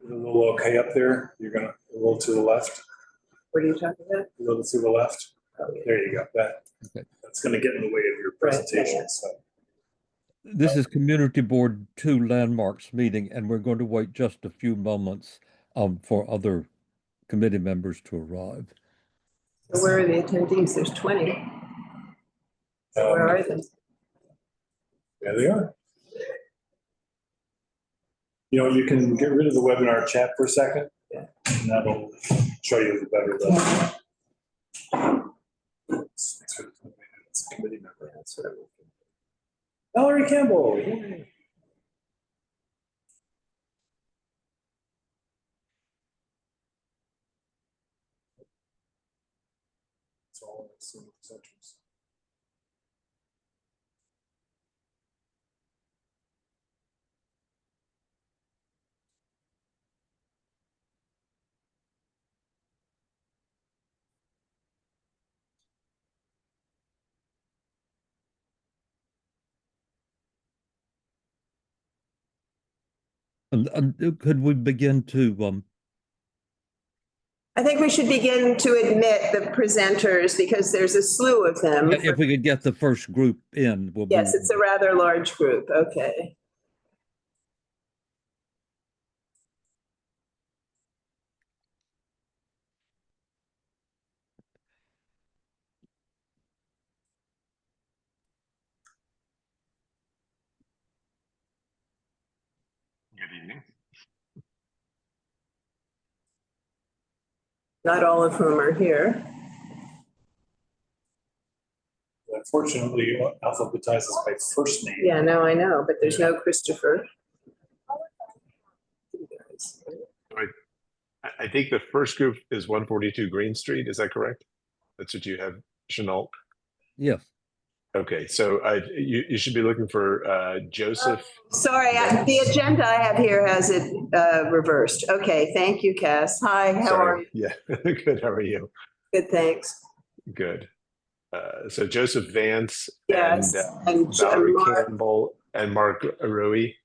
A little okay up there. You're gonna a little to the left. What are you talking about? A little to the left. Oh, yeah. There you go. That's going to get in the way of your presentation. Right. So This is Community Board 2 Landmarks meeting, and we're going to wait just a few moments for other committee members to arrive. So where are the attendees? There's 20. So where are they? there they are. You know, you can get rid of the webinar chat for a second. Yeah. And that'll show you the better. It's a committee member. That's what I'm looking for. Valerie Campbell. Yay. It's all single presenters. And could we begin to I think we should begin to admit the presenters because there's a slew of them. if we could get the first group in, we'll Yes, it's a rather large group. Okay. Good evening. Not all of whom are here. Unfortunately, alphabetizes by first name. Yeah, no, I know, but there's no Christopher. I think the first group is 142 Greene Street. Is that correct? That's what you have, Chenault? Yes. Okay, so you should be looking for Joseph. Sorry, the agenda I have here has it reversed. Okay, thank you, Cass. Hi, how are you? Yeah, good. How are you? Good, thanks. Good. So Joseph Vance Yes, and Valerie Mark. Campbell and Mark Arui.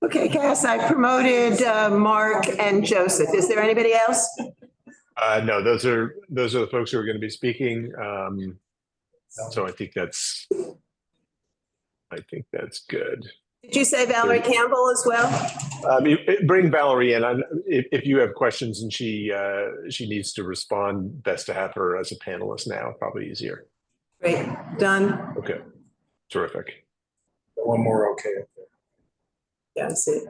Okay, Cass, I promoted Mark and Joseph. Is there anybody else? No, those are the folks who are going to be speaking. So I think that's good. Did you say Valerie Campbell as well? Bring Valerie in. If you have questions and she needs to respond, best to have her as a panelist now. Probably easier. Great, done. Okay, terrific. One more okay up there. Yeah, I see.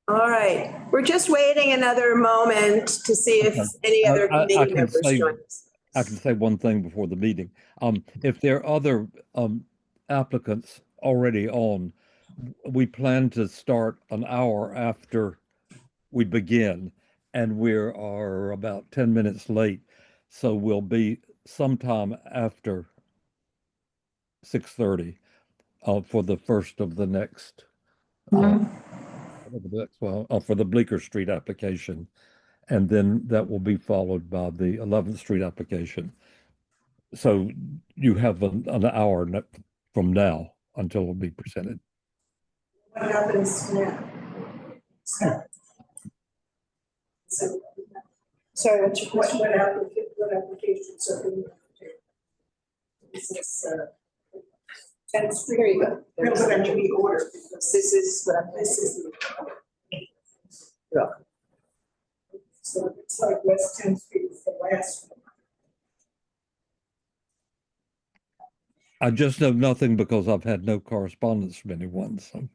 All right, we're just waiting another moment to see if any other committee members join us. I can say one thing before the meeting. If there are other applicants already on, we plan to start an hour after we begin, and we are about 10 minutes late. So we'll be sometime after 6:30 for the first of the next for the Bleecker Street application. And then that will be followed by the 11th Street application. So you have an hour from now until it will be presented. What happens now? Sorry, what's your question? What applications are being This is 10th Street. Here you go. There's an be order because this is yeah. So it's like West 10th Street is the last one. I just know nothing because I've had no correspondence from anyone. So.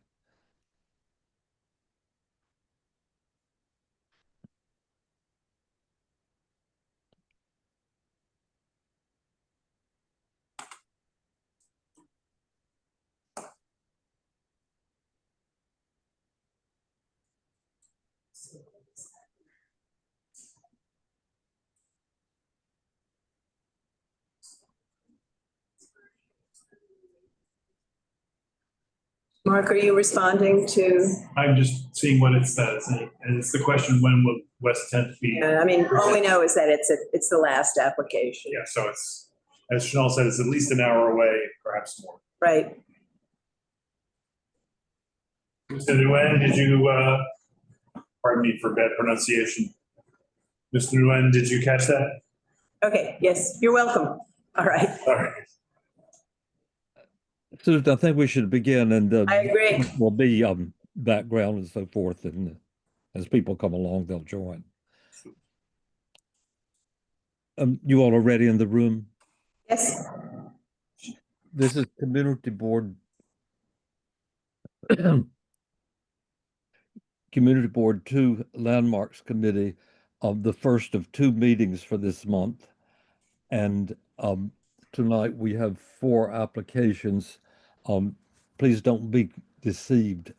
Mark, are you responding to? I'm just seeing what it says, and it's the question, when will West 10th be? I mean, all we know is that it's the last application. Yeah, so it's, as Chanel said, it's at least an hour away, perhaps more. Right. Mr. Nguyen, did you, pardon me for bad pronunciation. Mr. Nguyen, did you catch that? Okay, yes, you're welcome. All right, All right. Susan, I think we should begin, and I agree. will be background and so forth, and as people come along, they'll join. You all are ready in the room? Yes, This is Community Board. Community Board 2 Landmarks Committee, the first of 2 meetings for this month. And tonight we have 4 applications. Please don't be deceived.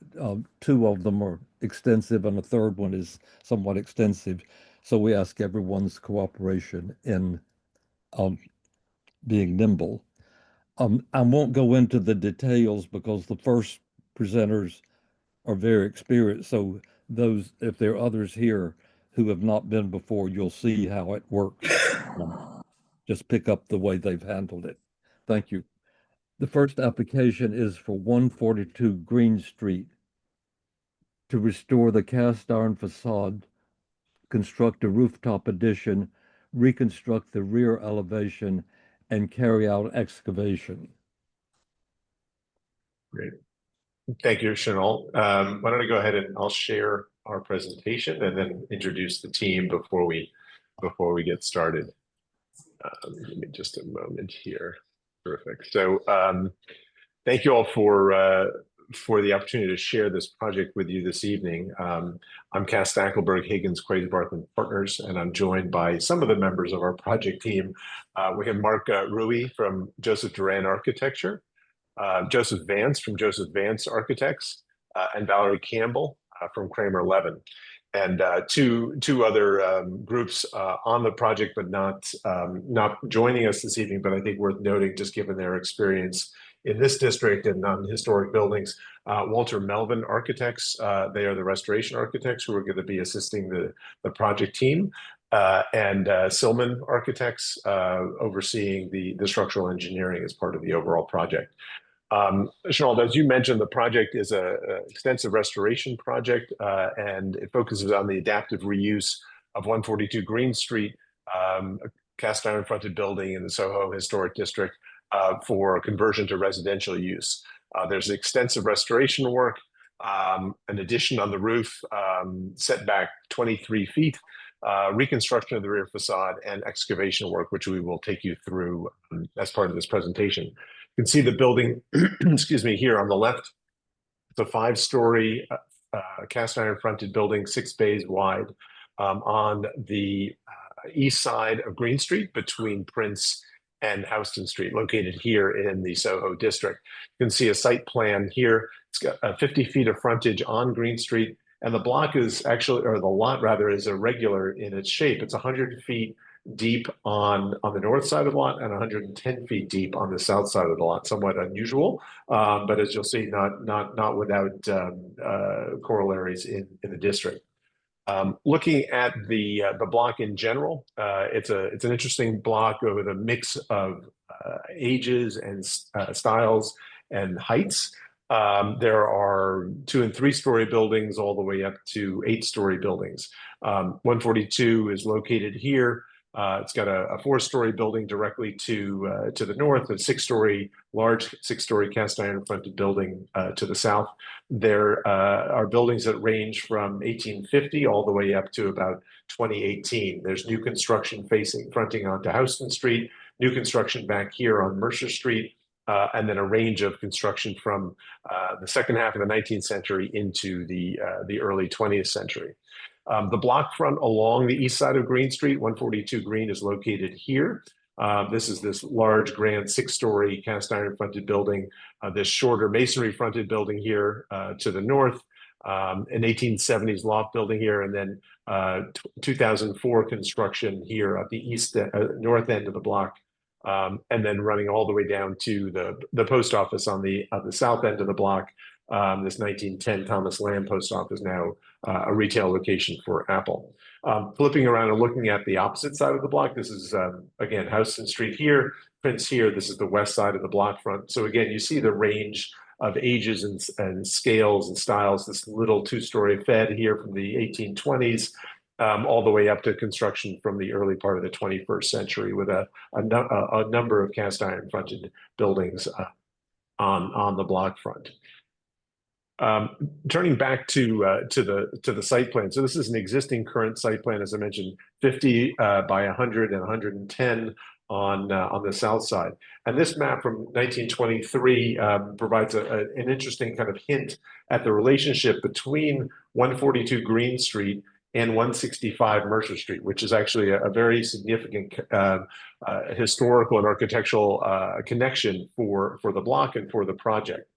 2 of them are extensive and a third one is somewhat extensive. So we ask everyone's cooperation in being nimble. I won't go into the details because the first presenters are very experienced. So those, if there are others here who have not been before, you'll see how it works. Just pick up the way they've handled it. Thank you. The first application is for 142 Greene Street to restore the cast iron facade, construct a rooftop addition, reconstruct the rear elevation, and carry out excavation. Great. Thank you, Chanel. Why don't I go ahead and I'll share our presentation and then introduce the team before we get started. Give me just a moment here. Terrific. So thank you all for the opportunity to share this project with you this evening. I'm Cass Stackelberg, Higgins, Quaysbarth and Partners, and I'm joined by some of the members of our project team. We have Mark Rui from Joseph Duran Architecture, Joseph Vance from Joseph Vance Architects, and Valerie Campbell from Kramer Levin. And two other groups on the project, but not joining us this evening, but I think worth noting, just given their experience in this district and on historic buildings. Walter Melvin Architects, they are the restoration architects who are going to be assisting the project team, and Silman Architects overseeing the structural engineering as part of the overall project. Chanel, as you mentioned, the project is an extensive restoration project, and it focuses on the adaptive reuse of 142 Greene Street, a cast iron fronted building in the Soho Historic District, for conversion to residential use. There's extensive restoration work, an addition on the roof, setback 23 feet, reconstruction of the rear facade, and excavation work, which we will take you through as part of this presentation. You can see the building, excuse me, here on the left. It's a 5-story cast iron fronted building, 6 bays wide, on the east side of Greene Street between Prince and Houston Street, located here in the Soho district. You can see a site plan here. It's got 50 feet of frontage on Greene Street, and the block is actually, or the lot rather, is irregular in its shape. It's 100 feet deep on the north side of the lot and 110 feet deep on the south side of the lot. Somewhat unusual, but as you'll see, not without corollaries in the district. Looking at the block in general, it's an interesting block with a mix of ages and styles and heights. There are 2- and 3-story buildings all the way up to 8-story buildings. 142 is located here. It's got a 4-story building directly to the north, a large 6-story cast iron fronted building to the south. There are buildings that range from 1850 all the way up to about 2018. There's new construction fronting onto Houston Street, new construction back here on Mercer Street, and then a range of construction from the second half of the 19th century into the early 20th century. The block front along the east side of Greene Street, 142 Greene, is located here. This is this large, grand 6-story cast iron fronted building. This shorter masonry fronted building here to the north, an 1870s loft building here, and then 2004 construction here at the north end of the block, and then running all the way down to the post office on the south end of the block, This 1910 Thomas Lamb post office, now a retail location for Apple. Flipping around and looking at the opposite side of the block, this is, again, Houston Street here, Prince here. This is the west side of the block front. So again, you see the range of ages and scales and styles. This little two-story Fed here from the 1820s, all the way up to construction from the early part of the 21st century, with a number of cast iron fronted buildings on the block front. Turning back to the site plan. So this is an existing current site plan, as I mentioned, 50 by 100 and 110 on the south side. And this map from 1923 provides an interesting kind of hint at the relationship between 142 Greene Street and 165 Mercer Street, which is actually a very significant historical and architectural connection for the block and for the project.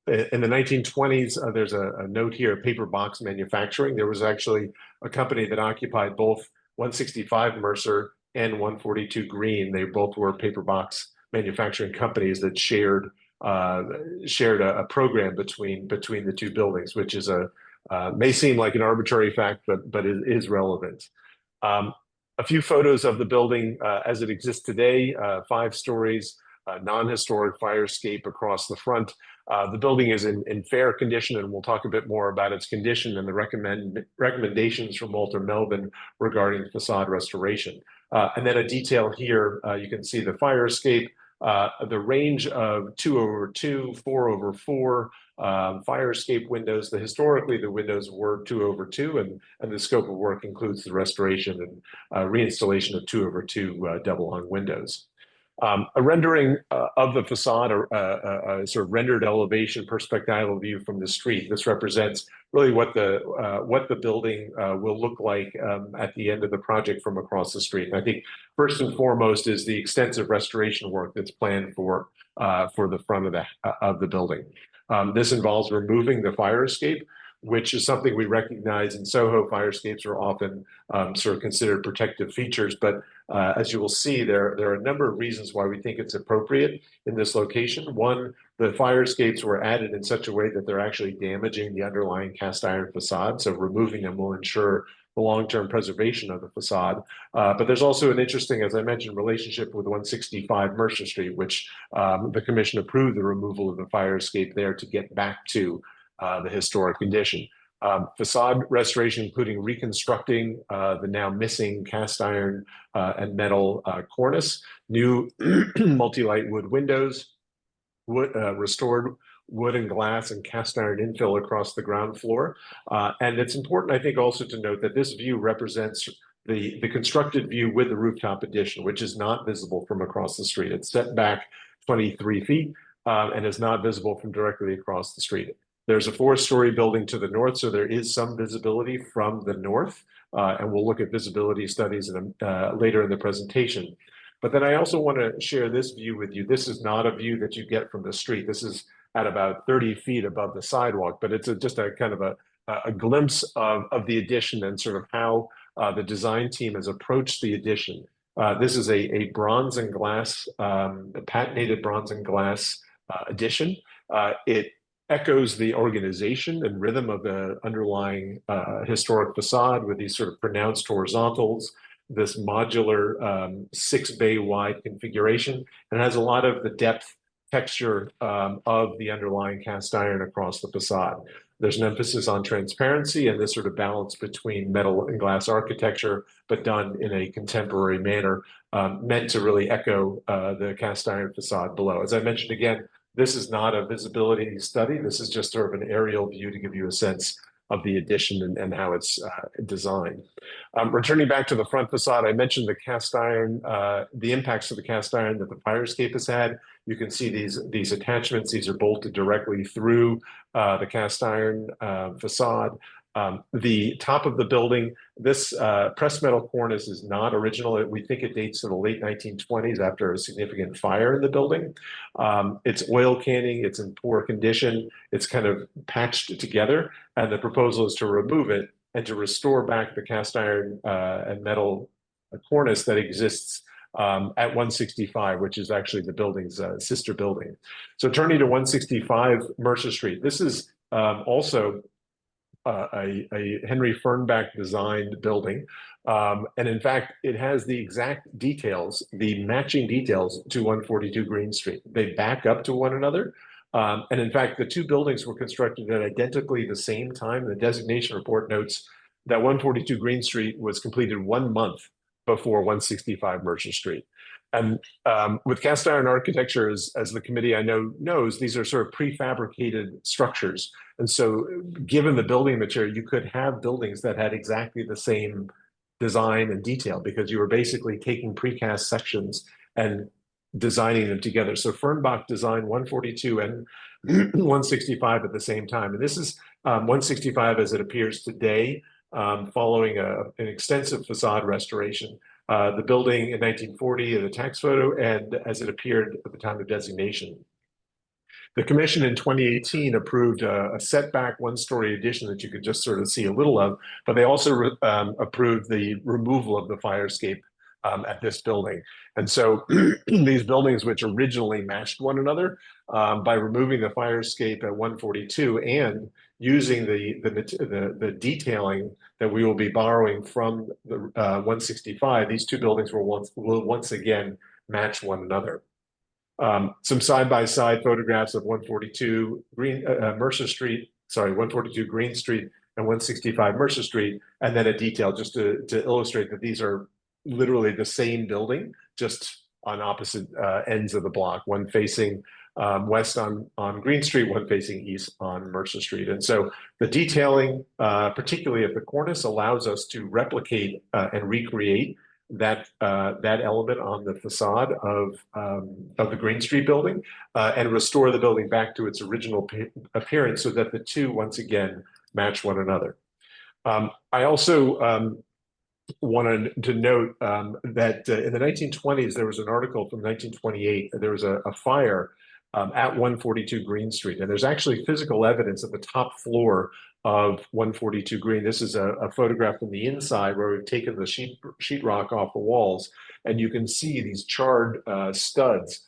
In the 1920s, there's a note here, paper box manufacturing. There was actually a company that occupied both 165 Mercer and 142 Greene. They both were paper box manufacturing companies that shared a program between the two buildings, which is may seem like an arbitrary fact, but it is relevant. A few photos of the building as it exists today, 5 stories, non-historic fire escape across the front. The building is in fair condition, and we'll talk a bit more about its condition and the recommendations from Walter Melvin regarding facade restoration. And then a detail here, you can see the fire escape, the range of 2/2, 4/4 fire escape windows. Historically, the windows were 2/2, and the scope of work includes the restoration and reinstallation of 2/2 double hung windows. A rendering of the facade, a sort of rendered elevation perspectival view from the street. This represents really what the building will look like at the end of the project from across the street. And I think first and foremost is the extensive restoration work that's planned for the front of the building. This involves removing the fire escape, which is something we recognize in Soho. Fire escapes are often sort of considered protective features, but as you will see, there are a number of reasons why we think it's appropriate in this location. One, the fire escapes were added in such a way that they're actually damaging the underlying cast iron facade, so removing them will ensure the long-term preservation of the facade. But there's also an interesting, as I mentioned, relationship with 165 Mercer Street, which the commission approved the removal of the fire escape there to get back to the historic condition. Facade restoration, including reconstructing the now missing cast iron and metal cornice, new multi-light wood windows, restored wood and glass and cast iron infill across the ground floor. And it's important, I think, also to note that this view represents the constructed view with the rooftop addition, which is not visible from across the street. It's set back 23 feet and is not visible from directly across the street. There's a 4-story building to the north, so there is some visibility from the north, and we'll look at visibility studies later in the presentation. But then I also want to share this view with you. This is not a view that you get from the street. This is at about 30 feet above the sidewalk, but it's just a kind of a glimpse of the addition and sort of how the design team has approached the addition. This is a bronze and glass, a patinated bronze and glass addition. It echoes the organization and rhythm of the underlying historic facade with these sort of pronounced horizontals, this modular 6-bay wide configuration, and has a lot of the depth texture of the underlying cast iron across the facade. There's an emphasis on transparency and this sort of balance between metal and glass architecture, but done in a contemporary manner, meant to really echo the cast iron facade below. As I mentioned again, this is not a visibility study. This is just sort of an aerial view to give you a sense of the addition and how it's designed. Returning back to the front facade, I mentioned the cast iron, the impacts of the cast iron that the fire escape has had. You can see these attachments. These are bolted directly through the cast iron facade. The top of the building, this pressed metal cornice is not original. We think it dates to the late 1920s after a significant fire in the building. It's oil canning, it's in poor condition, it's kind of patched together, and the proposal is to remove it and to restore back the cast iron and metal cornice that exists at 165, which is actually the building's sister building. So turning to 165 Mercer Street, this is also a Henry Fernbach designed building. And in fact, it has the exact details, the matching details to 142 Greene Street. They back up to one another. And in fact, the two buildings were constructed at identically the same time. The designation report notes that 142 Greene Street was completed 1 month before 165 Mercer Street. And with cast iron architecture, as the committee I know knows, these are sort of prefabricated structures. And so given the building material, you could have buildings that had exactly the same design and detail because you were basically taking precast sections and designing them together. So Fernbach designed 142 and 165 at the same time. And this is 165 as it appears today, following an extensive facade restoration. The building in 1940 in the tax photo and as it appeared at the time of designation. The commission in 2018 approved a setback one-story addition that you could just sort of see a little of, but they also approved the removal of the fire escape at this building. And so these buildings, which originally matched one another, by removing the fire escape at 142 and using the detailing that we will be borrowing from the 165, these two buildings will once again match one another. Some side-by-side photographs of 142 Mercer Street, sorry, 142 Greene Street and 165 Mercer Street, and then a detail just to illustrate that these are literally the same building, just on opposite ends of the block, one facing west on Greene Street, one facing east on Mercer Street. And so the detailing, particularly of the cornice, allows us to replicate and recreate that element on the facade of the Greene Street building and restore the building back to its original appearance so that the two once again match one another. I also wanted to note that in the 1920s, there was an article from 1928, there was a fire at 142 Greene Street. And there's actually physical evidence at the top floor of 142 Greene. This is a photograph from the inside where we've taken the sheetrock off the walls, and you can see these charred studs.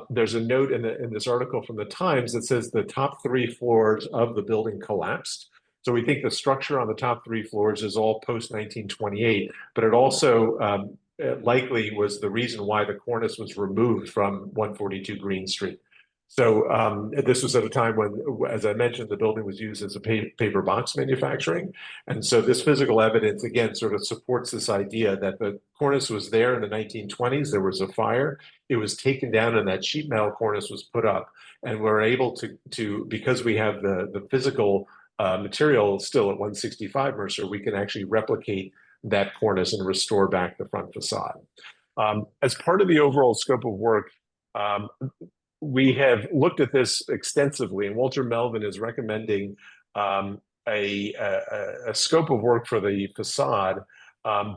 There's a note in this article from the Times that says the top 3 floors of the building collapsed. So we think the structure on the top 3 floors is all post-1928, but it also likely was the reason why the cornice was removed from 142 Greene Street. So this was at a time when, as I mentioned, the building was used as a paper box manufacturing. And so this physical evidence, again, sort of supports this idea that the cornice was there in the 1920s. There was a fire. It was taken down and that sheet metal cornice was put up. And we're able to because we have the physical material still at 165 Mercer, we can actually replicate that cornice and restore back the front facade. As part of the overall scope of work, we have looked at this extensively, and Walter Melvin is recommending a scope of work for the facade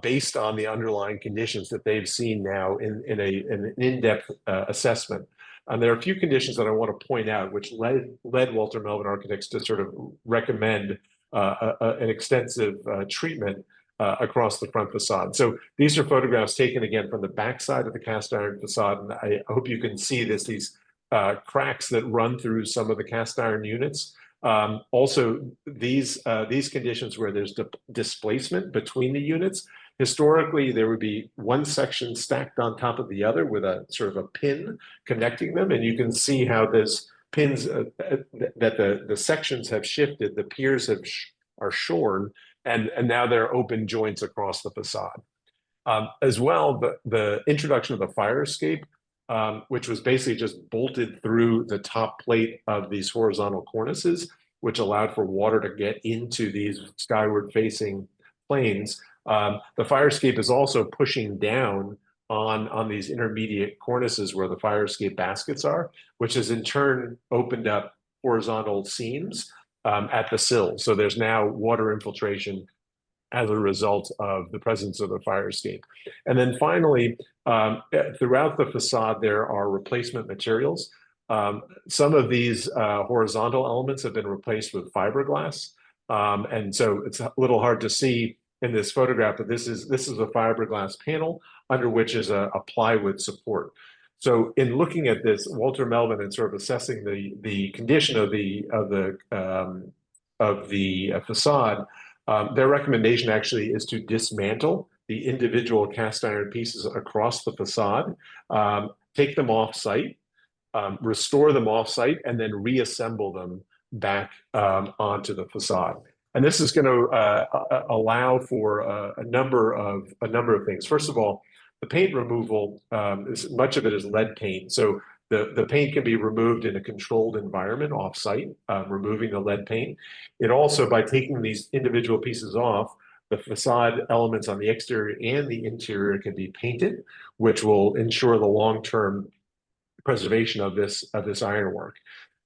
based on the underlying conditions that they've seen now in an in-depth assessment. And there are a few conditions that I want to point out, which led Walter Melvin Architects to sort of recommend an extensive treatment across the front facade. So these are photographs taken again from the backside of the cast iron facade, and I hope you can see these cracks that run through some of the cast iron units. Also, these conditions where there's displacement between the units. Historically, there would be one section stacked on top of the other with a sort of a pin connecting them, and you can see how those pins that the sections have shifted, the piers are shorn, and now they're open joints across the facade. As well, the introduction of the fire escape, which was basically just bolted through the top plate of these horizontal cornices, which allowed for water to get into these skyward facing planes. The fire escape is also pushing down on these intermediate cornices where the fire escape baskets are, which has in turn opened up horizontal seams at the sill. So there's now water infiltration as a result of the presence of the fire escape. And then finally, throughout the facade, there are replacement materials. Some of these horizontal elements have been replaced with fiberglass. And so it's a little hard to see in this photograph, but this is a fiberglass panel. under which is a plywood support. So in looking at this, Walter Melvin and sort of assessing the condition of the facade, their recommendation actually is to dismantle the individual cast iron pieces across the facade, take them off site, restore them off site, and then reassemble them back onto the facade. And this is going to allow for a number of things. First of all, the paint removal, much of it is lead paint. So the paint can be removed in a controlled environment off-site, removing the lead paint. It also, by taking these individual pieces off, the facade elements on the exterior and the interior can be painted, which will ensure the long-term preservation of this ironwork.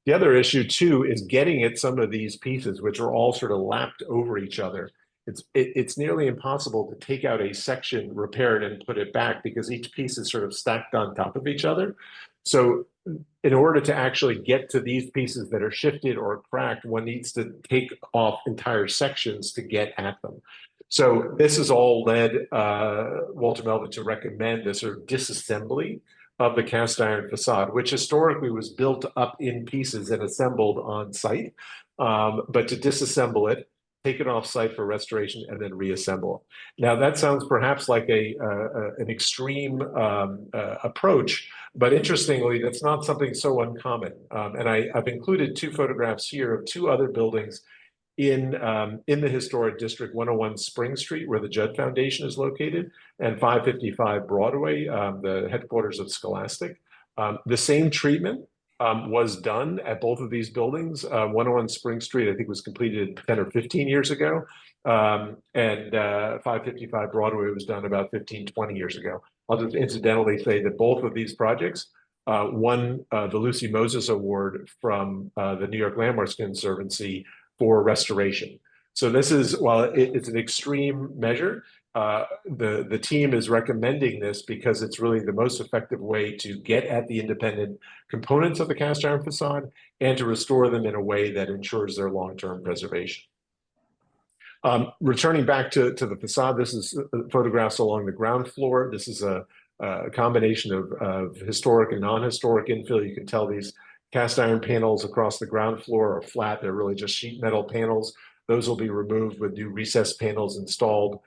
The other issue too is getting at some of these pieces, which are all sort of lapped over each other. It's nearly impossible to take out a section, repair it, and put it back because each piece is sort of stacked on top of each other. So in order to actually get to these pieces that are shifted or cracked, one needs to take off entire sections to get at them. So this has all led Walter Melvin to recommend this sort of disassembly of the cast iron facade, which historically was built up in pieces and assembled on site, but to disassemble it, take it off site for restoration, and then reassemble it. Now that sounds perhaps like an extreme approach, but interestingly, that's not something so uncommon. And I've included two photographs here of two other buildings in the historic district, 101 Spring Street, where the Judd Foundation is located, and 555 Broadway, the headquarters of Scholastic. The same treatment was done at both of these buildings. 101 Spring Street, I think, was completed 10 or 15 years ago. And 555 Broadway was done about 15, 20 years ago. I'll just incidentally say that both of these projects won the Lucy Moses Award from the New York Landmarks Conservancy for restoration. So this is, while it's an extreme measure, the team is recommending this because it's really the most effective way to get at the independent components of the cast iron facade and to restore them in a way that ensures their long-term preservation. Returning back to the facade, this is photographs along the ground floor. This is a combination of historic and non-historic infill. You can tell these cast iron panels across the ground floor are flat. They're really just sheet metal panels. Those will be removed with new recessed panels installed.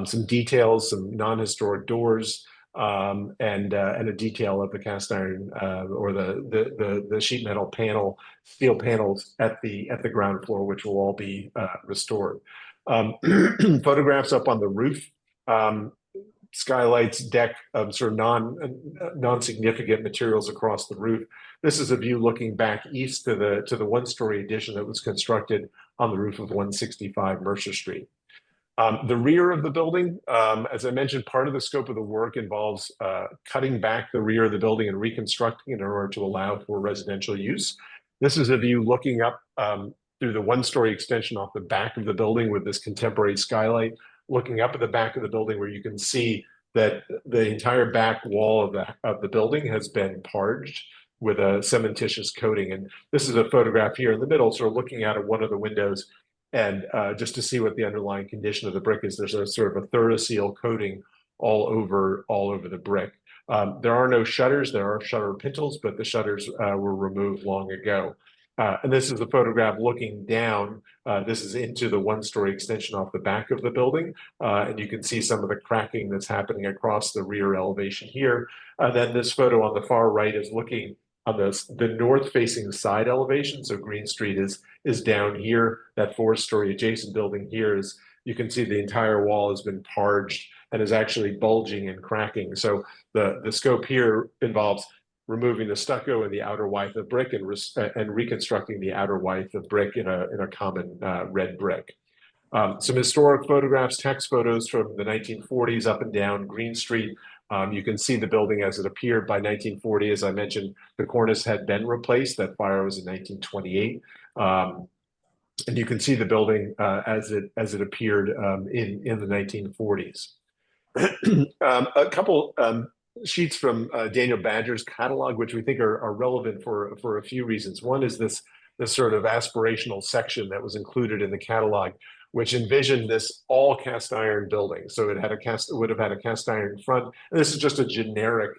Some details, some non-historic doors, and a detail of the cast iron or the sheet metal panel, steel panels at the ground floor, which will all be restored. Photographs up on the roof, skylights, deck, sort of non-significant materials across the roof. This is a view looking back east to the one-story addition that was constructed on the roof of 165 Mercer Street. The rear of the building, as I mentioned, part of the scope of the work involves cutting back the rear of the building and reconstructing it in order to allow for residential use. This is a view looking up through the one-story extension off the back of the building with this contemporary skylight, looking up at the back of the building where you can see that the entire back wall of the building has been parged with a cementitious coating. And this is a photograph here in the middle, sort of looking out of one of the windows. And just to see what the underlying condition of the brick is, there's a sort of a Thurasil coating all over the brick. There are no shutters. There are shutter pintles, but the shutters were removed long ago. And this is a photograph looking down. This is into the one-story extension off the back of the building. And you can see some of the cracking that's happening across the rear elevation here. Then this photo on the far right is looking on the north-facing side elevation. So Greene Street is down here. That four-story adjacent building here is, you can see the entire wall has been parged and is actually bulging and cracking. So the scope here involves removing the stucco and the outer wythe of brick and reconstructing the outer wythe of brick in a common red brick. Some historic photographs, text photos from the 1940s up and down Greene Street. You can see the building as it appeared by 1940. As I mentioned, the cornice had been replaced. That fire was in 1928. And you can see the building as it appered in the 1940s. A couple sheets from Daniel Badger's catalog, which we think are relevant for a few reasons. One is this sort of aspirational section that was included in the catalog, which envisioned this all cast iron building. So it would have had a cast iron front. And this is just a generic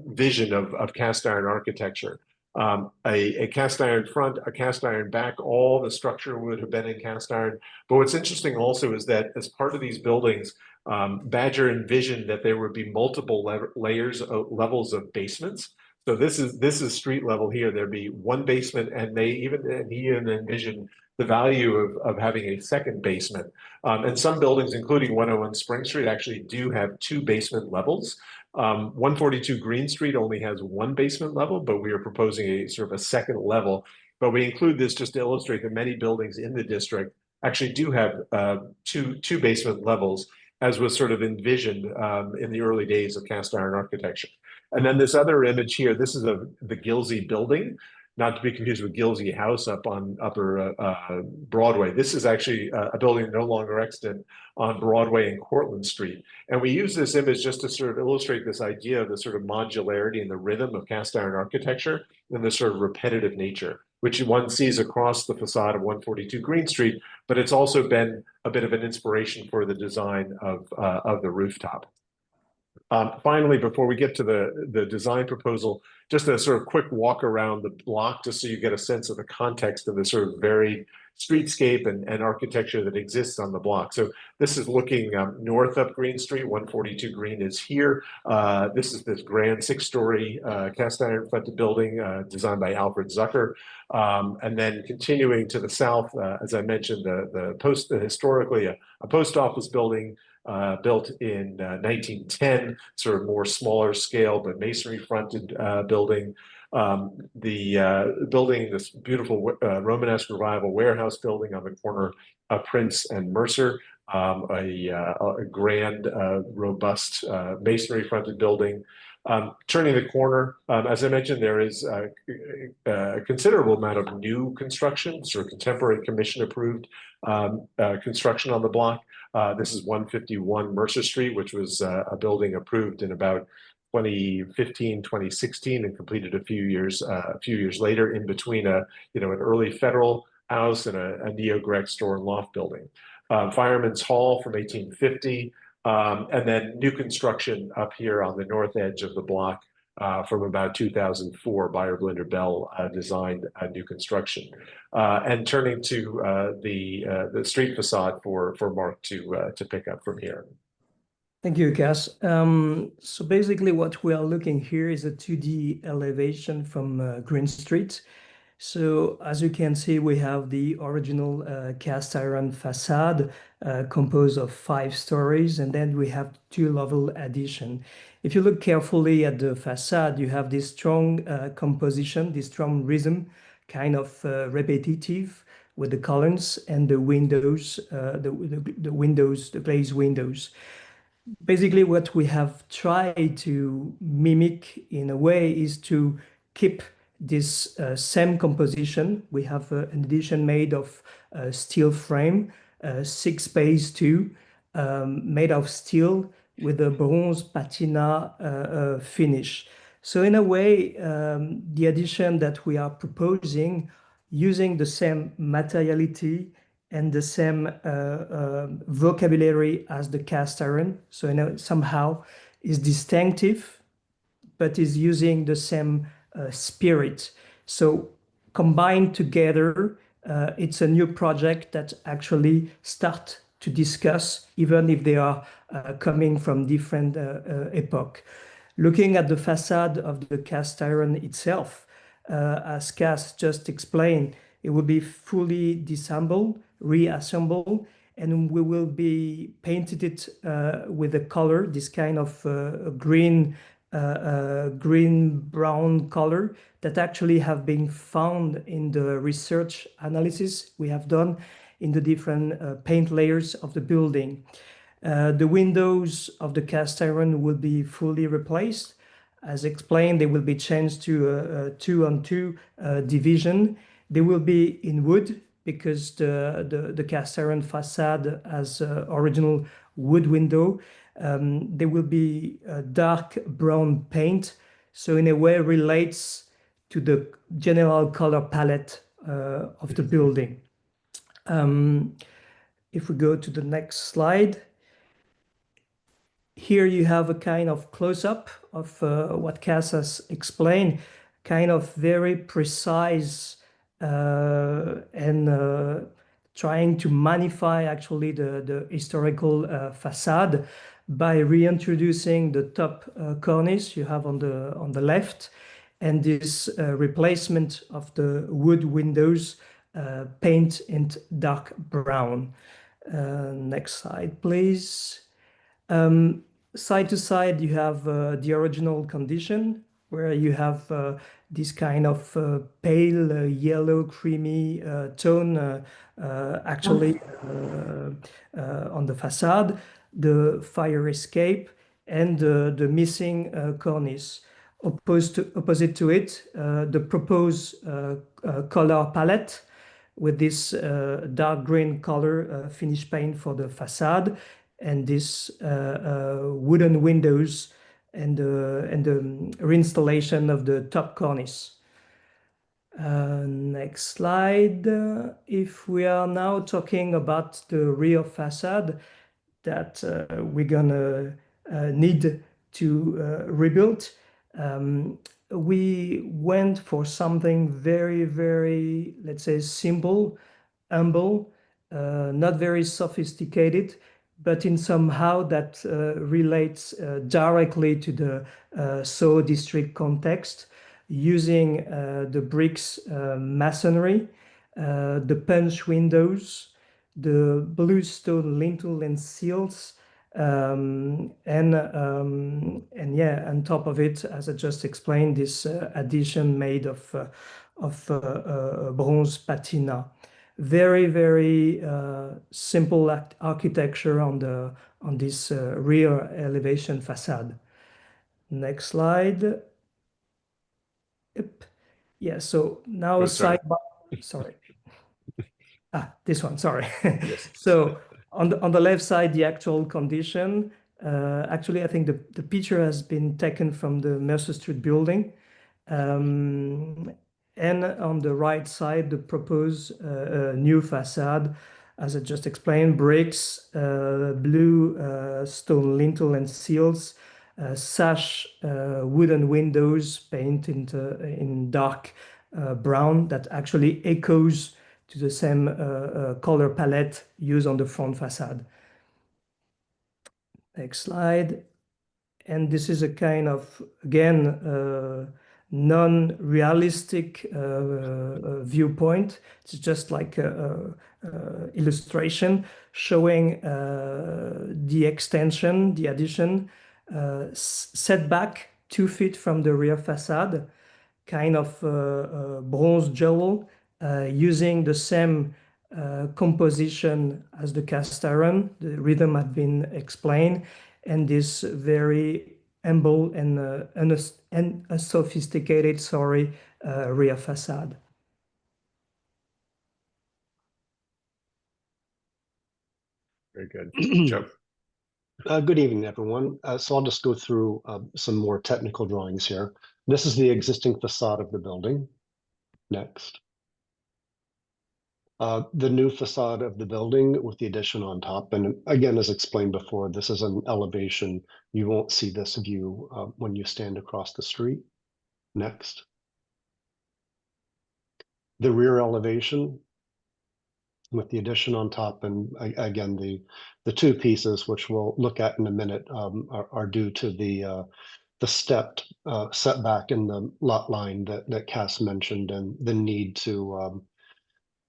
vision of cast iron architecture. A cast iron front, a cast iron back, all the structure would have been in cast iron. But what's interesting also is that as part of these buildings, Badger envisioned that there would be multiple levels of basements. So this is street level here. There'd be one basement, and he even envisioned the value of having a second basement. And some buildings, including 101 Spring Street, actually do have two basement levels. 142 Greene Street only has one basement level, but we are proposing a sort of a second level. But we include this just to illustrate that many buildings in the district actually do have two basement levels, as was sort of envisioned in the early days of cast iron architecture. And then this other image here, this is of the Gilsey building, not to be confused with Gilsey House up on Upper Broadway. This is actually a building no longer extant on Broadway and Cortlandt Street. And we use this image just to sort of illustrate this idea of the sort of modularity and the rhythm of cast iron architecture and the sort of repetitive nature, which one sees across the facade of 142 Greene Street, but it's also been a bit of an inspiration for the design of the rooftop. Finally, before we get to the design proposal, just a sort of quick walk around the block, just so you get a sense of the context of the sort of varied streetscape and architecture that exists on the block. So this is looking north up Greene Street. 142 Greene is here. This is this grand 6-story cast iron fronted building designed by Alfred Zucker. And then continuing to the south, as I mentioned, historically a post office building built in 1910, sort of more smaller scale, but masonry fronted building. Building, this beautiful Romanesque Revival warehouse building on the corner of Prince and Mercer, a grand, robust masonry fronted building. Turning the corner, as I mentioned, there is a considerable amount of new construction, sort of contemporary commission approved construction on the block. This is 151 Mercer Street, which was a building approved in about 2015, 2016, and completed a few years later, in between an early federal house and a neo-Grec store and loft building. Fireman's Hall from 1850, and then new construction up here on the north edge of the block from about 2004. Buyer Blinder Bell designed new construction. And turning to the street facade for Mark to pick up from here. Thank you, Cass. So basically what we are looking here is a 2D elevation from Greene Street. So as you can see, we have the original cast iron facade composed of 5 stories, and then we have 2-level addition. If you look carefully at the facade, you have this strong composition, this strong rhythm, kind of repetitive, with the columns and the windows, the glazed windows. Basically, what we have tried to mimic in a way is to keep this same composition. We have an addition made of steel frame, 6 bays too, made of steel with a bronze patina finish. So in a way, the addition that we are proposing, using the same materiality and the same vocabulary as the cast iron, so somehow is distinctive, but is using the same spirit. So combined together, it's a new project that actually start to discuss, even if they are coming from different epoch. Looking at the facade of the cast iron itself, as Cass just explained, it will be fully disassembled, reassembled, and we will be painted it with a color, this kind of green brown color that actually have been found in the research analysis we have done in the different paint layers of the building. The windows of the cast iron will be fully replaced. As explained, they will be changed to a 2-on-2 division. They will be in wood because the cast iron facade has original wood window. They will be dark brown paint, so in a way relates to the general color palette of the building. If we go to the next slide, here you have a kind of close-up of what Cass has explained, kind of very precise and trying to magnify actually the historical facade by reintroducing the top cornice you have on the left, and this replacement of the wood windows paint in dark brown. Next slide, please. Side to side, you have the original condition where you have this kind of pale yellow creamy tone actually on the facade, the fire escape, and the missing cornice. Opposite to it, the proposed color palette with this dark green color finish paint for the facade, and this wooden windows and the reinstallation of the top cornice. Next slide. If we are now talking about the rear facade that we're gonna need to rebuild, we went for something very, very, let's say, simple, humble, not very sophisticated, but in somehow that relates directly to the Soho district context, using the bricks masonry, the punch windows, the blue stone lintel and seals, and yeah, on top of it, as I just explained, this addition made of bronze patina. Very, very simple architecture on this rear elevation facade. Next slide. Yep. Yeah, so now sorry. sorry. This one, sorry. Yes. So on the left side, the actual condition. Actually, I think the picture has been taken from the Mercer Street building. And on the right side, the proposed new facade, as I just explained, bricks, blue stone lintel and seals, sash wooden windows painted in dark brown that actually echoes to the same color palette used on the front facade. Next slide. And this is a kind of, again, non-realistic viewpoint. It's just like a illustration showing the extension, the addition, setback 2 feet from the rear facade, kind of bronze jewel, using the same composition as the cast iron. The rhythm had been explained, and this very humble and a sophisticated, rear facade. Very good. Joe. Good evening, everyone. So I'll just go through some more technical drawings here. This is the existing facade of the building. Next. The new facade of the building with the addition on top. And again, as explained before, this is an elevation. You won't see this view when you stand across the street. Next. The rear elevation with the addition on top, and again, the two pieces, which we'll look at in a minute, are due to the stepped setback in the lot line that Cass mentioned, and the need to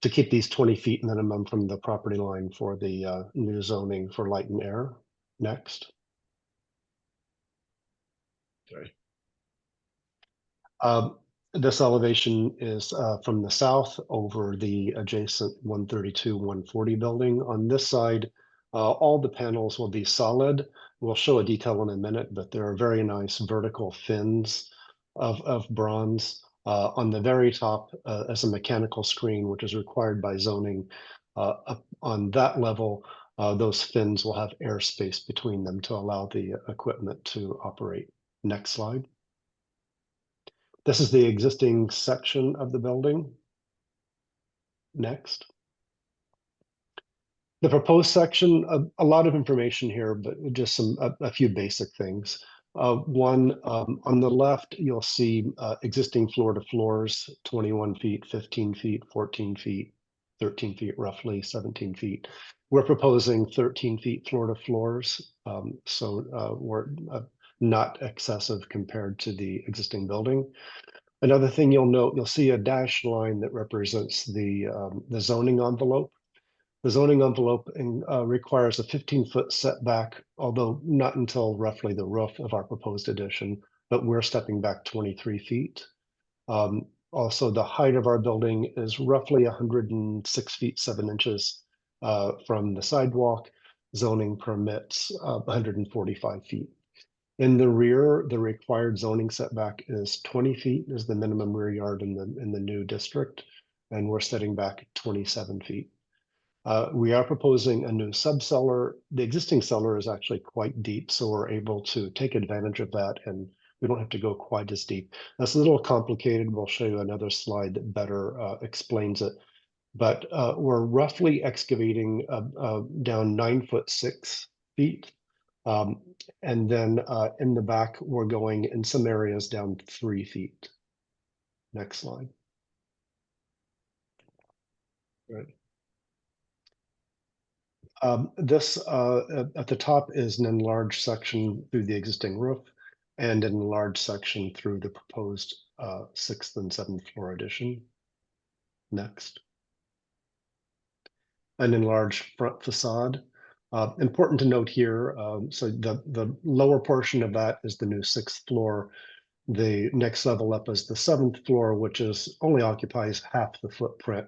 keep these 20 feet minimum from the property line for the new zoning for light and air. Next. Sorry. This elevation is from the south over the adjacent 132, 140 building. On this side, all the panels will be solid. We'll show a detail in a minute, but there are very nice vertical fins of bronze. On the very top, as a mechanical screen, which is required by zoning, up on that level, those fins will have airspace between them to allow the equipment to operate. Next slide. This is the existing section of the building. Next. The proposed section, a lot of information here, but just a few basic things. One, on the left, you'll see existing floor to floors, 21 feet, 15 feet, 14 feet, 13 feet, roughly 17 feet. We're proposing 13 feet floor to floors, so we're not excessive compared to the existing building. Another thing you'll note, you'll see a dashed line that represents the zoning envelope. The zoning envelope requires a 15-foot setback, although not until roughly the roof of our proposed addition, but we're stepping back 23 feet. Also, the height of our building is roughly 106 feet 7 inches from the sidewalk. Zoning permits 145 feet. In the rear, the required zoning setback is 20 feet is the minimum rear yard in the new district, and we're setting back 27 feet. We are proposing a new subcellar. The existing cellar is actually quite deep, so we're able to take advantage of that, and we don't have to go quite as deep. That's a little complicated. We'll show you another slide that better explains it. But we're roughly excavating down 9 foot 6 feet. And then in the back, we're going in some areas down 3 feet. Next slide. Right. This at the top is an enlarged section through the existing roof and an enlarged section through the proposed 6th and 7th floor addition. Next. An enlarged front facade. Important to note here, so the lower portion of that is the new 6th floor. The next level up is the 7th floor, which is only occupies half the footprint.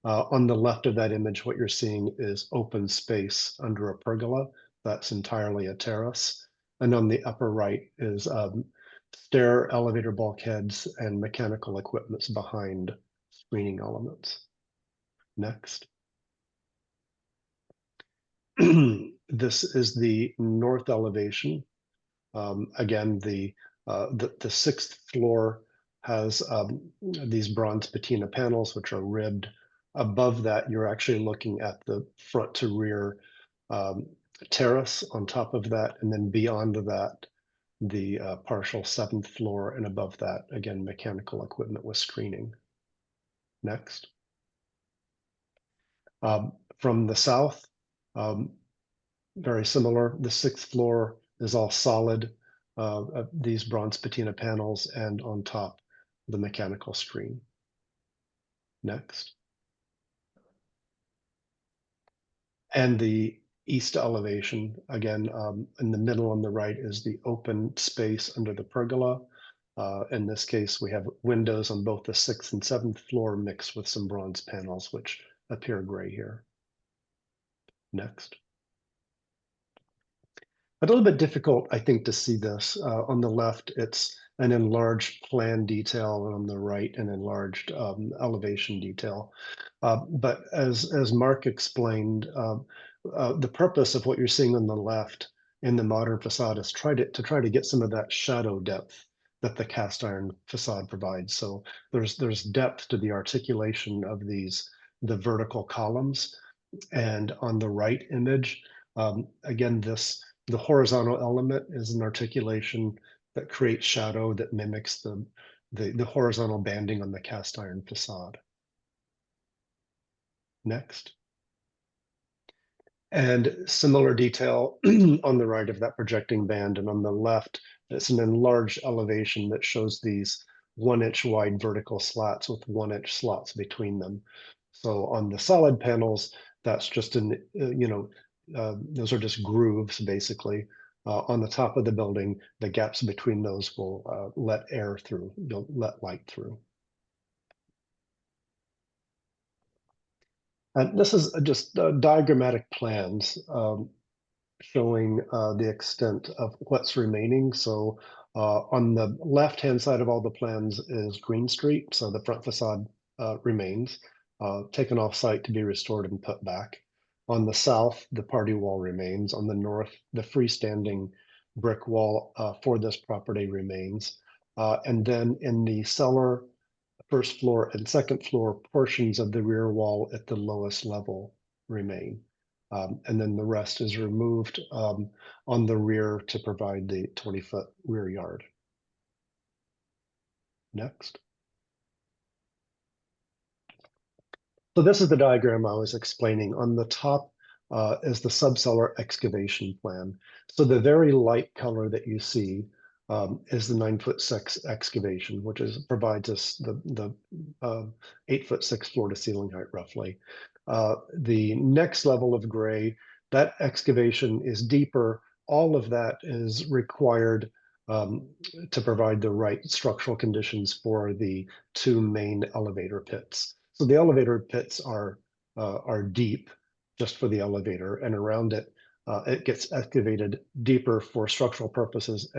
On the left of that image, what you're seeing is open space under a pergola. That's entirely a terrace. And on the upper right is stair, elevator bulkheads, and mechanical equipments behind screening elements. Next. This is the north elevation. Again, the 6th floor has these bronze patina panels, which are ribbed. Above that, you're actually looking at the front to rear terrace on top of that, and then beyond that, the partial 7th floor, and above that, again, mechanical equipment with screening. Next. From the south, very similar. The 6th floor is all solid, these bronze patina panels, and on top, the mechanical screen. Next. And the east elevation, again, in the middle on the right is the open space under the pergola. In this case, we have windows on both the 6th and 7th floor mixed with some bronze panels, which appear gray here. Next. A little bit difficult, I think, to see this. On the left, it's an enlarged plan detail, and on the right, an enlarged elevation detail. But as Mark explained, the purpose of what you're seeing on the left in the modern facade is to try to get some of that shadow depth that the cast iron facade provides. So there's depth to the articulation of the vertical columns. And on the right image, again, the horizontal element is an articulation that creates shadow that mimics the horizontal banding on the cast iron facade. Next. And similar detail on the right of that projecting band, and on the left, it's an enlarged elevation that shows these 1-inch wide vertical slats with 1-inch slots between them. So on the solid panels, that's just those are just grooves, basically. On the top of the building, the gaps between those will let air through, let light through. And this is just diagrammatic plans showing the extent of what's remaining. So on the left-hand side of all the plans is Greene Street. So the front facade remains, taken off site to be restored and put back. On the south, the party wall remains. On the north, the freestanding brick wall for this property remains. And then in the cellar, 1st floor and 2nd floor, portions of the rear wall at the lowest level remain. And then the rest is removed on the rear to provide the 20-foot rear yard. Next. So this is the diagram I was explaining. On the top is the subcellar excavation plan. So the very light color that you see is the 9'6" excavation, which provides us the 8'6" floor to ceiling height roughly. The next level of gray, that excavation is deeper. All of that is required to provide the right structural conditions for the two main elevator pits. So the elevator pits are deep just for the elevator, and around it, it gets excavated deeper for structural purposes,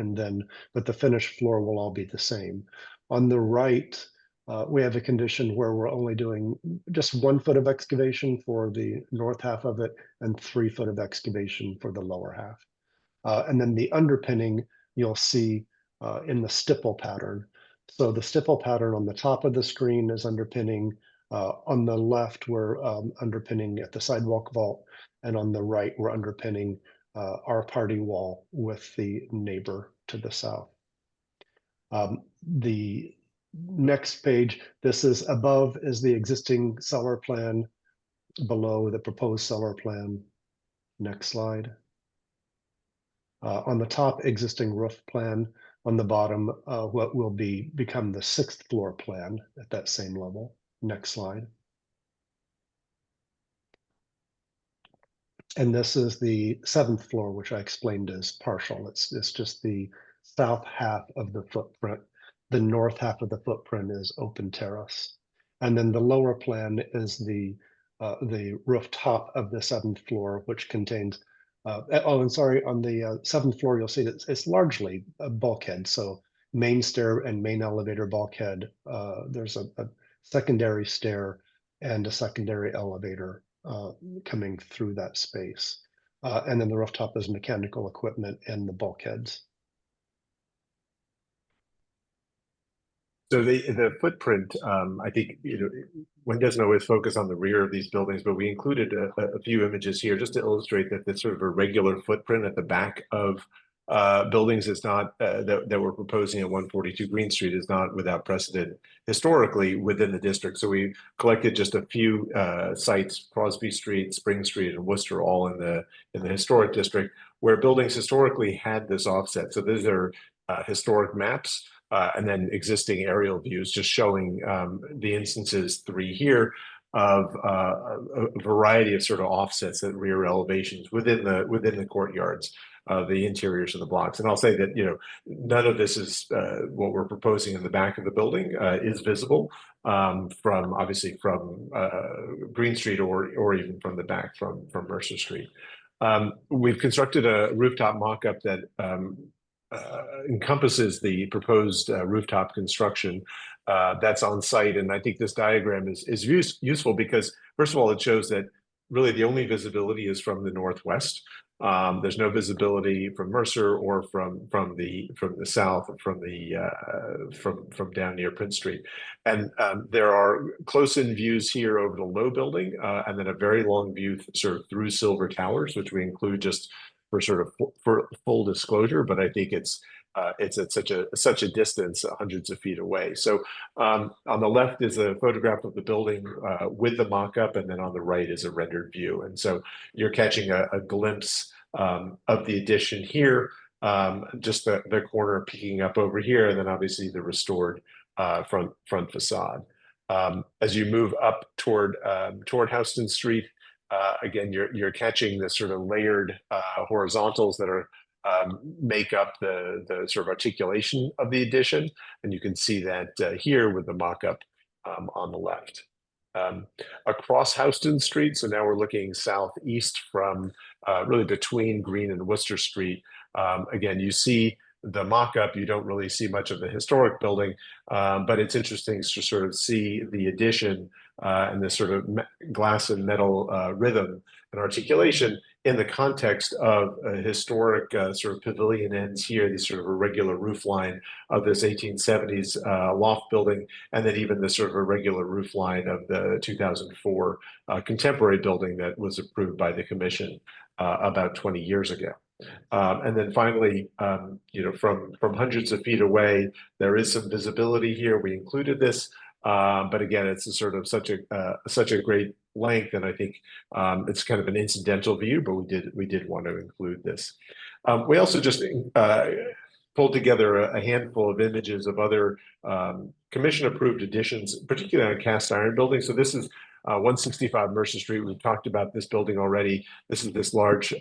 but the finished floor will all be the same. On the right, we have a condition where we're only doing just 1 foot of excavation for the north half of it and 3 foot of excavation for the lower half. And then the underpinning you'll see in the stipple pattern. So the stipple pattern on the top of the screen is underpinning. On the left, we're underpinning at the sidewalk vault, and on the right, we're underpinning our party wall with the neighbor to the south. The next page, this is above is the existing cellar plan, below the proposed cellar plan. Next slide. On the top, existing roof plan. On the bottom, what will become the 6th floor plan at that same level. Next slide. And this is the 7th floor, which I explained is partial. It's just the south half of the footprint. The north half of the footprint is open terrace. And then the lower plan is the rooftop of the 7th floor, which contains, on the 7th floor, you'll see that it's largely a bulkhead. So main stair and main elevator bulkhead. There's a secondary stair and a secondary elevator coming through that space. And then the rooftop is mechanical equipment and the bulkheads. So the footprint, I think, one doesn't always focus on the rear of these buildings, but we included a few images here just to illustrate that this sort of a regular footprint at the back of buildings is not, that we're proposing at 142 Greene Street is not without precedent historically within the district. So we collected just a few sites, Crosby Street, Spring Street, and Worcester, all in the historic district, where buildings historically had this offset. So these are historic maps. And then existing aerial views just showing the instances 3 here of a variety of sort of offsets at rear elevations within the courtyards, the interiors of the blocks. And I'll say that none of this is what we're proposing in the back of the building is visible obviously from Greene Street or even from the back from Mercer Street. We've constructed a rooftop mock-up that encompasses the proposed rooftop construction that's on site. And I think this diagram is useful because, first of all, it shows that really the only visibility is from the northwest. There's no visibility from Mercer or from the south, from down near Prince Street. And there are close-in views here over the low building, and then a very long view sort of through Silver Towers, which we include just for full disclosure, but I think it's at such a distance, hundreds of feet away. So on the left is a photograph of the building with the mock-up, and then on the right is a rendered view. And so you're catching a glimpse of the addition here, just the corner peeking up over here, and then obviously the restored front facade. As you move up toward Houston Street, again, you're catching the sort of layered horizontals that are make up the sort of articulation of the addition, and you can see that here with the mock-up on the left. Across Houston Street, so now we're looking southeast from really between Greene and Worcester Street. Again, you see the mock-up, you don't really see much of the historic building, but it's interesting to sort of see the addition and this sort of glass and metal rhythm and articulation in the context of a historic sort of pavilion ends here, these sort of irregular roof line of this 1870s loft building, and then even the sort of irregular roof line of the 2004 contemporary building that was approved by the commission about 20 years ago. And then finally, from hundreds of feet away, there is some visibility here. We included this, but again, it's a sort of such a great length, and I think it's kind of an incidental view, but we did want to include this. We also just pulled together a handful of images of other commission-approved additions, particularly on cast iron buildings. So this is 165 Mercer Street. We've talked about this building already. This is this large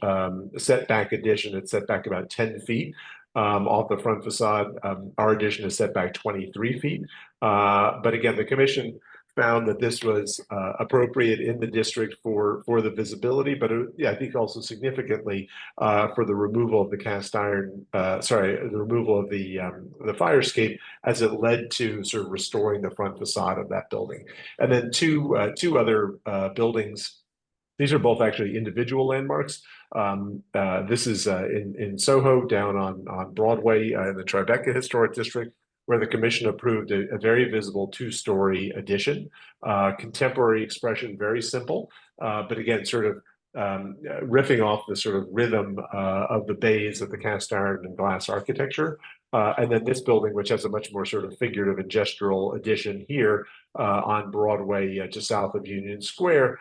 setback addition. It's set back about 10 feet off the front facade. Our addition is set back 23 feet. But again, the commission found that this was appropriate in the district for the visibility, but I think also significantly for the removal of the cast iron, the removal of the fire escape as it led to sort of restoring the front facade of that building. And then two other buildings. These are both actually individual landmarks. This is in Soho down on Broadway in the Tribeca Historic District, where the commission approved a very visible two-story addition. Contemporary expression, very simple, but again, sort of riffing off the sort of rhythm of the bays of the cast iron and glass architecture. And then this building, which has a much more sort of figurative and gestural addition here on Broadway, just south of Union Square,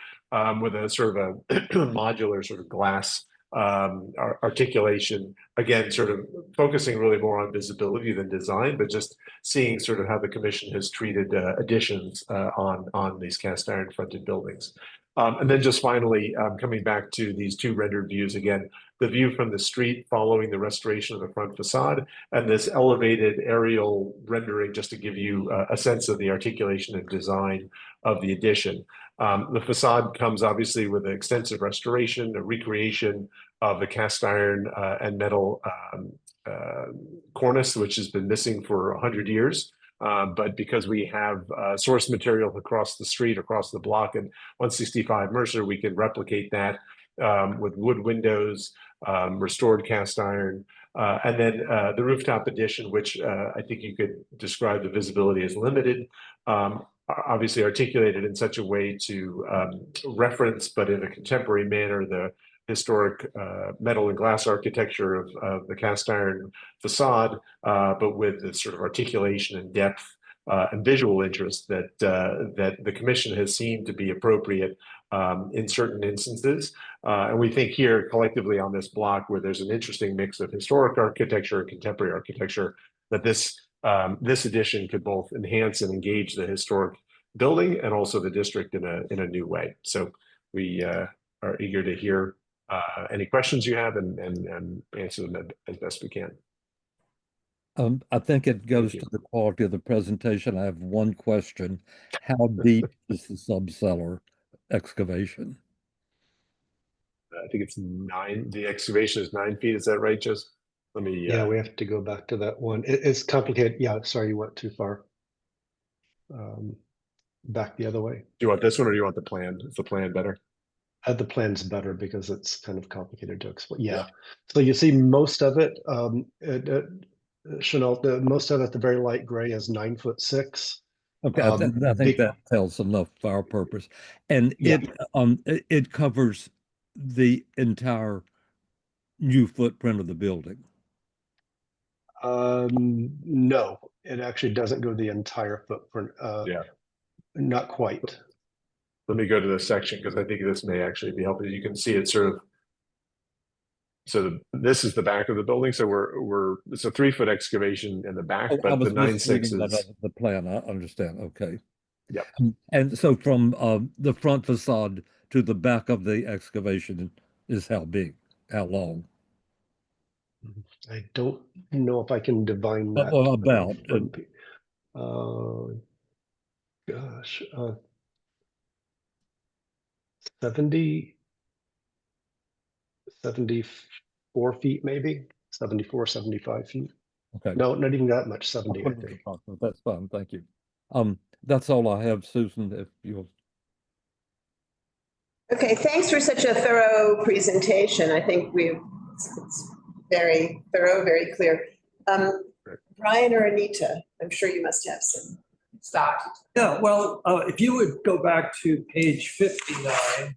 with a sort of a modular sort of glass articulation, again, sort of focusing really more on visibility than design, but just seeing sort of how the commission has treated additions on these cast iron fronted buildings. And then just finally, coming back to these two rendered views again, the view from the street following the restoration of the front facade, and this elevated aerial rendering just to give you a sense of the articulation and design of the addition. The facade comes obviously with an extensive restoration, a recreation of the cast iron and metal cornice, which has been missing for 100 years. But because we have source material across the street, across the block and 165 Mercer, we can replicate that with wood windows, restored cast iron, and then the rooftop addition, which I think you could describe the visibility as limited. Obviously articulated in such a way to reference, but in a contemporary manner, the historic metal and glass architecture of the cast iron facade, but with the sort of articulation and depth and visual interest that the commission has seen to be appropriate in certain instances. And we think here collectively on this block, where there's an interesting mix of historic architecture and contemporary architecture, that this addition could both enhance and engage the historic building and also the district in a new way. So we are eager to hear any questions you have and answer them as best we can. I think it goes to the quality of the presentation. I have one question. How deep is the subcellar excavation? I think it's 9. The excavation is 9 feet. Is that right, Jess? Let me. Yeah, we have to go back to that one. It's complicated. Yeah, sorry, you went too far. Back the other way. Do you want this one or do you want the plan? Is the plan better? The plan's better because it's kind of complicated to explain. Yeah. So you see most of it, Chanel, most of it, the very light gray is 9'6". Okay, I think that tells enough for our purpose. And it covers the entire new footprint of the building. No, it actually doesn't go the entire footprint. Not quite. Let me go to the section because I think this may actually be helpful. You can see it sort of. So this is the back of the building. So it's a 3-foot excavation in the back, but the 9'6" is the plan. I understand. Okay. Yep. And so from the front facade to the back of the excavation is how big, how long? I don't know if I can divine that. About. Gosh, 74 feet, maybe 74, 75 feet. Okay. No, not even that much, 70, I think. That's fine. Thank you. That's all I have, Susan, if you'll. Okay, thanks for such a thorough presentation. I think it's very thorough, very clear. Brian or Anita, I'm sure you must have some thought. Yeah, well, if you would go back to page 59,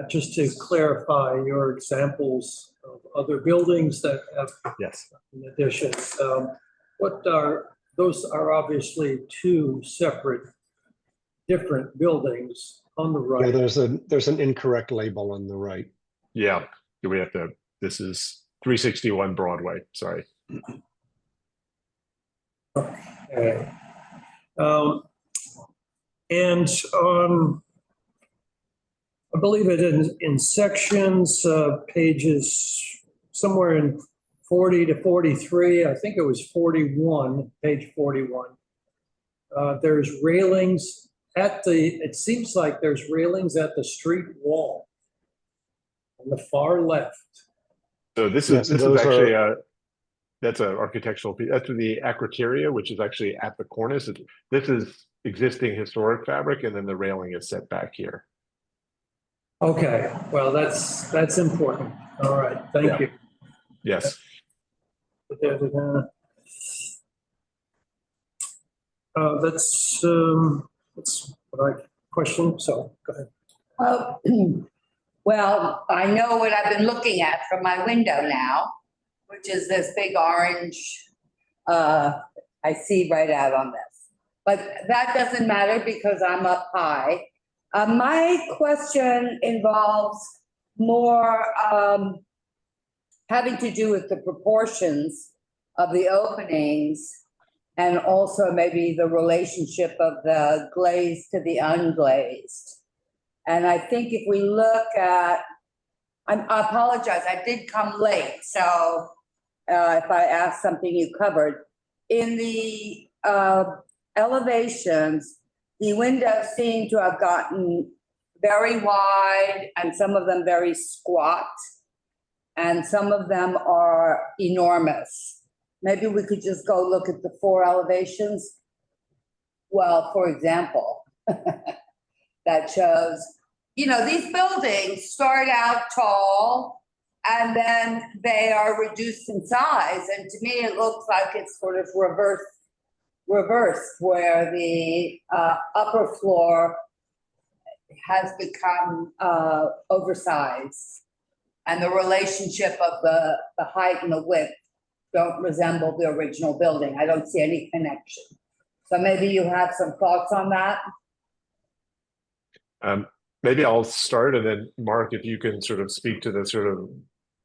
just to clarify your examples of other buildings that have Yes. in addition, those are obviously two separate, different buildings on the Yeah, right. there's an incorrect label on the right. Yeah. Do we have to? This is 361 Broadway. Sorry. Okay. And I believe it in sections, pages somewhere in 40 to 43, I think it was 41, page 41. There's railings it seems like there's railings at the street wall on the far left. So this Yes, is those actually that's an architectural piece. That's the acroteria, which is actually at the cornice. This is existing historic fabric, and then the railing is set back here. Okay, well, that's important. All right, thank you. Yes. That's what I questioned, so go ahead. Well, I know what I've been looking at from my window now, which is this big orange, I see right out on this. But that doesn't matter because I'm up high. My question involves more having to do with the proportions of the openings and also maybe the relationship of the glazed to the unglazed. And I think if we look at, I apologize, I did come late, so if I asked something you covered. In the elevations, the windows seem to have gotten very wide and some of them very squat, and some of them are enormous. Maybe we could just go look at the 4 elevations. Well, for example, that shows, you know, these buildings start out tall and then they are reduced in size. And to me, it looks like it's sort of reversed where the upper floor has become oversized. And the relationship of the height and the width don't resemble the original building. I don't see any connection. So maybe you have some thoughts on that? Maybe I'll start, and then Mark, if you can sort of speak to the sort of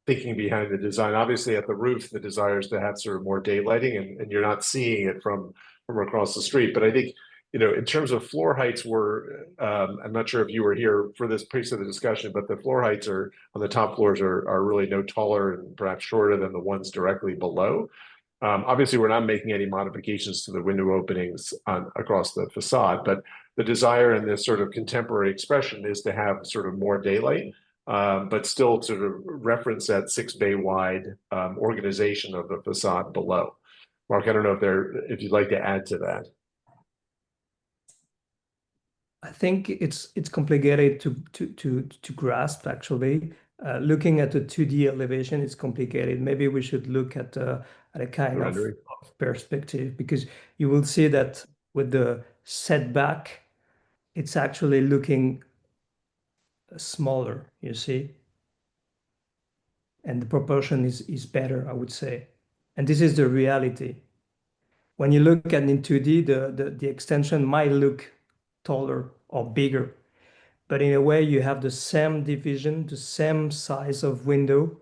thinking behind the design. Obviously at the roof, the desire is to have sort of more daylighting, and you're not seeing it from across the street. But I think, you know, in terms of floor heights, I'm not sure if you were here for this piece of the discussion, but the floor heights are on the top floors are really no taller and perhaps shorter than the ones directly below. Obviously, we're not making any modifications to the window openings across the facade, but the desire in this sort of contemporary expression is to have sort of more daylight, but still sort of reference that 6-bay wide organization of the facade below. Mark, I don't know if you'd like to add to that. I think it's complicated to grasp actually. Looking at the 2D elevation is complicated. Maybe we should look at a kind of perspective, because you will see that with the setback, it's actually looking smaller, you see? And the proportion is better, I would say. And this is the reality. When you look at in 2D, the extension might look taller or bigger, but in a way you have the same division, the same size of window,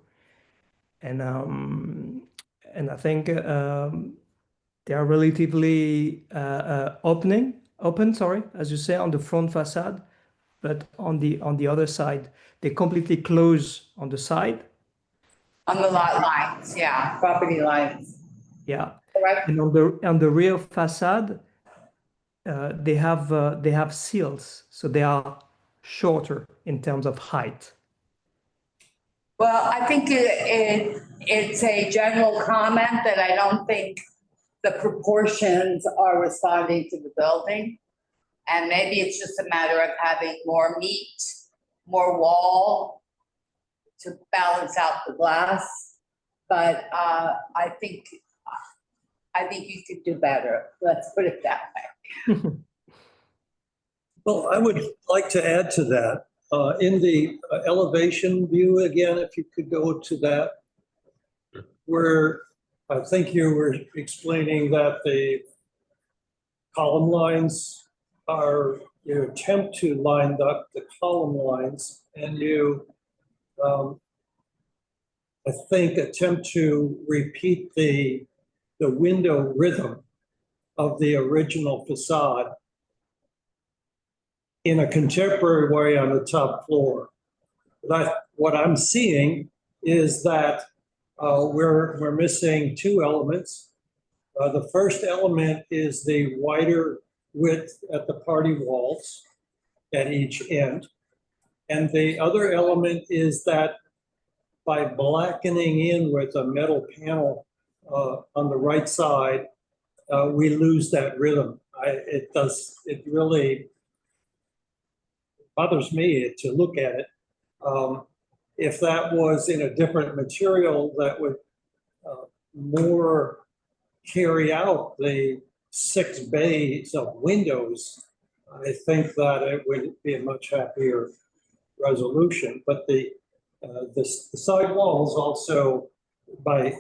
and I think they are relatively open, sorry, as you say, on the front facade, but on the other side they completely close on the side. On the lot lines, yeah, property lines. Yeah. Correct. And on the rear facade, they have seals, so they are shorter in terms of height. Well, I think it's a general comment that I don't think the proportions are responding to the building. And maybe it's just a matter of having more meat more wall to balance out the glass. But I think you could do better. Let's put it that way. Well, I would like to add to that, in the elevation view again, if you could go to that, where I think you were explaining that the column lines are, you attempt to line up the column lines, and you, I think, attempt to repeat the window rhythm of the original facade in a contemporary way on the top floor. What I'm seeing is that we're missing two elements. The first element is the wider width at the party walls at each end. And the other element is that by blackening in with a metal panel on the right side, we lose that rhythm. It really bothers me to look at it. If that was in a different material, that would more carry out the 6 bays of windows, I think that it would be a much happier resolution. But the side walls also, by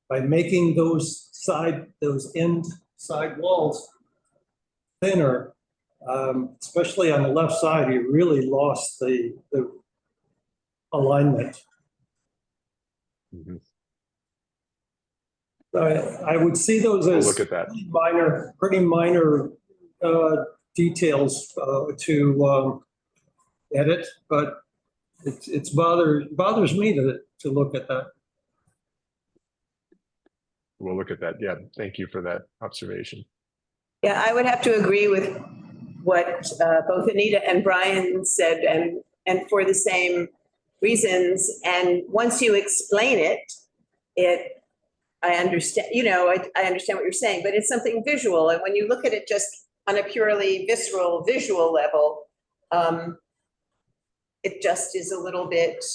making those end side walls thinner, especially on the left side, you really lost the alignment. Mhm. I would see those We'll as look at that. pretty minor details to edit, but it bothers me to look at that. We'll look at that. Yeah, thank you for that observation. Yeah, I would have to agree with what both Anita and Brian said, and for the same reasons. And once you explain it, I understand, I understand what you're saying, but it's something visual. And when you look at it just on a purely visceral visual level, it just is a little bit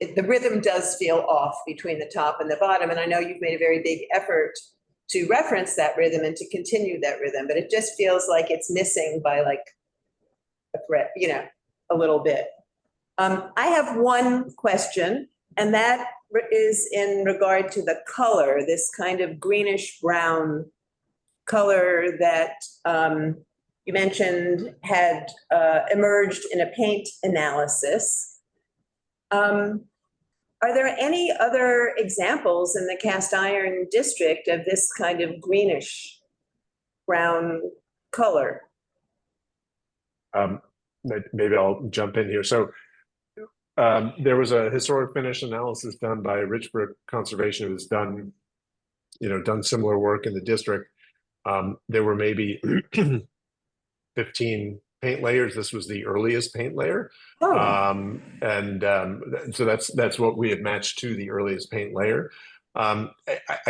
the rhythm does feel off between the top and the bottom. And I know you've made a very big effort to reference that rhythm and to continue that rhythm, but it just feels like it's missing by like a thread, a little bit. I have one question, and that is in regard to the color, this kind of greenish brown color that you mentioned had emerged in a paint analysis. Are there any other examples in the cast iron district of this kind of greenish brown color? Maybe I'll jump in here. So there was a historic finish analysis done by Richbrook Conservation. It was done similar work in the district. There were maybe 15 paint layers. This was the earliest paint layer. Oh. So that's what we have matched to the earliest paint layer. I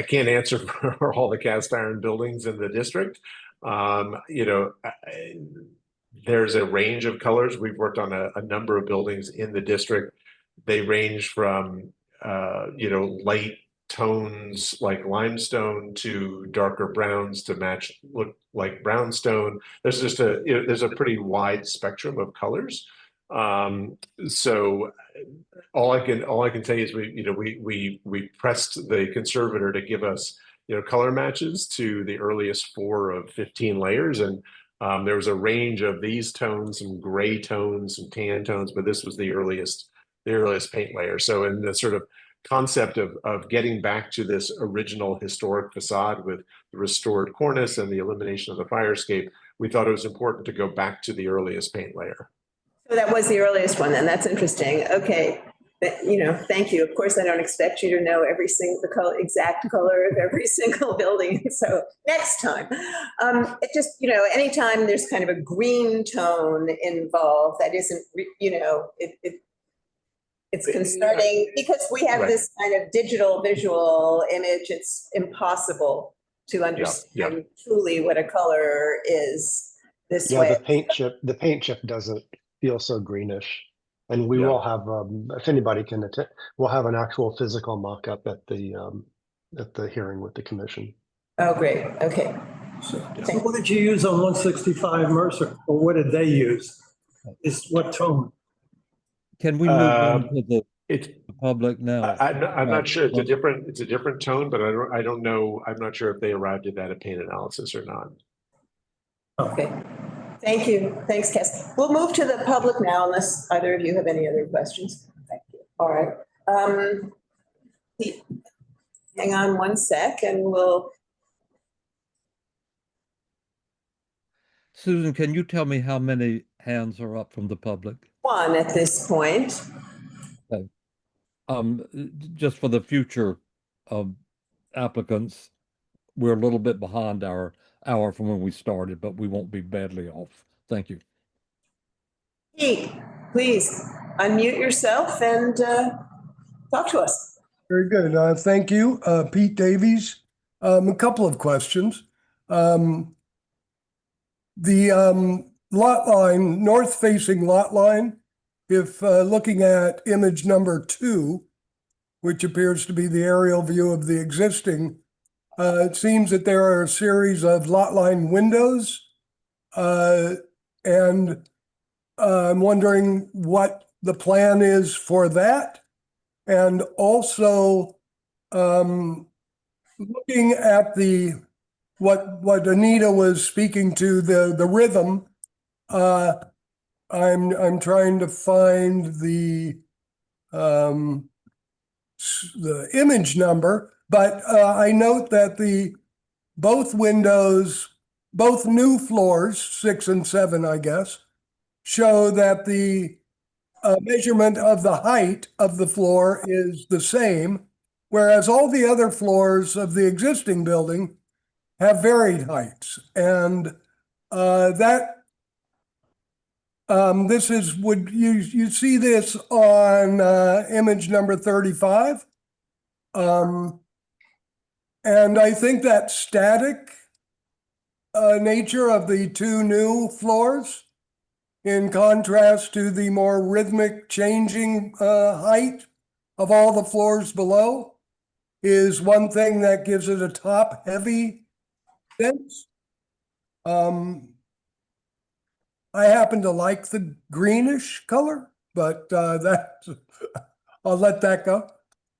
can't answer for all the cast iron buildings in the district. There's a range of colors. We've worked on a number of buildings in the district. They range from light tones like limestone to darker browns to look like brownstone. There's just there's a pretty wide spectrum of colors. So all I can tell you is we pressed the conservator to give us color matches to the earliest 4 of 15 layers, and there was a range of these tones, some gray tones, some tan tones, but this was the earliest paint layer. So in the sort of concept of getting back to this original historic facade with the restored cornice and the elimination of the fire escape, we thought it was important to go back to the earliest paint layer. So that was the earliest one, then. That's interesting. Okay. Thank you. Of course, I don't expect you to know every single exact color of every single building. So next time, it just, anytime there's kind of a green tone involved, that isn't, it's concerning because we have this kind of digital visual image. It's impossible to understand truly what a color is. this Yeah, way. the paint chip doesn't feel so greenish. And we Yeah. will have, if anybody can attend, we'll have an actual physical mock-up at the hearing with the commission. Oh, great, okay. So what did you use on 165 Mercer, or what did they use? What tone? Can we move on to the It's, public now? I'm not sure. It's a Well, different tone, but I don't know. I'm not sure if they arrived at that at paint analysis or not. Okay, thank you. Thanks, Cass. We'll move to the public now unless either of you have any other questions. Thank you. All right. Hang on one sec and we'll, Susan, can you tell me how many hands are up from the public? one at this point. Just for the future applicants, we're a little bit behind our hour from when we started, but we won't be badly off. Thank you. Pete, please unmute yourself and talk to us. Very good. Thank you, Pete Davies. A couple of questions. The lot line, north-facing lot line, if looking at image number 2, which appears to be the aerial view of the existing, it seems that there are a series of lot line windows. And I'm wondering what the plan is for that. And also, looking at what Anita was speaking to, the rhythm, I'm trying to find the image number, but I note that both windows, both new floors, 6 and 7, I guess, show that the measurement of the height of the floor is the same, whereas all the other floors of the existing building have varied heights. And this is, would you see this on image number 35? And I think that static nature of the 2 new floors, in contrast to the more rhythmic changing height of all the floors below, is one thing that gives it a top-heavy sense. I happen to like the greenish color, but I'll let that go.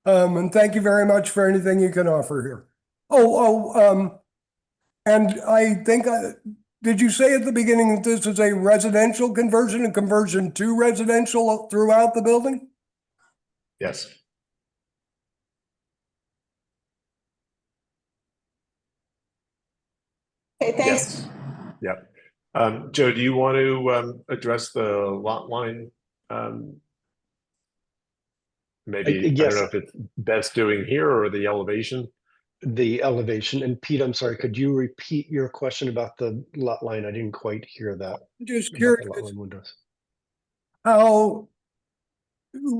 And thank you very much for anything you can offer here. And I think, did you say at the beginning that this is a residential conversion, a conversion to residential throughout the building? Yes. Okay, thanks. Yes. Yeah. Joe, do you want to address the lot line? Maybe, Yes. I don't know if it's best doing here or the elevation. The elevation. And Pete, I'm sorry, could you repeat your question about the lot line? I didn't quite hear that. Just About curious the lot line windows. how,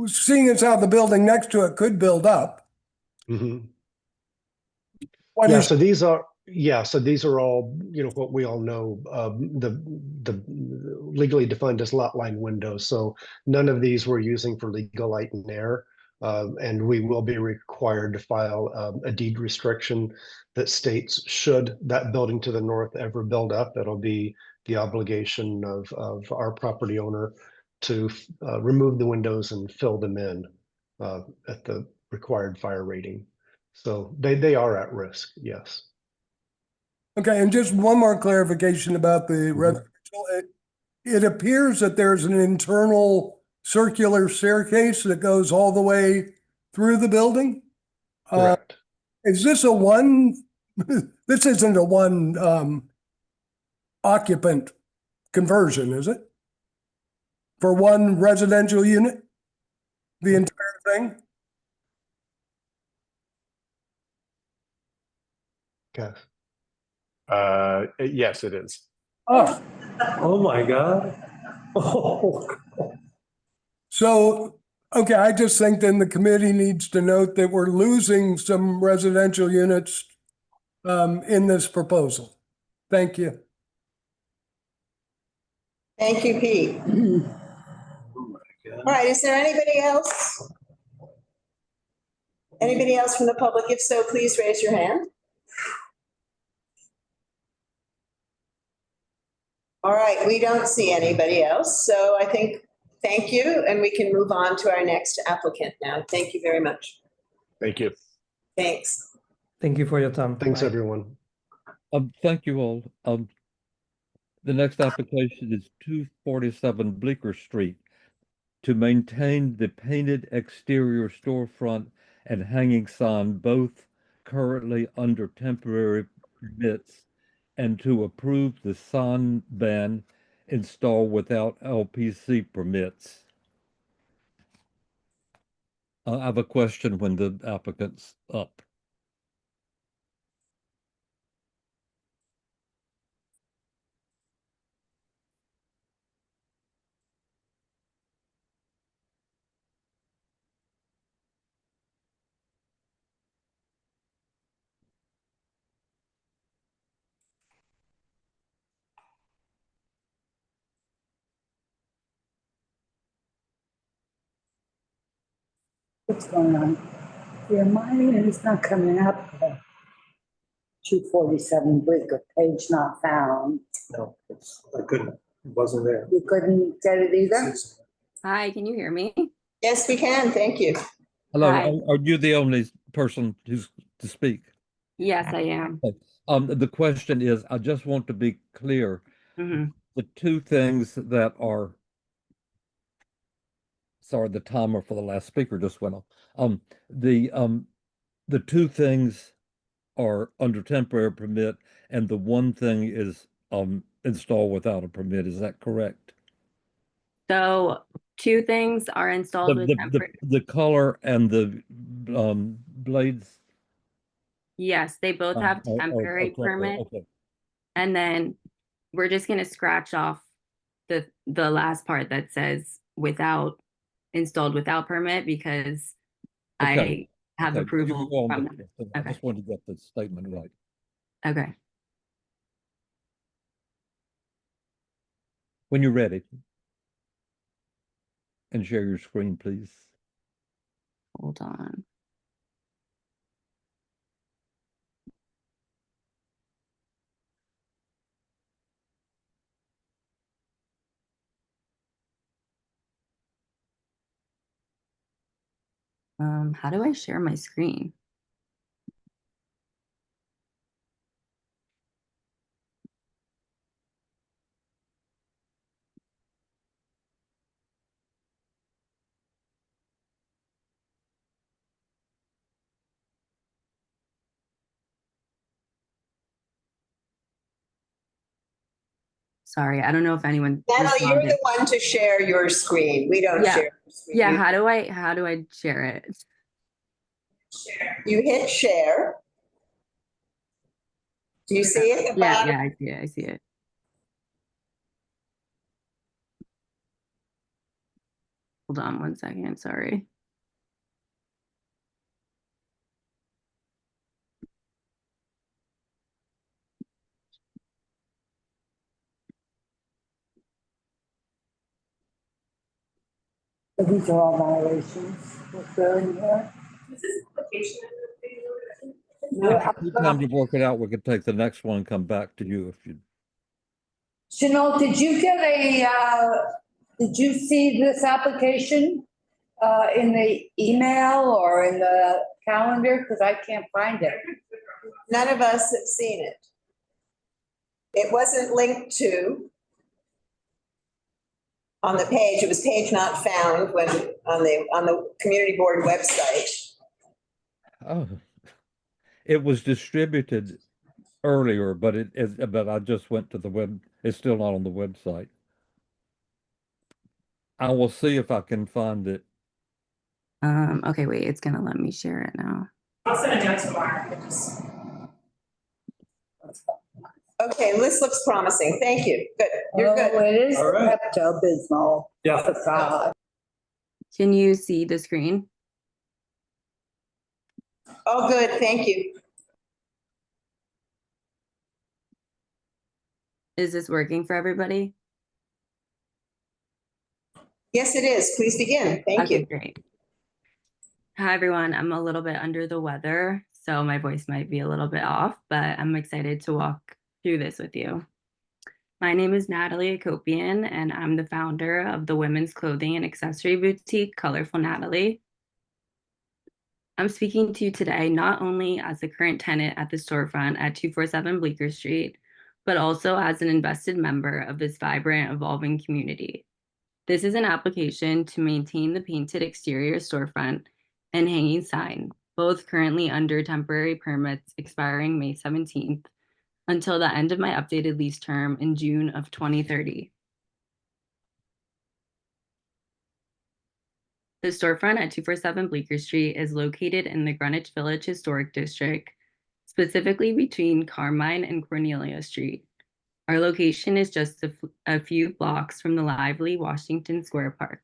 seeing as how the building next to it could build up. Mm-hmm. What Yeah, is, so these are all, what we all know, the legally defined as lot line windows. So none of these we're using for legal light and air. And we will be required to file a deed restriction that states should that building to the north ever build up, it'll be the obligation of our property owner to remove the windows and fill them in at the required fire rating. So they are at risk, yes. okay, and just one more clarification about the residential. It appears that there's an internal circular staircase that goes all the way through the building. Correct. Is this a one, this isn't a one occupant conversion, is it? For one residential unit? The entire thing? Okay. Yes, it is. Oh, Oh, my God. Oh, so, okay, I just think then the committee needs to note that we're losing some residential units in this proposal. Thank you. Thank you, Pete. All right, is there anybody else? Anybody else from the public? If so, please raise your hand. All right, we don't see anybody else, so I think, thank you, and we can move on to our next applicant now. Thank you very much. Thank you. Thanks. Thank you for your time. Thanks, Bye. everyone. Thank you all. The next application is 247 Bleecker Street to maintain the painted exterior storefront and hanging sign, both currently under temporary permits, and to approve the sign ban installed without LPC permits. I have a question when the applicant's up. What's going on? Yeah, mine is not coming up. 247 Bleecker, page not found. No, I couldn't, it wasn't there. You couldn't get it either? Hi, can you hear me? Yes, we can. Thank you. Hello, Hi. are you the only person who's to speak? Yes, I am. The question is, I just want to be clear, Mhm. the two things that are, sorry, the timer for the last speaker just went off. The two things are under temporary permit, and the one thing is installed without a permit. Is that correct? So two things are installed with temporary. The color and the blades. Yes, they both have temporary permit. Okay. And then we're just gonna scratch off the last part that says without, installed without permit, because Okay. I have Okay, you approval can go on from with them. it. I Okay. just wanted to get the statement right. Okay. When you're ready. And share your screen, please. Hold on. How do I share my screen? Sorry, I don't know if anyone. Natalie, you're responded. the one to share your screen. We don't Yeah. share. your screen. Yeah, how do I share it? You hit share. Do you see it at the Yeah, bottom? yeah, I see it. I see it. Hold on one second, sorry. So these are all violations. What's there in here? Yeah, Anytime you work it out, we could take the next one and come back to you if you. Chanel, did you get did you see this application in the email or in the calendar? Because I can't find it. None of us have seen it. It wasn't linked to on the page. It was page not found when on the community board website. Oh, it was distributed earlier, but but I just went to the web. It's still not on the website. I will see if I can find it. Okay, wait, it's gonna let me share it now. I'll send a note tomorrow. Okay, this looks promising. Thank you. Good. You're good. Oh, it is All right. Pepto-Bismol. Yeah. Facade. Can you see the screen? Oh, good. Thank you. Is this working for everybody? Yes, it is. Please begin. Thank Okay, you. great. Hi, everyone. I'm a little bit under the weather, so my voice might be a little bit off, but I'm excited to walk through this with you. My name is Natalie Akopian, and I'm the founder of the women's clothing and accessory boutique, Colorful Natalie. I'm speaking to you today not only as the current tenant at the storefront at 247 Bleecker Street, but also as an invested member of this vibrant, evolving community. This is an application to maintain the painted exterior storefront and hanging sign, both currently under temporary permits expiring May 17th until the end of my updated lease term in June of 2030. The storefront at 247 Bleecker Street is located in the Greenwich Village Historic District, specifically between Carmine and Cornelia Street. Our location is just a few blocks from the lively Washington Square Park.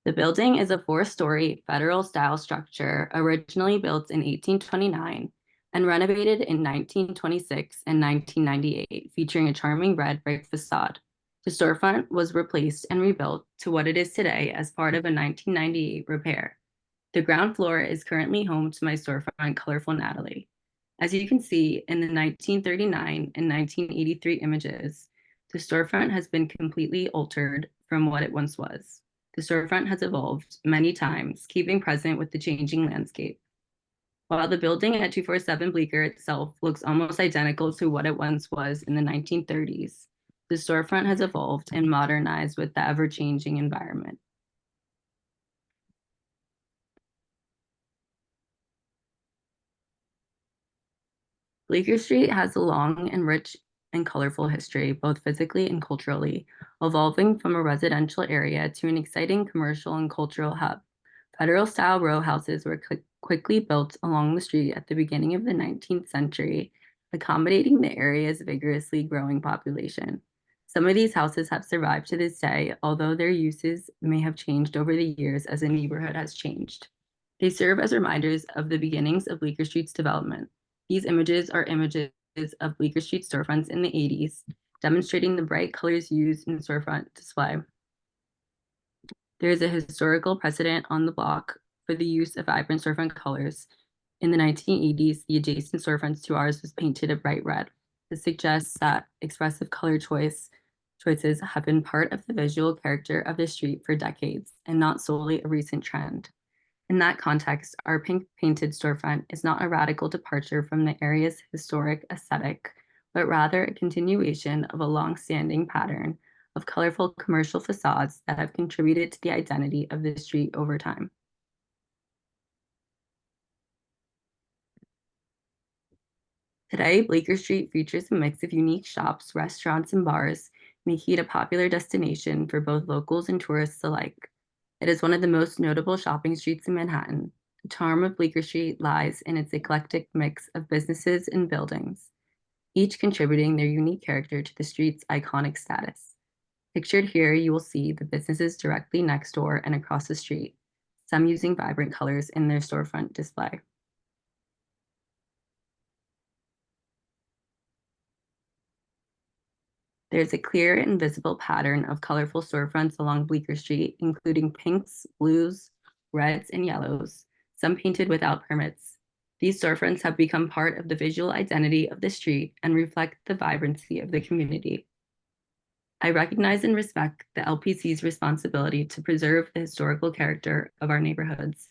The building is a 4-story federal-style structure originally built in 1829 and renovated in 1926 and 1998, featuring a charming red brick facade. The storefront was replaced and rebuilt to what it is today as part of a 1998 repair. The ground floor is currently home to my storefront, Colorful Natalie. As you can see in the 1939 and 1983 images, the storefront has been completely altered from what it once was. The storefront has evolved many times, keeping present with the changing landscape. While the building at 247 Bleecker itself looks almost identical to what it once was in the 1930s, the storefront has evolved and modernized with the ever-changing environment. Bleecker Street has a long and rich and colorful history, both physically and culturally, evolving from a residential area to an exciting commercial and cultural hub. Federal-style row houses were quickly built along the street at the beginning of the 19th century, accommodating the area's vigorously growing population. Some of these houses have survived to this day, although their uses may have changed over the years as the neighborhood has changed. They serve as reminders of the beginnings of Bleecker Street's development. These images are images of Bleecker Street storefronts in the 80s, demonstrating the bright colors used in storefront display. There is a historical precedent on the block for the use of vibrant storefront colors. In the 1980s, the adjacent storefronts to ours was painted a bright red. This suggests that expressive color choices have been part of the visual character of the street for decades and not solely a recent trend. In that context, our pink painted storefront is not a radical departure from the area's historic aesthetic, but rather a continuation of a long-standing pattern of colorful commercial facades that have contributed to the identity of the street over time. Today, Bleecker Street features a mix of unique shops, restaurants, and bars, making it a popular destination for both locals and tourists alike. It is one of the most notable shopping streets in Manhattan. The charm of Bleecker Street lies in its eclectic mix of businesses and buildings, each contributing their unique character to the street's iconic status. Pictured here, you will see the businesses directly next door and across the street, some using vibrant colors in their storefront display. There's a clear and visible pattern of colorful storefronts along Bleecker Street, including pinks, blues, reds, and yellows, some painted without permits. These storefronts have become part of the visual identity of the street and reflect the vibrancy of the community. I recognize and respect the LPC's responsibility to preserve the historical character of our neighborhoods.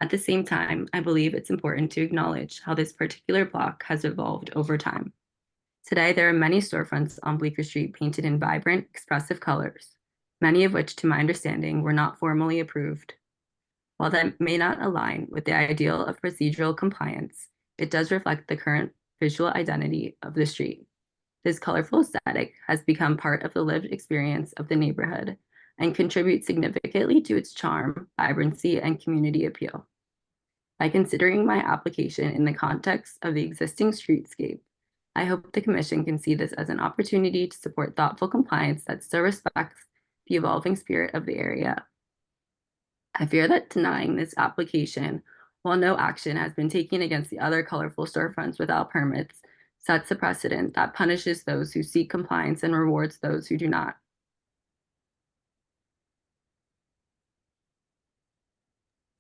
At the same time, I believe it's important to acknowledge how this particular block has evolved over time. Today, there are many storefronts on Bleecker Street painted in vibrant, expressive colors, many of which, to my understanding, were not formally approved. While that may not align with the ideal of procedural compliance, it does reflect the current visual identity of the street. This colorful aesthetic has become part of the lived experience of the neighborhood and contributes significantly to its charm, vibrancy, and community appeal. By considering my application in the context of the existing streetscape, I hope the Commission can see this as an opportunity to support thoughtful compliance that still respects the evolving spirit of the area. I fear that denying this application while no action has been taken against the other colorful storefronts without permits, sets a precedent that punishes those who seek compliance and rewards those who do not.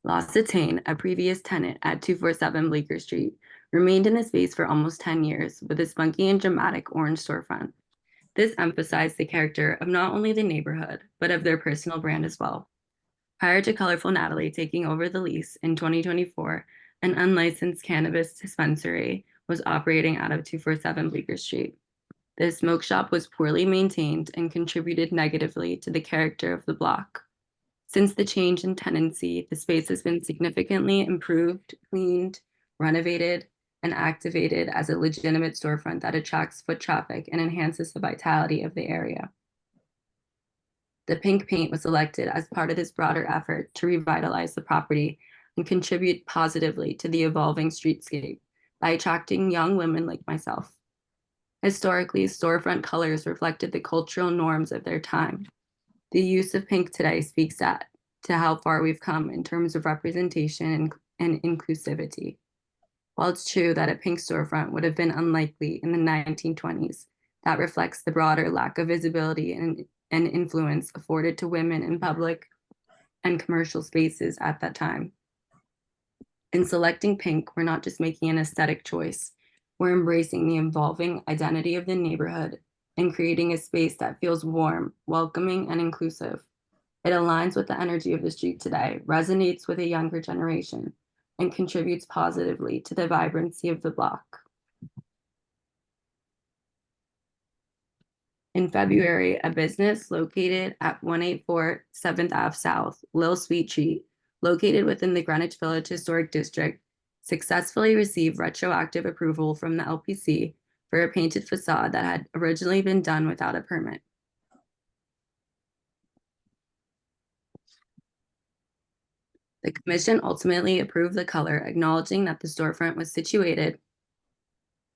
L'Occitane, a previous tenant at 247 Bleecker Street, remained in the space for almost 10 years with a spunky and dramatic orange storefront. This emphasized the character of not only the neighborhood, but of their personal brand as well. Prior to Colorful Natalie taking over the lease in 2024, an unlicensed cannabis dispensary was operating out of 247 Bleecker Street. This smoke shop was poorly maintained and contributed negatively to the character of the block. Since the change in tenancy, the space has been significantly improved, cleaned, renovated, and activated as a legitimate storefront that attracts foot traffic and enhances the vitality of the area. The pink paint was selected as part of this broader effort to revitalize the property and contribute positively to the evolving streetscape by attracting young women like myself. Historically, storefront colors reflected the cultural norms of their time. The use of pink today speaks to how far we've come in terms of representation and inclusivity. While it's true that a pink storefront would have been unlikely in the 1920s, that reflects the broader lack of visibility and influence afforded to women in public and commercial spaces at that time. In selecting pink, we're not just making an aesthetic choice, we're embracing the evolving identity of the neighborhood and creating a space that feels warm, welcoming, and inclusive. It aligns with the energy of the street today, resonates with a younger generation, and contributes positively to the vibrancy of the block. In February, a business located at 184 7th Ave South, Lil Sweet Treat, located within the Greenwich Village Historic District, successfully received retroactive approval from the LPC for a painted facade that had originally been done without a permit. The commission ultimately approved the color, acknowledging that the storefront was situated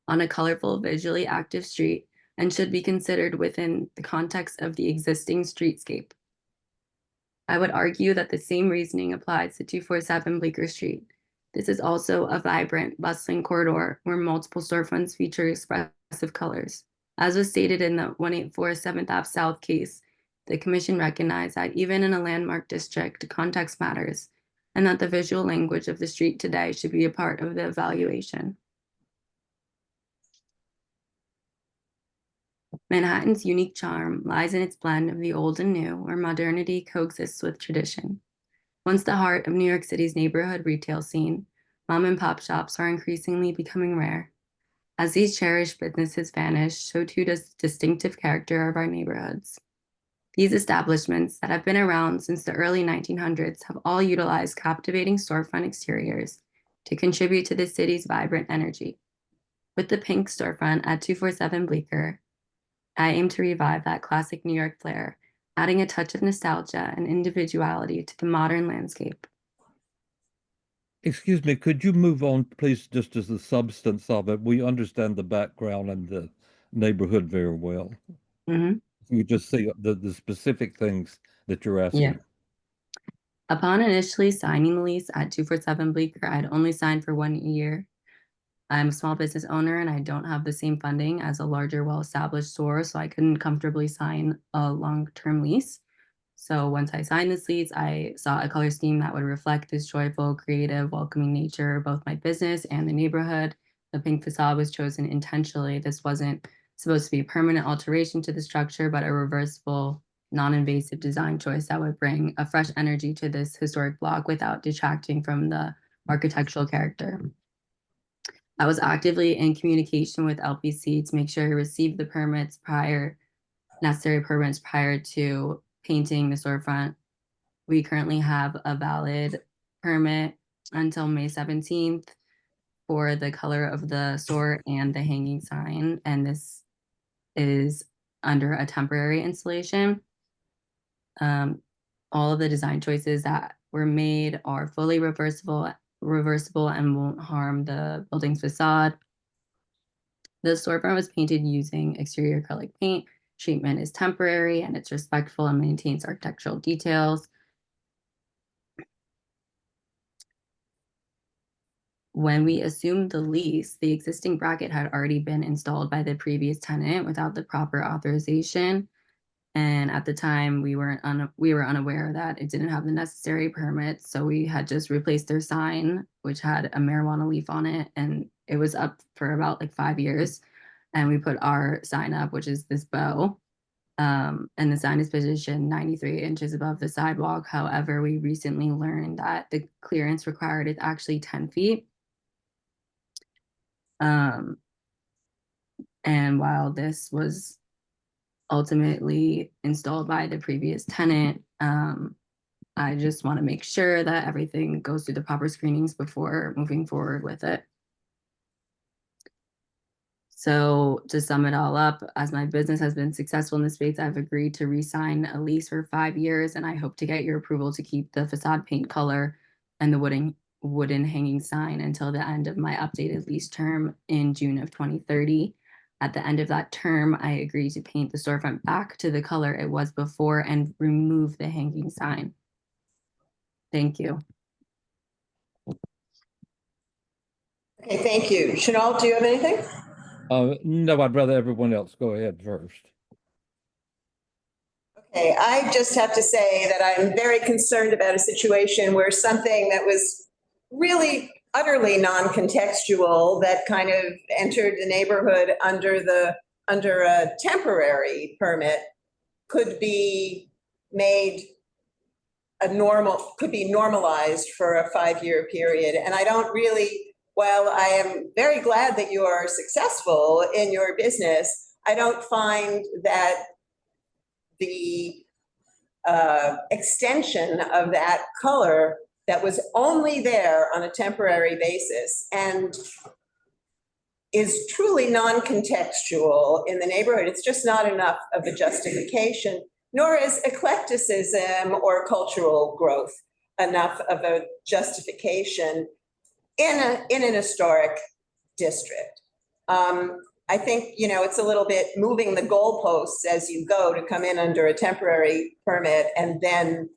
on a colorful, visually active street and should be considered within the context of the existing streetscape. I would argue that the same reasoning applies to 247 Bleecker Street. This is also a vibrant, bustling corridor where multiple storefronts feature expressive colors. As was stated in the 184 7th Ave South case, the commission recognized that even in a landmark district, context matters, and that the visual language of the street today should be a part of the evaluation. Manhattan's unique charm lies in its blend of the old and new, where modernity coexists with tradition. Once the heart of New York City's neighborhood retail scene, mom and pop shops are increasingly becoming rare. As these cherished businesses vanish, so too does the distinctive character of our neighborhoods. These establishments that have been around since the early 1900s have all utilized captivating storefront exteriors to contribute to the city's vibrant energy. With the pink storefront at 247 Bleecker, I aim to revive that classic New York flair, adding a touch of nostalgia and individuality to the modern landscape. Excuse me, could you move on, please, just as the substance of it? We understand the background and the neighborhood very well. Mm-hmm. You just see the specific things that you're asking. Yeah. Upon initially signing the lease at 247 Bleecker, I had only signed for 1 year. I'm a small business owner and I don't have the same funding as a larger, well-established store, so I couldn't comfortably sign a long-term lease. So once I signed this lease, I saw a color scheme that would reflect this joyful, creative, welcoming nature of both my business and the neighborhood. The pink facade was chosen intentionally. This wasn't supposed to be a permanent alteration to the structure, but a reversible, non-invasive design choice that would bring a fresh energy to this historic block without detracting from the architectural character. I was actively in communication with LPC to make sure he received the necessary permits prior to painting the storefront. We currently have a valid permit until May 17th for the color of the store and the hanging sign, and this is under a temporary installation. All of the design choices that were made are fully reversible and won't harm the building's facade. The storefront was painted using exterior acrylic paint. Treatment is temporary and it's respectful and maintains architectural details. When we assumed the lease, the existing bracket had already been installed by the previous tenant without the proper authorization. And at the time, we were unaware that it didn't have the necessary permits. So we had just replaced their sign, which had a marijuana leaf on it. And it was up for about like 5 years. And we put our sign up, which is this bow. And the sign is positioned 93 inches above the sidewalk. However, we recently learned that the clearance required is actually 10 feet. And while this was ultimately installed by the previous tenant, I just want to make sure that everything goes through the proper screenings before moving forward with it. So to sum it all up, as my business has been successful in this space, I've agreed to re-sign a lease for 5 years, and I hope to get your approval to keep the facade paint color and the wooden hanging sign until the end of my updated lease term in June of 2030. At the end of that term, I agree to paint the storefront back to the color it was before and remove the hanging sign. Thank you. Okay, thank you. Chanel, do you have anything? No, I'd rather everyone else go ahead first. Okay, I just have to say that I'm very concerned about a situation where something that was really utterly non-contextual that kind of entered the neighborhood under a temporary permit could be made could be normalized for a 5-year period. And I don't really, while I am very glad that you are successful in your business, I don't find that the extension of that color that was only there on a temporary basis and is truly non-contextual in the neighborhood. It's just not enough of a justification, nor is eclecticism or cultural growth enough of a justification in an historic district. I think, it's a little bit moving the goalposts as you go to come in under a temporary permit and then,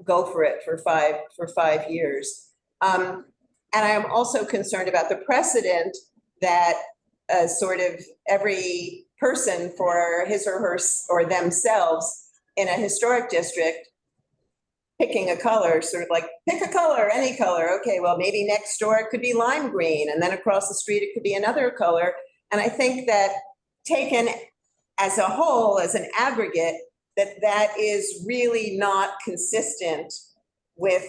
go for it for 5 years. And I am also concerned about the precedent that sort of every person for his or her or themselves in a historic district picking a color, sort of like pick a color, any color. Okay, well, maybe next door it could be lime green, and then across the street it could be another color. And I think that taken as a whole, as an aggregate, that is really not consistent with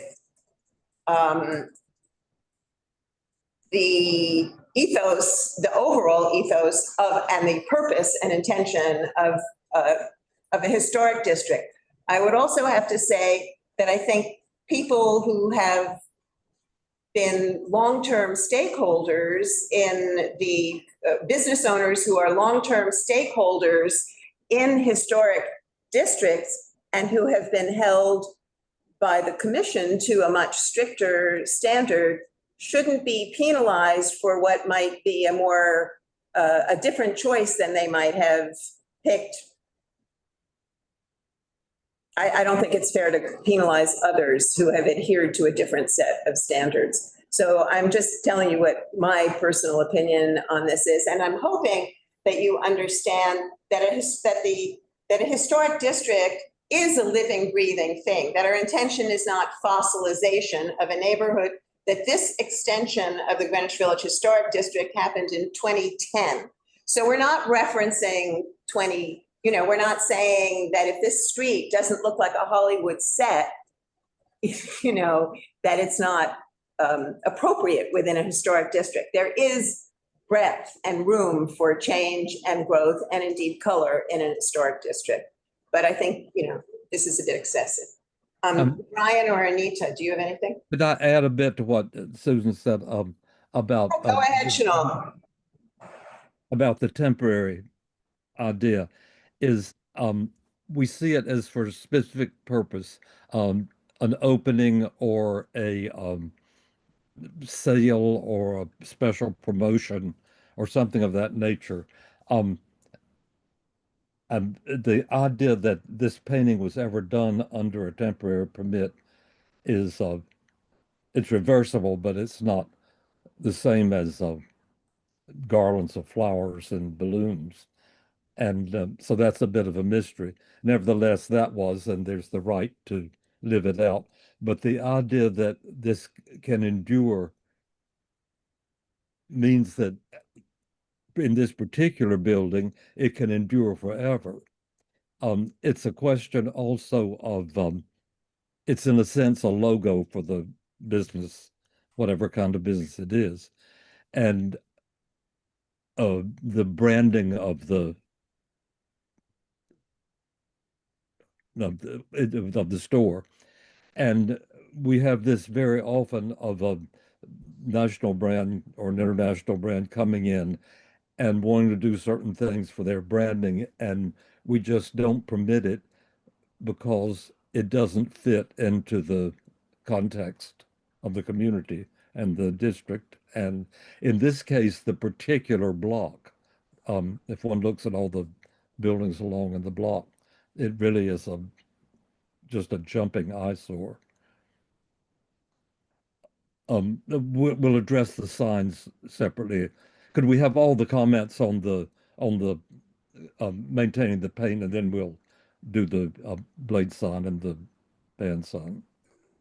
the ethos, the overall ethos of, and the purpose and intention of a historic district. I would also have to say that I think people who have been long-term stakeholders in the business owners who are long-term stakeholders in historic districts and who have been held by the commission to a much stricter standard shouldn't be penalized for what might be a different choice than they might have picked. I don't think it's fair to penalize others who have adhered to a different set of standards. So I'm just telling you what my personal opinion on this is. And I'm hoping that you understand that a historic district is a living, breathing thing, that our intention is not fossilization of a neighborhood, that this extension of the Greenwich Village Historic District happened in 2010. So we're not referencing we're not saying that if this street doesn't look like a Hollywood set, that it's not appropriate within a historic district. There is breadth and room for change and growth and indeed color in an historic district. But I think, this is a bit excessive. Ryan or Anita, do you have anything? Could I add a bit to what Susan said about Go ahead, Chanel. about the temporary idea is we see it as for a specific purpose, an opening or a sale or a special promotion or something of that nature. And the idea that this painting was ever done under a temporary permit is it's reversible, but it's not the same as garlands of flowers and balloons. And so that's a bit of a mystery. Nevertheless, that was, and there's the right to live it out. But the idea that this can endure means that in this particular building, it can endure forever. It's a question also of, it's in a sense a logo for the business, whatever kind of business it is. And the branding of the store. And we have this very often of a national brand or an international brand coming in and wanting to do certain things for their branding, and we just don't permit it because it doesn't fit into the context of the community and the district. And in this case, the particular block, if one looks at all the buildings along in the block, it really is just a jumping eyesore. We'll address the signs separately. Could we have all the comments on the maintaining the paint, and then we'll do the blade sign and the band sign?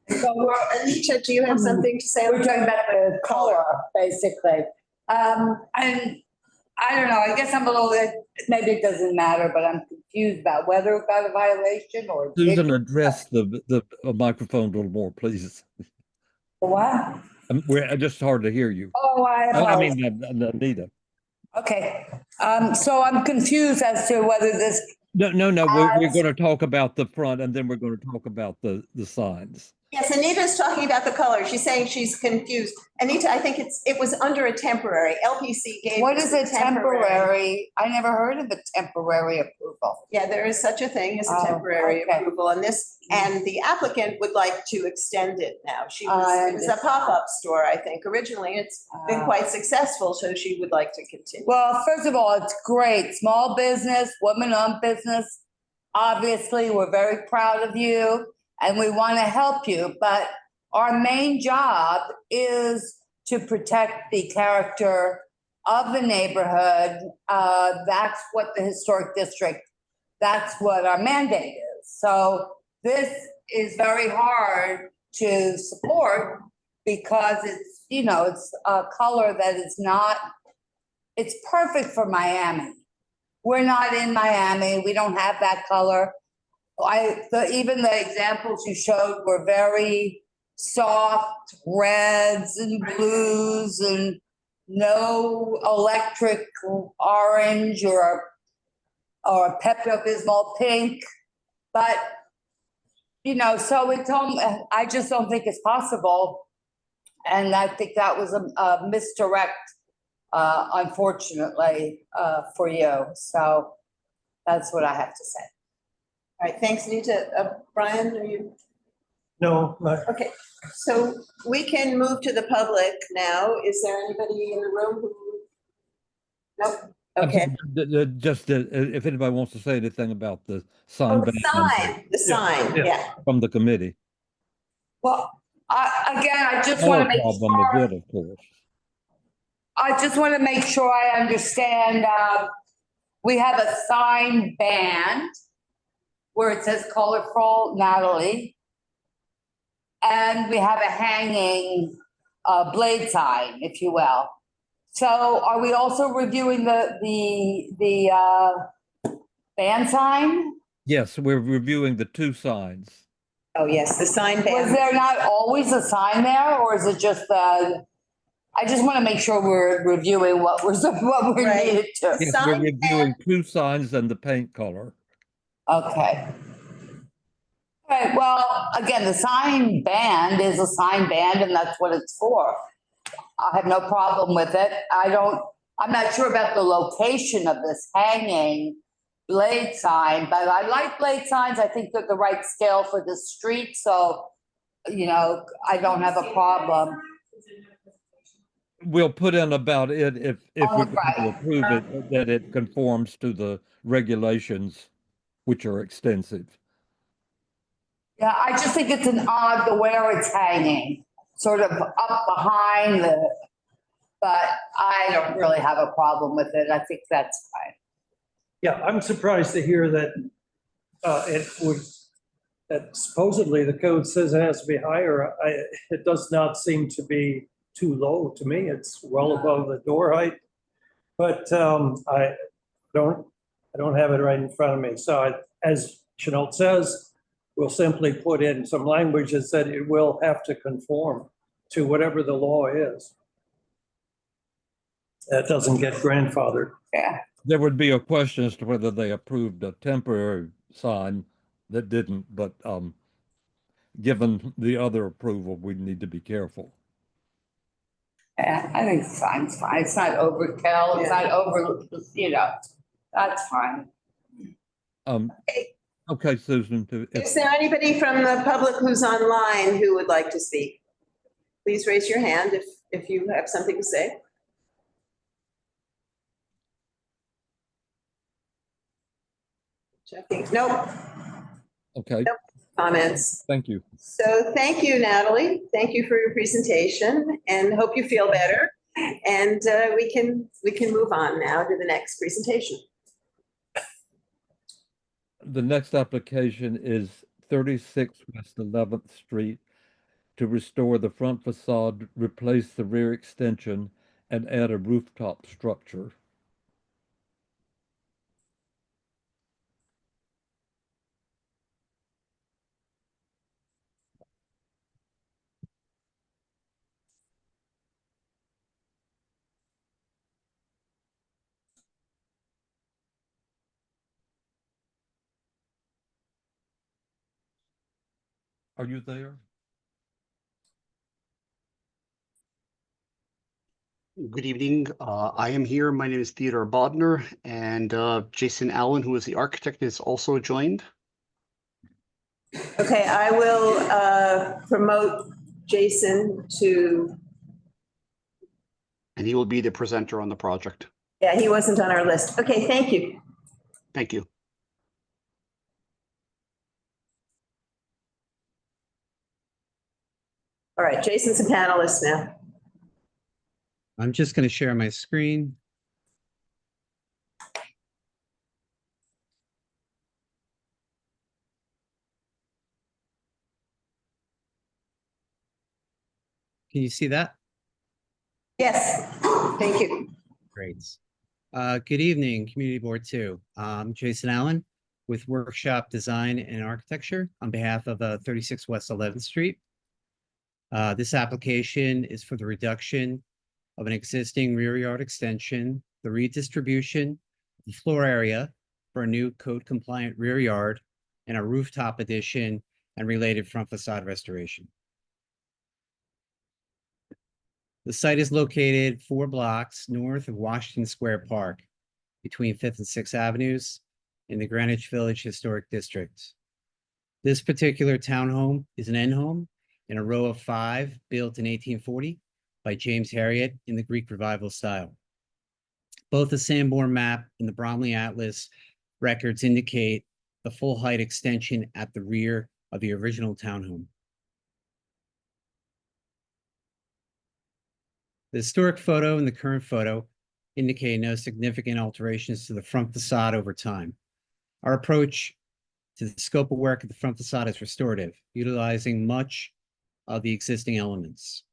So, Anita, do you have something to say? We're talking about the color, basically. And I don't know, I guess I'm a little bit, maybe it doesn't matter, but I'm confused about whether it got a violation or. Susan, address the microphone a little more, please. What? We're just hard to hear you. Oh, I apologize. Anita. Okay, so I'm confused as to whether this. No, we're going to talk about the front, and then we're going to talk about the signs. Yes, Anita's talking about the color. She's saying she's confused. Anita, I think it was under a temporary. LPC gave. What is a temporary? I never heard of a temporary approval. Yeah, there is such a thing as a temporary approval on this, and the applicant would like to extend it now. It was a pop-up store, I think. Originally, it's been quite successful, so she would like to continue. Well, first of all, it's great. Small business, woman-owned business. Obviously, we're very proud of you and we want to help you, but our main job is to protect the character of the neighborhood. That's what the historic district, that's what our mandate is. So this is very hard to support because it's, it's a color that is not, it's perfect for Miami. We're not in Miami. We don't have that color. Even the examples you showed were very soft reds and blues and no electric orange or Pepto-Bismol pink. But, so I just don't think it's possible. And I think that was a misdirect, unfortunately, for you. So that's what I have to say. All right, thanks, Anita. Brian, are you? No. Okay, so we can move to the public now. Is there anybody in the room who? Nope. Okay. Just if anybody wants to say anything about the sign. The sign, yeah. From the committee. Well, I just want to make sure. Of course. I just want to make sure I understand. We have a sign band where it says colorful Natalie. And we have a hanging blade sign, if you will. So are we also reviewing the band sign? Yes, we're reviewing the two signs. Oh, yes, the sign band. Was there not always a sign there, or is it just I just want to make sure we're reviewing what we're needed to. Yes, we're reviewing two signs and the paint color. Okay. All right, well, again, the sign band is a sign band and that's what it's for. I have no problem with it. I'm not sure about the location of this hanging blade sign, but I like blade signs. I think they're the right scale for the street. So, I don't have a problem. We'll put in about it if we approve it, that it conforms to the regulations, which are extensive. Yeah, I just think it's an odd the where it's hanging, sort of up behind But I don't really have a problem with it. I think that's fine. Yeah, I'm surprised to hear that that supposedly the code says it has to be higher. It does not seem to be too low to me. It's well above the door height. But I don't have it right in front of me. So as Chenault says, we'll simply put in some language that said it will have to conform to whatever the law is. That doesn't get grandfathered. Yeah. There would be a question as to whether they approved a temporary sign that didn't, but given the other approval, we need to be careful. Yeah, I think sign's fine. It's not overkill. It's not over, that's fine. Okay, Susan. Is there anybody from the public who's online who would like to speak? Please raise your hand if you have something to say. Checking. Nope. Okay. Nope. Comments. Thank you. So thank you, Natalie. Thank you for your presentation and hope you feel better. And we can move on now to the next presentation. The next application is 36 West 11th Street to restore the front facade, replace the rear extension, and add a rooftop structure. Are you there? Good evening. I am here. My name is Theodore Bodner, and Jason Allen, who is the architect, is also joined. Okay, I will promote Jason to. And he will be the presenter on the project. Yeah, he wasn't on our list. Okay, thank you. Thank you. All right, Jason's a panelist now. I'm just going to share my screen. Can you see that? Yes, thank you. Great. Good evening, Community Board 2. I'm Jason Allen with Workshop Design and Architecture on behalf of 36 West 11th Street. This application is for the reduction of an existing rear yard extension, the redistribution of the floor area for a new code compliant rear yard, and a rooftop addition and related front facade restoration. The site is located 4 blocks north of Washington Square Park between 5th and 6th Avenues in the Greenwich Village Historic District. This particular townhome is an end home in a row of 5 built in 1840 by James Harriet in the Greek Revival style. Both the Sanborn map and the Bromley Atlas records indicate the full height extension at the rear of the original townhome. The historic photo and the current photo indicate no significant alterations to the front facade over time. Our approach to the scope of work at the front facade is restorative, utilizing much of the existing elements.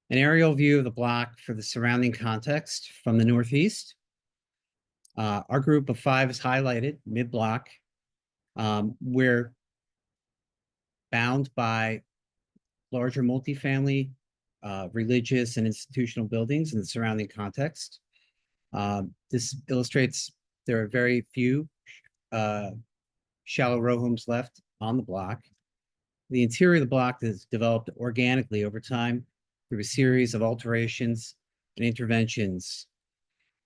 An aerial view of the block for the surrounding context from the northeast. Our group of 5 is highlighted mid-block. We're bound by larger multifamily, religious and institutional buildings in the surrounding context. This illustrates there are very few shallow row homes left on the block. The interior of the block is developed organically over time through a series of alterations and interventions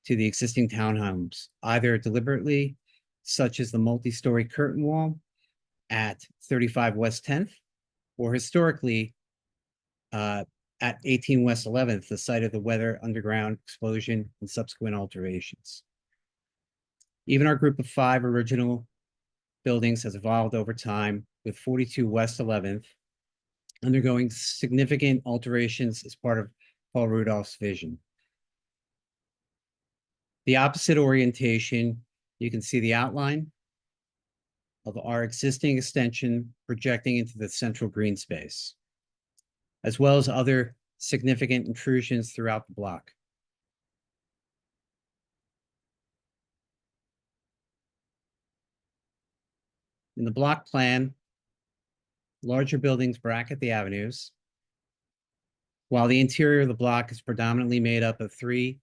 to the existing townhomes, either deliberately, such as the multi-story curtain wall at 35 West 10th, or historically at 18 West 11th, the site of the Weather Underground explosion and subsequent alterations. Even our group of 5 original buildings has evolved over time, with 42 West 11th undergoing significant alterations as part of Paul Rudolph's vision. The opposite orientation, you can see the outline of our existing extension projecting into the central green space, as well as other significant intrusions throughout the block. In the block plan, larger buildings bracket the avenues, while the interior of the block is predominantly made up of 3,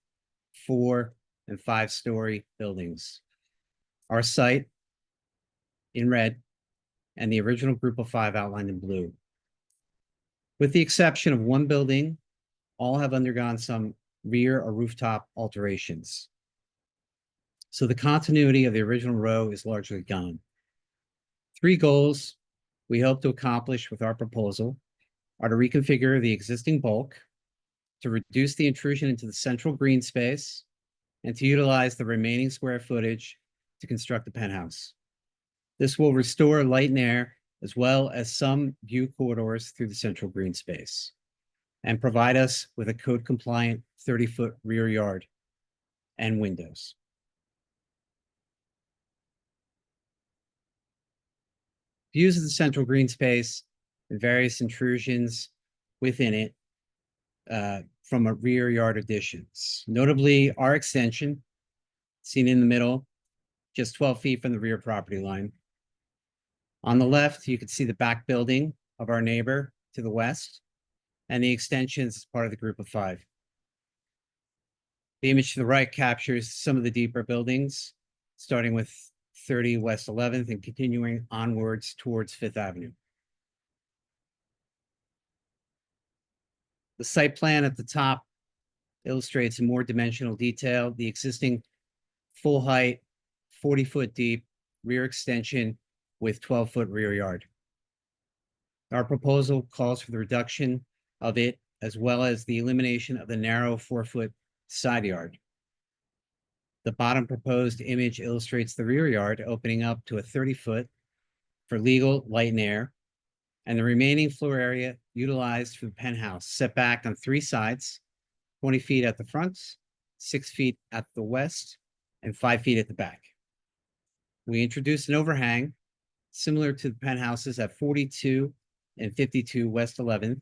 4, and 5-story buildings. Our site in red and the original group of 5 outlined in blue. With the exception of one building, all have undergone some rear or rooftop alterations. So the continuity of the original row is largely gone. 3 goals we hope to accomplish with our proposal are to reconfigure the existing bulk, to reduce the intrusion into the central green space, and to utilize the remaining square footage to construct the penthouse. This will restore light and air, as well as some view corridors through the central green space, and provide us with a code-compliant 30-foot rear yard and windows. Views of the central green space and various intrusions within it from a rear yard additions. Notably, our extension, seen in the middle, just 12 feet from the rear property line. On the left, you can see the back building of our neighbor to the west, and the extensions as part of the group of 5. The image to the right captures some of the deeper buildings, starting with 30 West 11th and continuing onwards towards 5th Avenue. The site plan at the top illustrates in more dimensional detail the existing full height, 40-foot deep rear extension with 12-foot rear yard. Our proposal calls for the reduction of it, as well as the elimination of the narrow 4-foot side yard. The bottom proposed image illustrates the rear yard opening up to a 30-foot for legal light and air, and the remaining floor area utilized for the penthouse, set back on 3 sides, 20 feet at the front, 6 feet at the west, and 5 feet at the back. We introduced an overhang similar to the penthouses at 42 and 52 West 11th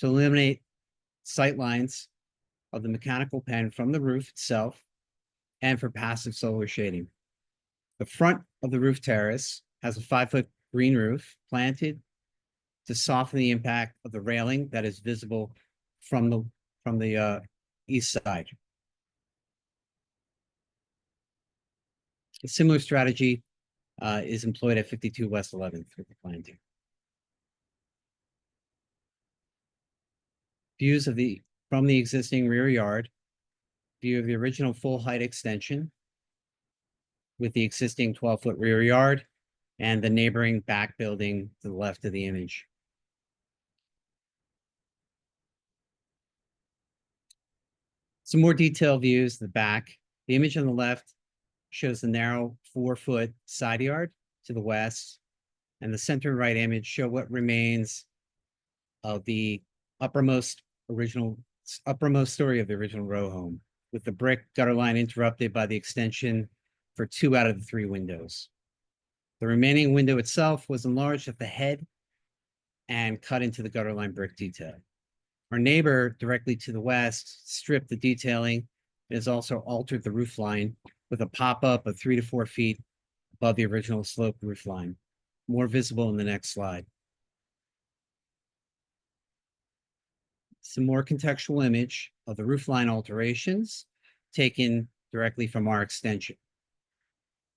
to eliminate sight lines of the mechanical pen from the roof itself and for passive solar shading. The front of the roof terrace has a 5-foot green roof planted to soften the impact of the railing that is visible from the east side. A similar strategy is employed at 52 West 11th with the planting. Views of from the existing rear yard, view of the original full height extension with the existing 12-foot rear yard and the neighboring back building to the left of the image. Some more detailed views of the back. The image on the left shows the narrow 4-foot side yard to the west, and the center right image show what remains of the uppermost story of the original row home, with the brick gutter line interrupted by the extension for 2 out of the 3 windows. The remaining window itself was enlarged at the head and cut into the gutter line brick detail. Our neighbor directly to the west stripped the detailing and has also altered the roof line with a pop-up of 3 to 4 feet above the original slope roof line, more visible in the next slide. Some more contextual image of the roof line alterations taken directly from our extension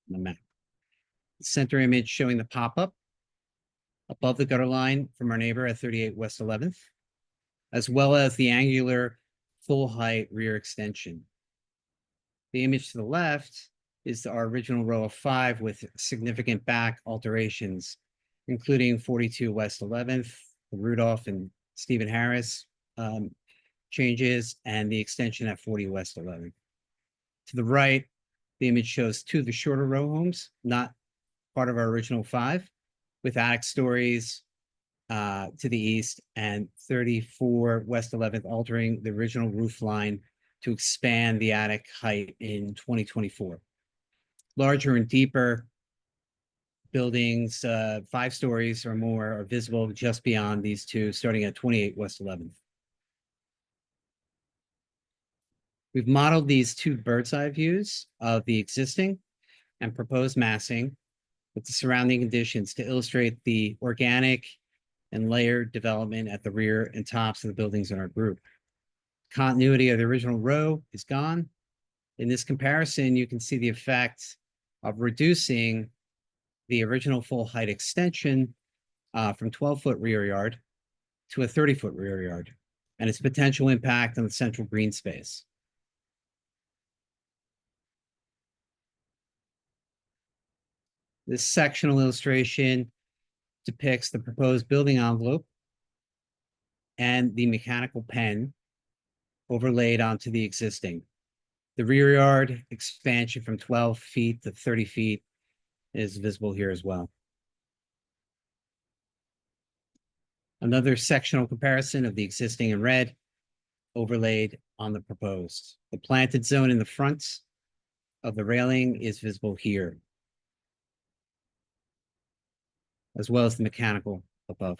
on the map. The center image showing the pop-up above the gutter line from our neighbor at 38 West 11th, as well as the angular full height rear extension. The image to the left is our original row of 5 with significant back alterations, including 42 West 11th, the Rudolph and Stephen Harris changes, and the extension at 40 West 11th. To the right, the image shows 2 of the shorter row homes, not part of our original 5, with attic stories to the east, and 34 West 11th, altering the original roof line to expand the attic height in 2024. Larger and deeper buildings, 5 stories or more, are visible just beyond these two, starting at 28 West 11th. We've modeled these 2 bird's eye views of the existing and proposed massing with the surrounding conditions to illustrate the organic and layered development at the rear and tops of the buildings in our group. Continuity of the original row is gone. In this comparison, you can see the effect of reducing the original full height extension from 12-foot rear yard to a 30-foot rear yard, and its potential impact on the central green space. This sectional illustration depicts the proposed building envelope and the mechanical pen overlaid onto the existing. The rear yard expansion from 12 feet to 30 feet is visible here as well. Another sectional comparison of the existing in red overlaid on the proposed. The planted zone in the front of the railing is visible here, as well as the mechanical above.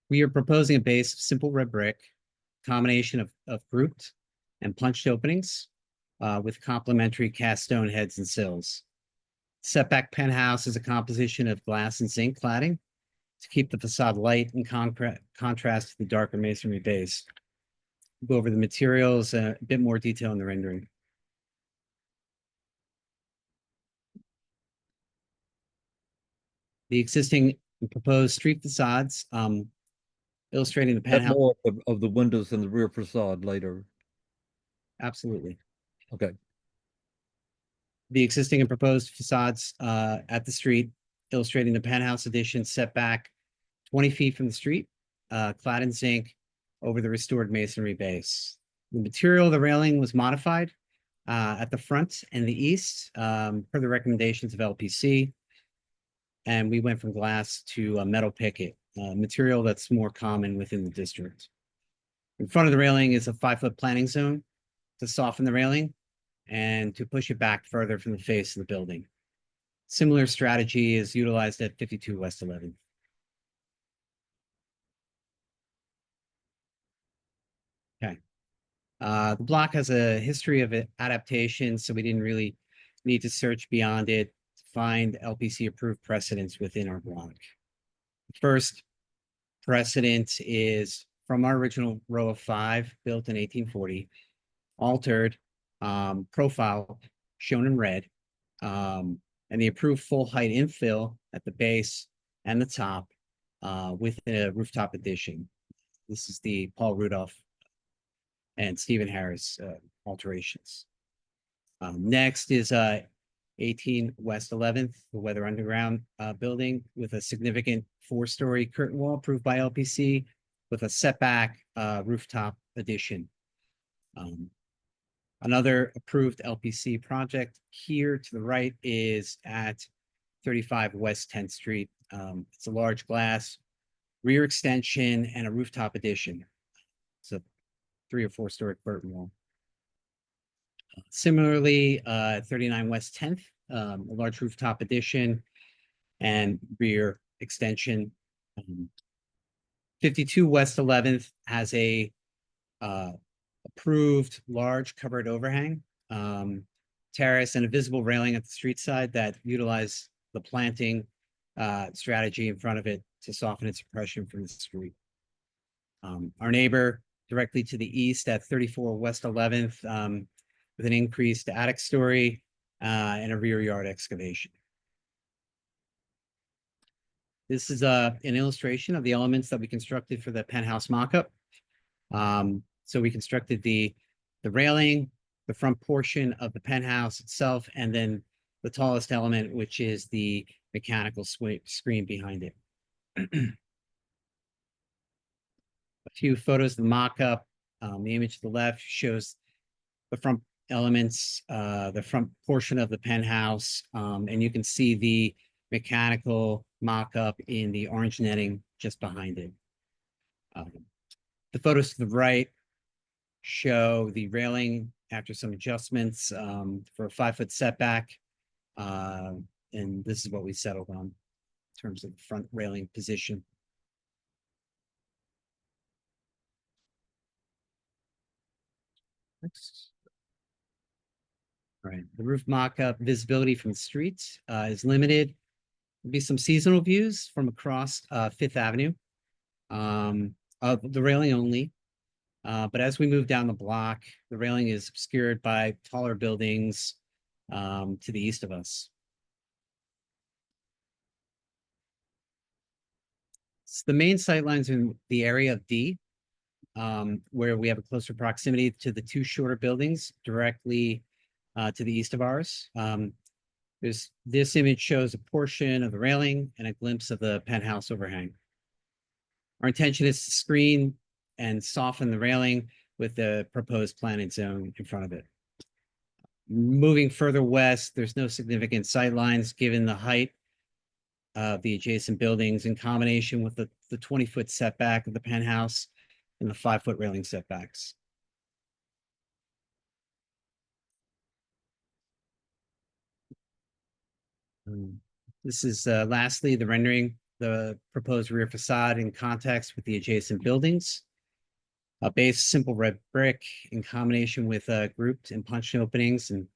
We are proposing a base of simple red brick, combination of grouped and punched openings with complementary cast stone heads and sills. Setback penthouse is a composition of glass and zinc cladding to keep the facade light in contrast to the darker masonry base. We'll go over the materials, a bit more detail in the rendering. The existing and proposed street facades, illustrating the That penthouse. more of the windows in the rear facade later. Absolutely. Okay. The existing and proposed facades at the street, illustrating the penthouse addition setback 20 feet from the street, clad in zinc over the restored masonry base. The material of the railing was modified at the front and the east per the recommendations of LPC. And we went from glass to metal picket, material that's more common within the district. In front of the railing is a 5-foot planting zone to soften the railing and to push it back further from the face of the building. Similar strategy is utilized at 52 West 11th. Okay. The block has a history of adaptation, so we didn't really need to search beyond it to find LPC approved precedents within our block. First precedent is from our original row of 5 built in 1840, altered profile shown in red, and the approved full height infill at the base and the top with a rooftop addition. This is the Paul Rudolph and Stephen Harris alterations. Next is 18 West 11th, the Weather Underground building with a significant 4-story curtain wall approved by LPC with a setback rooftop addition. Another approved LPC project here to the right is at 35 West 10th Street. It's a large glass rear extension and a rooftop addition. It's a 3 or 4-story curtain wall. Similarly, 39 West 10th, a large rooftop addition and rear extension. 52 West 11th has a approved large covered overhang, terrace, and a visible railing at the street side that utilize the planting strategy in front of it to soften its impression from the street. Our neighbor directly to the east at 34 West 11th with an increased attic story and a rear yard excavation. This is an illustration of the elements that we constructed for the penthouse mock-up. So we constructed the railing, the front portion of the penthouse itself, and then the tallest element, which is the mechanical screen behind it. A few photos of the mock-up. The image to the left shows the front elements, the front portion of the penthouse, and you can see the mechanical mock-up in the orange netting just behind it. The photos to the right show the railing after some adjustments for a 5-foot setback. And this is what we settled on in terms of front railing position. Next. All right, the roof mock-up visibility from the streets is limited. There'll be some seasonal views from across Fifth Avenue of the railing only. But as we move down the block, the railing is obscured by taller buildings to the east of us. So the main sightlines in the area of D, where we have a closer proximity to the two shorter buildings directly to the east of ours. This image shows a portion of the railing and a glimpse of the penthouse overhang. Our intention is to screen and soften the railing with the proposed planted zone in front of it. Moving further west, there's no significant sightlines given the height of the adjacent buildings in combination with the 20-foot setback of the penthouse and the 5-foot railing setbacks. This is lastly the rendering the proposed rear facade in context with the adjacent buildings. A base simple red brick in combination with grouped and punched openings and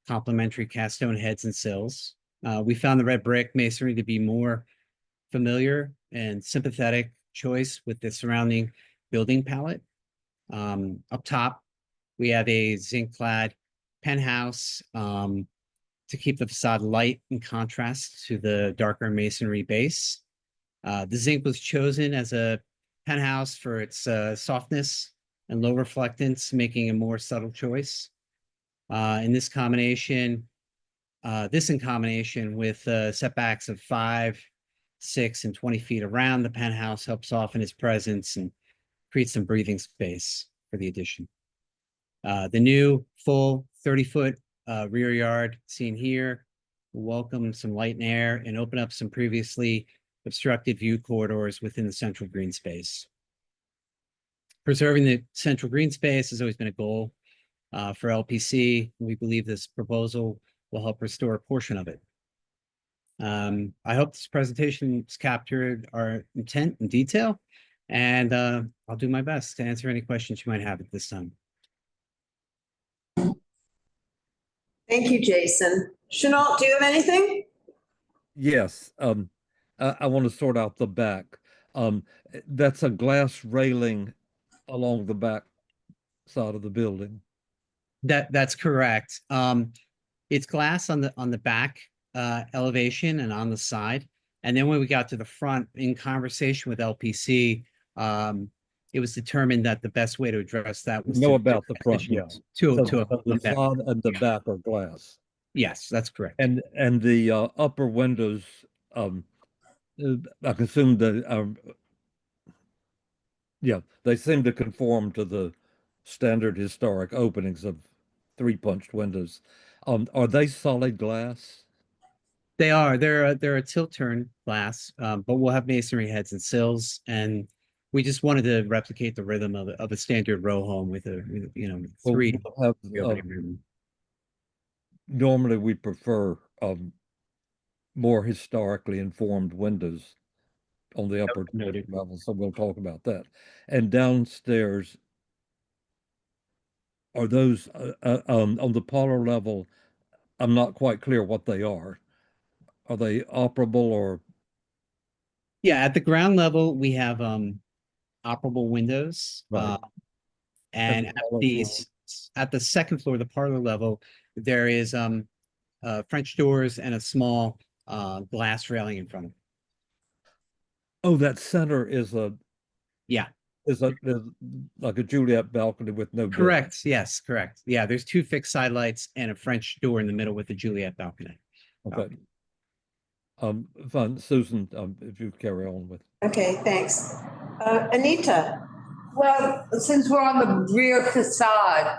complementary cast stone heads and sills. We found the red brick masonry to be more familiar and sympathetic choice with the surrounding building palette. Up top, we have a zinc-clad penthouse to keep the facade light in contrast to the darker masonry base. The zinc was chosen as a penthouse for its softness and low reflectance, making a more subtle choice. In this combination, in combination with setbacks of 5, 6, and 20 feet around the penthouse helps soften its presence and create some breathing space for the addition. The new full 30-foot rear yard seen here will welcome some light and air and open up some previously obstructed view corridors within the central green space. Preserving the central green space has always been a goal for LPC. We believe this proposal will help restore a portion of it. I hope this presentation has captured our intent in detail, and I'll do my best to answer any questions you might have at this time. Thank you, Jason. Chenault, do you have anything? Yes, I want to sort out the back. That's a glass railing along the back side of the building. That's correct. It's glass on the back elevation and on the side. And then when we got to the front, in conversation with LPC, it was determined that the best way to address that was about the front, yeah. The facade and the back are glass. Yes, that's correct. And the upper windows, I assume that they seem to conform to the standard historic openings of 3 punched windows. Are they solid glass? They are. They're a tilt turn glass, but we'll have masonry heads and sills, and we just wanted to replicate the rhythm of a standard row home with three. Normally, we prefer more historically informed windows on the upper level, so we'll talk about that. And downstairs, are those on the parlor level? I'm not quite clear what they are. Are they operable or? Yeah, at the ground level, we have operable windows. Right. And at the second floor, the parlor level, there is French doors and a small glass railing in front of it. Oh, that center is is like a Juliet balcony with no door. Correct. Yes, correct. Yeah, there's 2 fixed side lights and a French door in the middle with a Juliet balcony. Okay. Fine, Susan, if you carry on with. Okay, thanks. Anita. Well, since we're on the rear facade,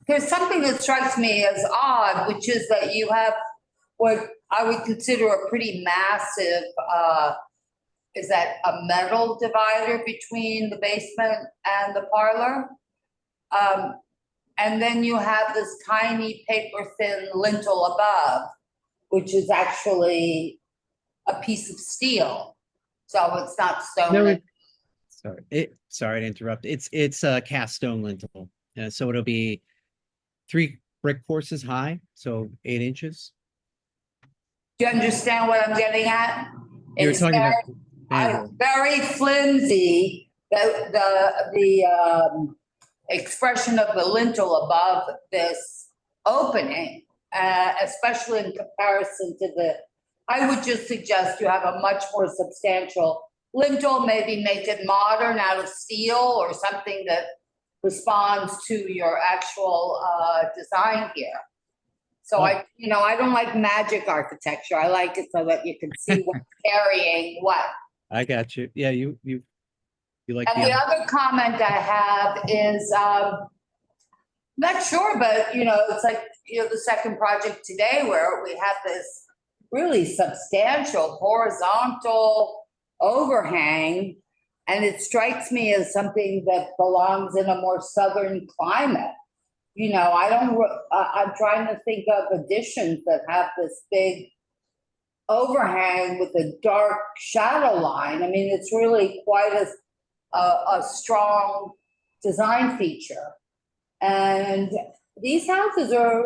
there's something that strikes me as odd, which is that you have what I would consider a pretty massive, is that a metal divider between the basement and the parlor? And then you have this tiny paper thin lintel above, which is actually a piece of steel. So it's not stone. No, sorry to interrupt. It's a cast stone lintel. So it'll be 3 brick courses high, so 8 inches. Do you understand what I'm getting at? You're It's talking about very flimsy, the expression of the lintel above this opening, especially in comparison to I would just suggest you have a much more substantial lintel, maybe make it modern out of steel or something that responds to your actual design here. So I don't like magic architecture. I like it so that you can see what's carrying what. I got you. Yeah, you like. And the other comment I have is, not sure, but it's like, the second project today where we have this really substantial horizontal overhang. And it strikes me as something that belongs in a more southern climate. I'm trying to think of additions that have this big overhang with a dark shadow line. I mean, it's really quite a strong design feature. And these houses are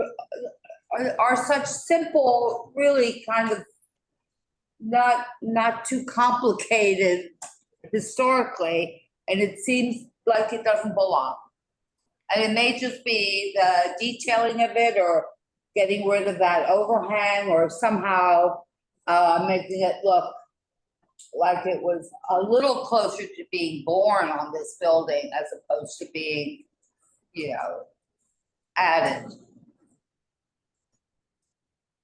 such simple, really kind of not too complicated historically, and it seems like it doesn't belong. And it may just be the detailing of it or getting rid of that overhang or somehow making it look like it was a little closer to being born on this building as opposed to being, added.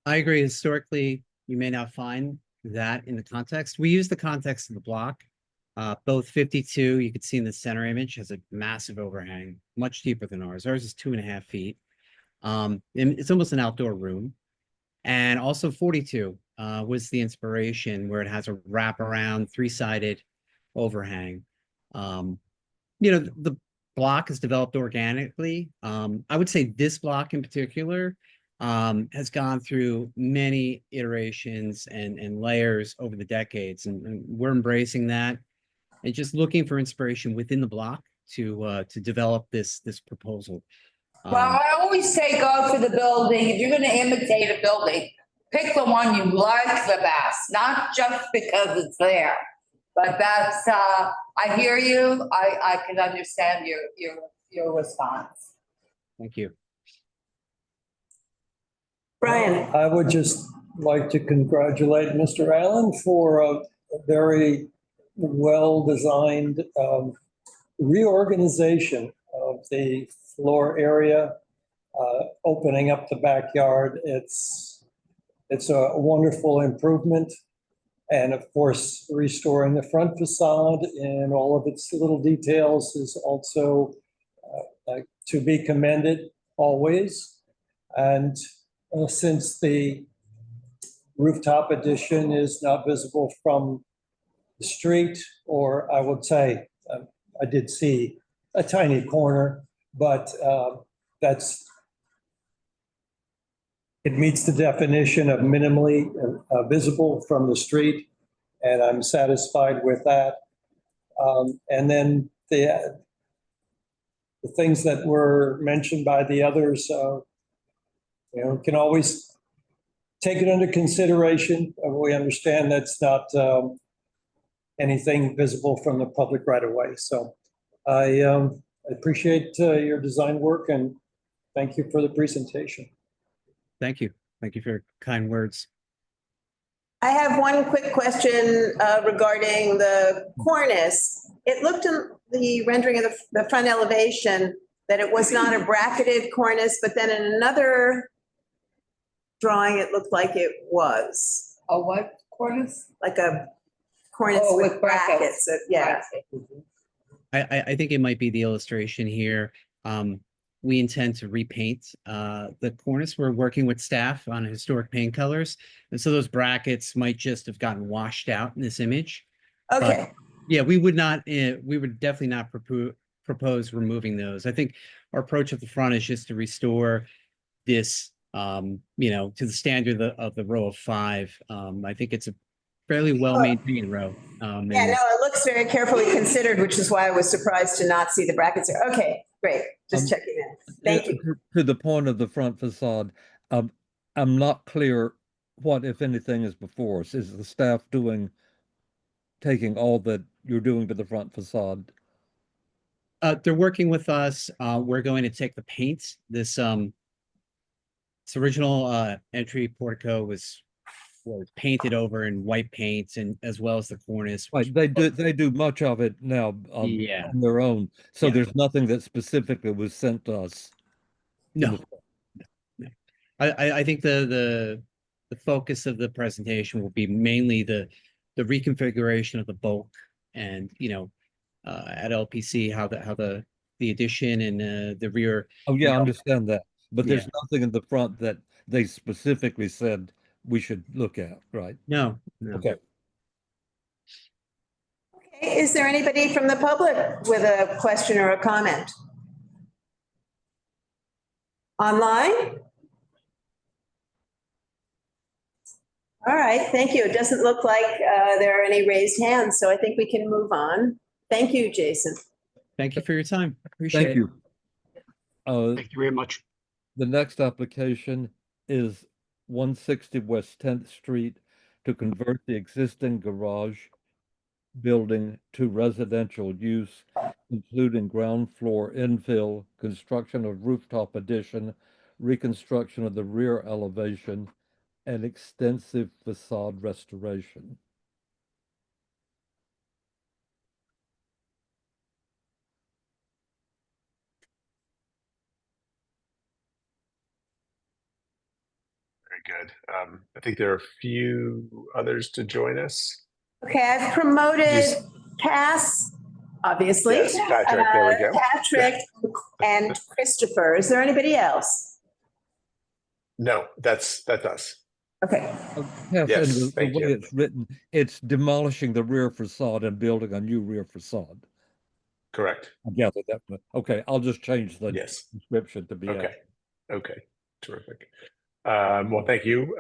I agree. Historically, you may not find that in the context. We use the context of the block. Both 52, you can see in the center image, has a massive overhang, much deeper than ours. Ours is 2.5 feet. And it's almost an outdoor room. And also 42 was the inspiration, where it has a wraparound 3-sided overhang. The block is developed organically. I would say this block in particular has gone through many iterations and layers over the decades, and we're embracing that and just looking for inspiration within the block to develop this proposal. Well, I always say go for the building. If you're going to imitate a building, pick the one you like the best, not just because it's there. But that's I hear you. I can understand your response. Thank you. Brian. I would just like to congratulate Mr. Allen for a very well-designed reorganization of the floor area, opening up the backyard. It's a wonderful improvement. And of course, restoring the front facade in all of its little details is also to be commended always. And since the rooftop addition is not visible from the street, or I would say, I did see a tiny corner, but it meets the definition of minimally visible from the street, and I'm satisfied with that. And then the things that were mentioned by the others, can always take it under consideration. We understand that's not anything visible from the public right away. So I appreciate your design work, and thank you for the presentation. Thank you. Thank you for your kind words. I have one quick question regarding the cornice. It looked in the rendering of the front elevation that it was not a bracketed cornice, but then in another drawing, it looked like it was. A what cornice? Like a cornice with brackets. Yeah. I think it might be the illustration here. we intend to repaint the cornice. We're working with staff on historic paint colors. And so those brackets might just have gotten washed out in this image. Okay, Yeah, we would not, we would definitely not propose removing those. I think our approach at the front is just to restore this, you know, to the standard of the row of 5. I think it's a fairly well-maintained row. yeah, And- no, it looks very carefully considered, which is why I was surprised to not see the brackets there. Okay, great, just checking in. Thank you. To the point of the front facade, I'm not clear what, if anything, is before us. Is the staff taking all that you're doing to the front facade? They're working with us. We're going to take the paint. This original entry portico was painted over in white paint, and as well as the cornice. Right, they do much of it now Yeah. on their own. So Yeah. there's nothing that specifically was sent to us. No. I think the focus of the presentation will be mainly the reconfiguration of the bulk, and you know, at LPC how the addition and the rear. Oh yeah, I understand that. But there's Yeah. nothing in the front that they specifically said we should look at, right? No. Okay. Okay, is there anybody from the public with a question or a comment? Online? All right, thank you. It doesn't look like there are any raised hands, so I think we can move on. Thank you, Jason. Thank you for your time. Appreciate Thank it. you. Thank you very much. The next application is 160 West 10th Street to convert the existing garage building to residential use, including ground floor infill, construction of rooftop addition, reconstruction of the rear elevation, and extensive facade restoration. Very good. I think there are a few others to join us. Okay, I've promoted Yes. Cass, obviously. Yes, Patrick, there we go. Patrick and Christopher. Is there anybody else? No, that's us. Okay. Yes, Yes, and the thank way you. it's written, it's demolishing the rear facade and building a new rear facade. Correct. I gathered that, but okay, I'll just change the Yes. description to be. Okay. Okay. Terrific. Well, thank you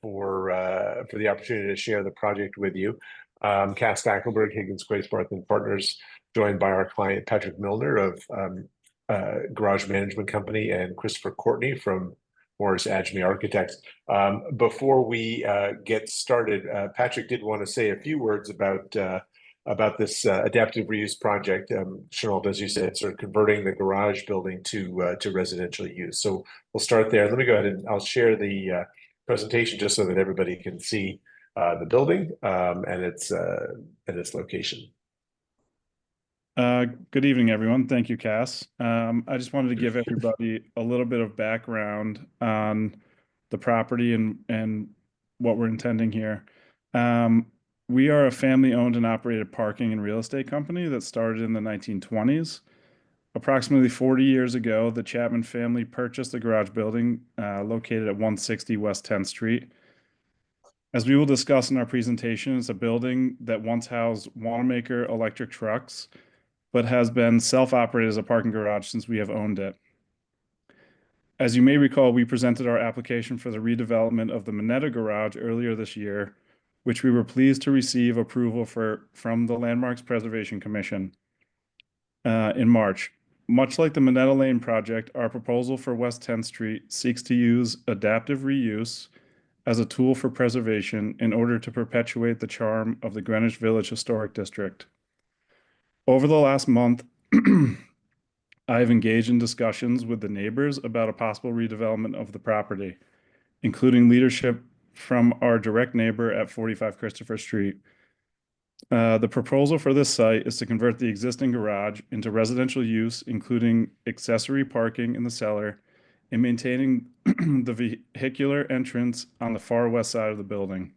for the opportunity to share the project with you. Cass Stackelberg, Higgins, Gracebarth and Partners, joined by our client Patrick Milner of Garage Management Company and Christopher Courtney from Morris Adjmi Architects. Before we get started, Patrick did want to say a few words about this adaptive reuse project. Cheryl, as you said, sort of converting the garage building to residential use. So we'll start there. Let me go ahead and I'll share the presentation just so that everybody can see the building and its location. Good evening, everyone. Thank you, Cass. I just wanted to give everybody a little bit of background on the property and what we're intending here. We are a family-owned and operated parking and real estate company that started in the 1920s. Approximately 40 years ago, the Chapman family purchased a garage building located at 160 West 10th Street. As we will discuss in our presentation, it's a building that once housed Wanamaker electric trucks, but has been self-operated as a parking garage since we have owned it. As you may recall, we presented our application for the redevelopment of the Minetta garage earlier this year, which we were pleased to receive approval from the Landmarks Preservation Commission in March. Much like the Minetta Lane project, our proposal for West 10th Street seeks to use adaptive reuse as a tool for preservation in order to perpetuate the charm of the Greenwich Village Historic District. Over the last month, I've engaged in discussions with the neighbors about a possible redevelopment of the property, including leadership from our direct neighbor at 45 Christopher Street. The proposal for this site is to convert the existing garage into residential use, including accessory parking in the cellar and maintaining the vehicular entrance on the far west side of the building.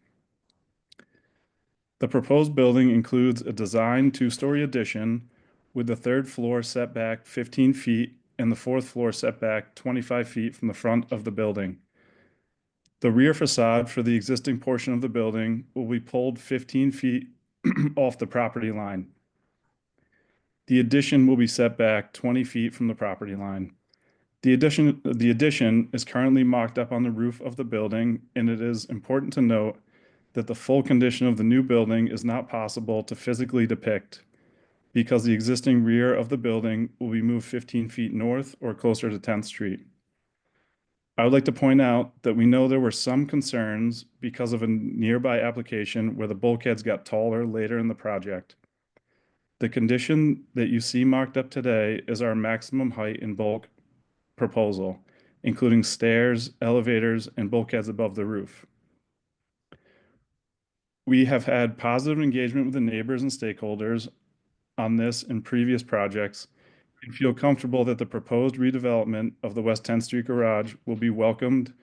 The proposed building includes a design 2-story addition with the third floor set back 15 feet and the fourth floor setback 25 feet from the front of the building. The rear facade for the existing portion of the building will be pulled 15 feet off the property line. The addition will be set back 20 feet from the property line. The addition is currently mocked up on the roof of the building, and it is important to note that the full condition of the new building is not possible to physically depict because the existing rear of the building will be moved 15 feet north or closer to 10th Street. I would like to point out that we know there were some concerns because of a nearby application where the bulkheads got taller later in the project. The condition that you see mocked up today is our maximum height in bulk proposal, including stairs, elevators, and bulkheads above the roof. We have had positive engagement with the neighbors and stakeholders on this in previous projects and feel comfortable that the proposed redevelopment of the West 10th Street garage will be a welcomed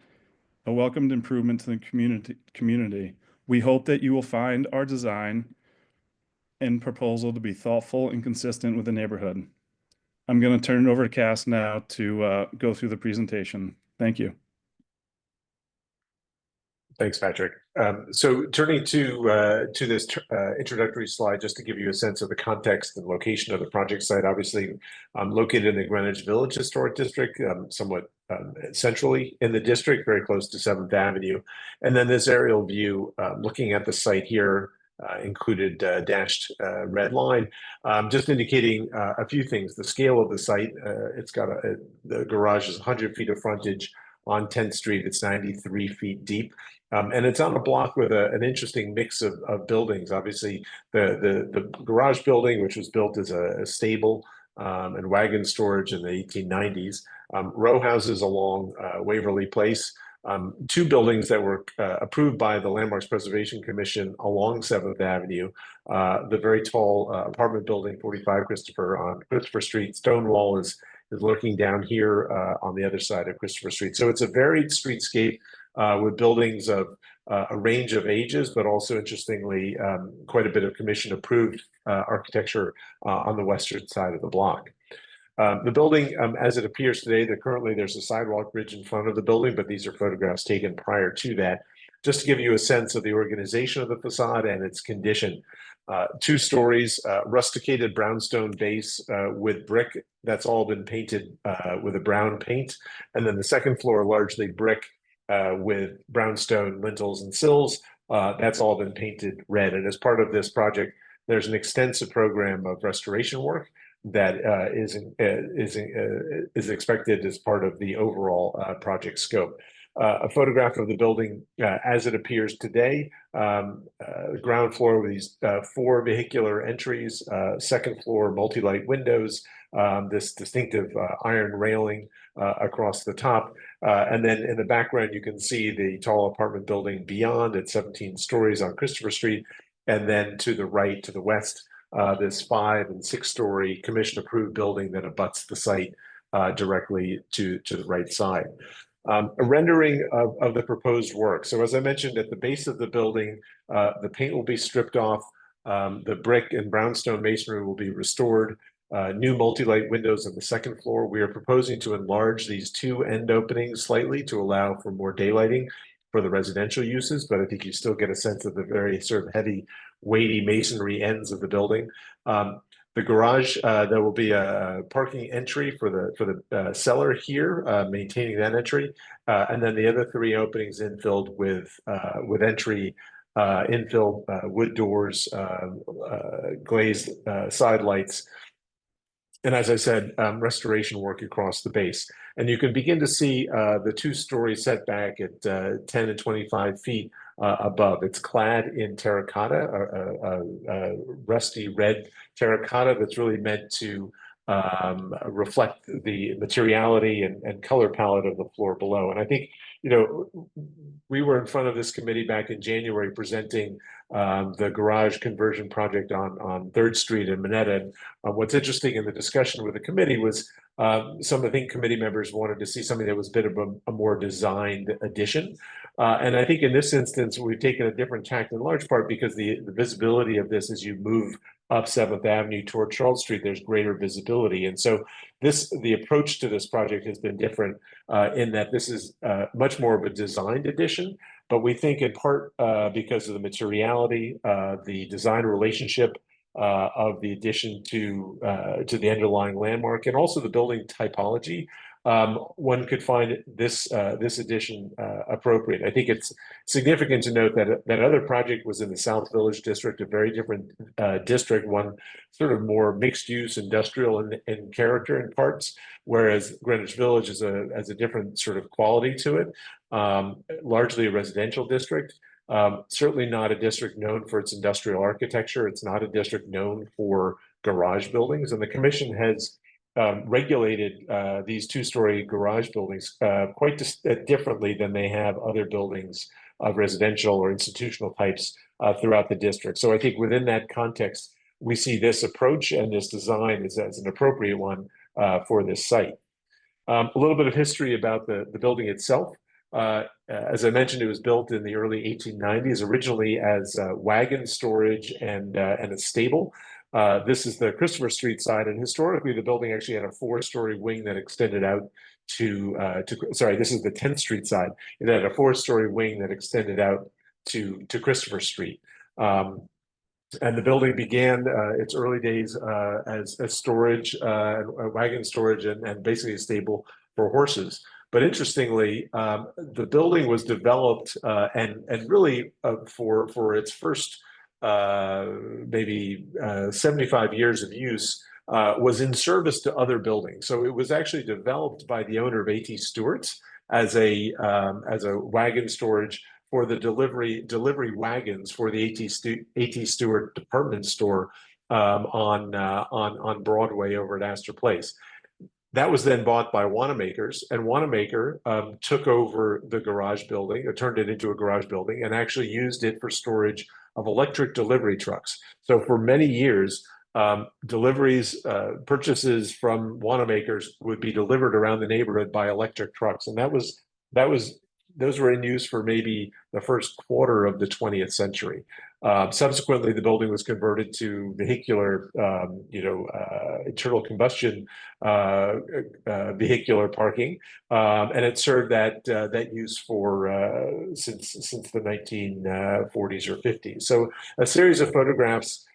improvement to the community. We hope that you will find our design and proposal to be thoughtful and consistent with the neighborhood. I'm going to turn it over to Cass now to go through the presentation. Thank you. Thanks, Patrick. So turning to this introductory slide, just to give you a sense of the context and location of the project site, obviously located in the Greenwich Village Historic District, somewhat centrally in the district, very close to 7th Avenue. And then this aerial view looking at the site here, included dashed red line, just indicating a few things. The scale of the site, it's got the garage is 100 feet of frontage on 10th Street. It's 93 feet deep. And it's on a block with an interesting mix of buildings. Obviously, the garage building, which was built as a stable and wagon storage in the 1890s, row houses along Waverly Place, two buildings that were approved by the Landmarks Preservation Commission along 7th Avenue, the very tall apartment building 45 Christopher on Christopher Street. Stonewall is looking down here on the other side of Christopher Street. So it's a varied streetscape with buildings of a range of ages, but also interestingly, quite a bit of commission approved architecture on the western side of the block. The building, as it appears today, currently there's a sidewalk bridge in front of the building, but these are photographs taken prior to that, just to give you a sense of the organization of the facade and its condition. 2 stories, rusticated brownstone base with brick. That's all been painted with a brown paint. And then the second floor, largely brick with brownstone lintels and sills. That's all been painted red. And as part of this project, there's an extensive program of restoration work that is expected as part of the overall project scope. A photograph of the building as it appears today, ground floor with these 4 vehicular entries, second floor multi-light windows, this distinctive iron railing across the top. And then in the background, you can see the tall apartment building beyond at 17 stories on Christopher Street. And then to the right, to the west, this 5- and 6-story commission approved building that abuts the site directly to the right side. A rendering of the proposed work. So as I mentioned, at the base of the building, the paint will be stripped off. The brick and brownstone masonry will be restored. New multi-light windows on the second floor. We are proposing to enlarge these 2 end openings slightly to allow for more daylighting for the residential uses, but I think you still get a sense of the very sort of heavy, weighty masonry ends of the building. The garage, there will be a parking entry for the cellar here, maintaining that entry, and then the other 3 openings infilled with entry, infill wood doors, glazed side lights. And as I said, restoration work across the base. And you can begin to see the 2-story setback at 10 and 25 feet above. It's clad in terracotta, rusty red terracotta that's really meant to reflect the materiality and color palette of the floor below. And I think, you know, we were in front of this committee back in January presenting the garage conversion project on 3rd Street in Minetta. And what's interesting in the discussion with the committee was some, I think, committee members wanted to see something that was a bit of a more designed addition. And I think in this instance, we've taken a different tack in large part because the visibility of this as you move up 7th Avenue toward Charles Street, there's greater visibility. And so the approach to this project has been different in that this is much more of a designed addition, but we think in part because of the materiality, the design relationship of the addition to the underlying landmark, and also the building typology, one could find this addition appropriate. I think it's significant to note that that other project was in the South Village district, a very different district, one sort of more mixed use industrial in character in parts, whereas Greenwich Village has a different sort of quality to it, largely a residential district. Certainly not a district known for its industrial architecture. It's not a district known for garage buildings, and the commission has regulated these two-story garage buildings quite differently than they have other buildings of residential or institutional types throughout the district. So I think within that context, we see this approach and this design as an appropriate one for this site. A little bit of history about the building itself. As I mentioned, it was built in the early 1890s, originally as wagon storage and a stable. This is the Christopher Street side, and historically the building actually had a 4-story wing that extended out sorry, this is the 10th Street side. It had a 4-story wing that extended out to Christopher Street. And the building began its early days as storage, wagon storage, and basically a stable for horses. But interestingly, the building was developed and really for its first maybe 75 years of use was in service to other buildings. So it was actually developed by the owner of A.T. Stewart's as a wagon storage for the delivery wagons for the A.T. Stewart department store on Broadway over at Astor Place. That was then bought by Wanamaker's, and Wanamaker took over the garage building, or turned it into a garage building, and actually used it for storage of electric delivery trucks. So for many years, deliveries, purchases from Wanamaker's would be delivered around the neighborhood by electric trucks, and those were in use for maybe the first quarter of the 20th century. Subsequently, the building was converted to vehicular, internal combustion vehicular parking, and it served that use for since the 1940s or 50s. So a series of photographs.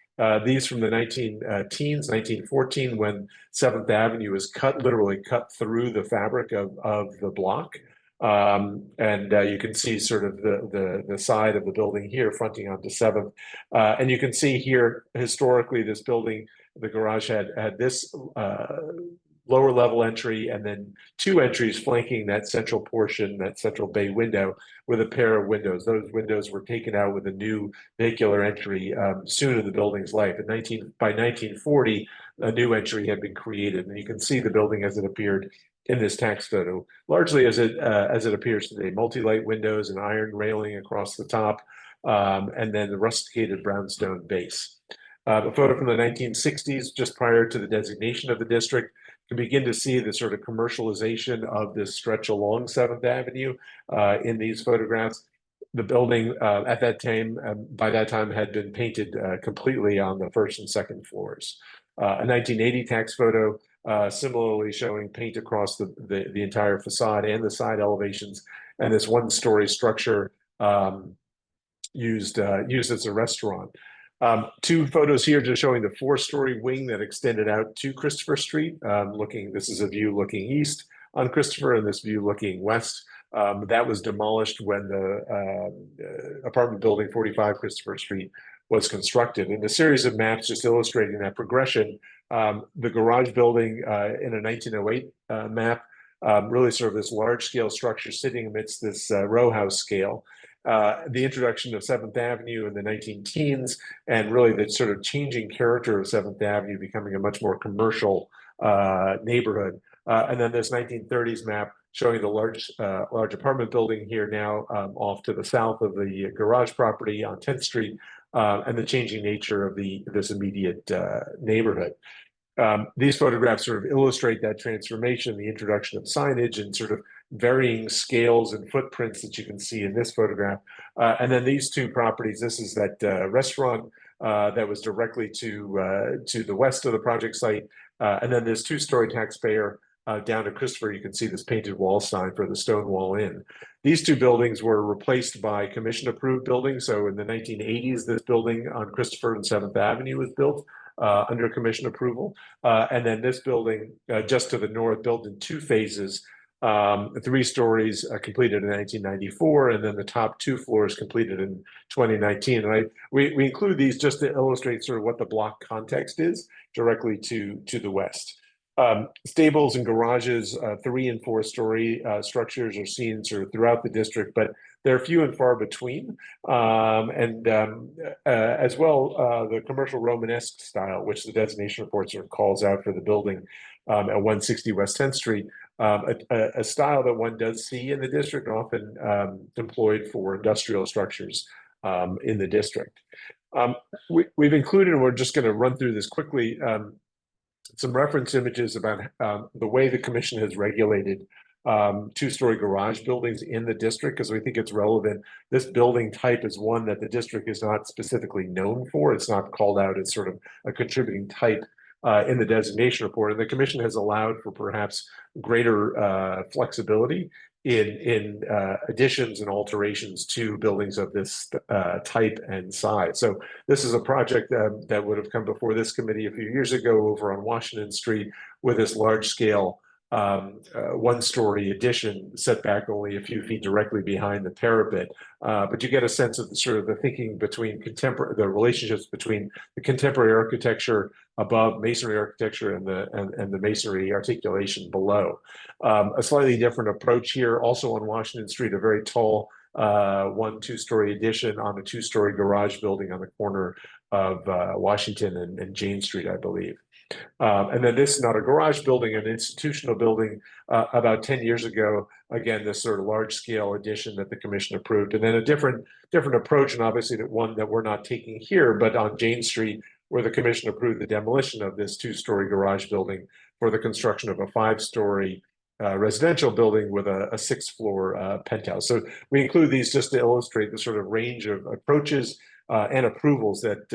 These from the 1914, when 7th Avenue was literally cut through the fabric of the block. And you can see sort of the side of the building here fronting onto 7th. And you can see here, historically, this building, the garage had this lower level entry and then 2 entries flanking that central portion, that central bay window with a pair of windows. Those windows were taken out with a new vehicular entry soon in the building's life. By 1940, a new entry had been created, and you can see the building as it appeared in this tax photo, largely as it appears today. Multi-light windows and iron railing across the top, and then the rusticated brownstone base. A photo from the 1960s, just prior to the designation of the district. You can begin to see the sort of commercialization of this stretch along 7th Avenue in these photographs. The building at that time, by that time, had been painted completely on the 1st and 2nd floors. A 1980 tax photo, similarly showing paint across the entire facade and the side elevations, and this 1-story structure used as a restaurant. 2 photos here just showing the 4-story wing that extended out to Christopher Street. This is a view looking east on Christopher, and this view looking west. That was demolished when the apartment building 45 Christopher Street was constructed. And a series of maps just illustrating that progression. The garage building in a 1908 map, really sort of this large-scale structure sitting amidst this row house scale. The introduction of 7th Avenue in the 19-teens, and really the sort of changing character of 7th Avenue becoming a much more commercial neighborhood. And then this 1930s map showing the large apartment building here now off to the south of the garage property on 10th Street, and the changing nature of this immediate neighborhood. These photographs sort of illustrate that transformation, the introduction of signage and sort of varying scales and footprints that you can see in this photograph. And then these 2 properties, this is that restaurant that was directly to the west of the project site. And then this two-story taxpayer down to Christopher, you can see this painted wall sign for the stone wall inn. These two buildings were replaced by commission-approved buildings. So in the 1980s, this building on Christopher and 7th Avenue was built under commission approval. And then this building just to the north, built in 2 phases, 3 stories completed in 1994, and then the top 2 floors completed in 2019. And we include these just to illustrate sort of what the block context is directly to the west. Stables and garages, 3 and 4 story structures are seen sort of throughout the district, but they're few and far between. As well, the commercial Romanesque style, which the designation report sort of calls out for the building at 160 West 10th Street, a style that one does see in the district, often employed for industrial structures in the district. We've included, and we're just going to run through this quickly, some reference images about the way the commission has regulated 2-story garage buildings in the district, because we think it's relevant. This building type is one that the district is not specifically known for. It's not called out as sort of a contributing type in the designation report. And the commission has allowed for perhaps greater flexibility in additions and alterations to buildings of this type and size. So this is a project that would have come before this committee a few years ago over on Washington Street with this large scale 1-story addition set back only a few feet directly behind the parapet. But you get a sense of the sort of the thinking between the relationships between the contemporary architecture above, masonry architecture, and the masonry articulation below. A slightly different approach here, also on Washington Street, a very tall 1-2-story addition on a 2-story garage building on the corner of Washington and Jane Street, I believe. And then this is not a garage building, an institutional building about 10 years ago. Again, this sort of large scale addition that the commission approved. And then a different approach, and obviously the one that we're not taking here, but on Jane Street, where the commission approved the demolition of this 2-story garage building for the construction of a 5-story residential building with a 6th-floor penthouse. So we include these just to illustrate the sort of range of approaches and approvals that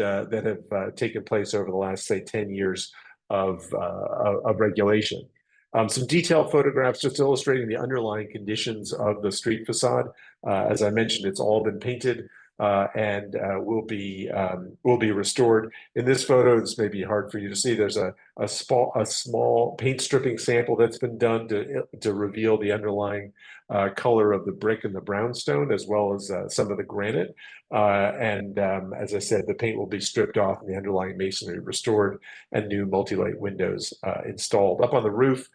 have taken place over the last, say, 10 years of regulation. Some detailed photographs just illustrating the underlying conditions of the street facade. As I mentioned, it's all been painted and will be restored. In this photo, this may be hard for you to see. There's a small paint stripping sample that's been done to reveal the underlying color of the brick and the brownstone, as well as some of the granite. As I said, the paint will be stripped off and the underlying masonry restored and new multi-light windows installed. Up on the roof,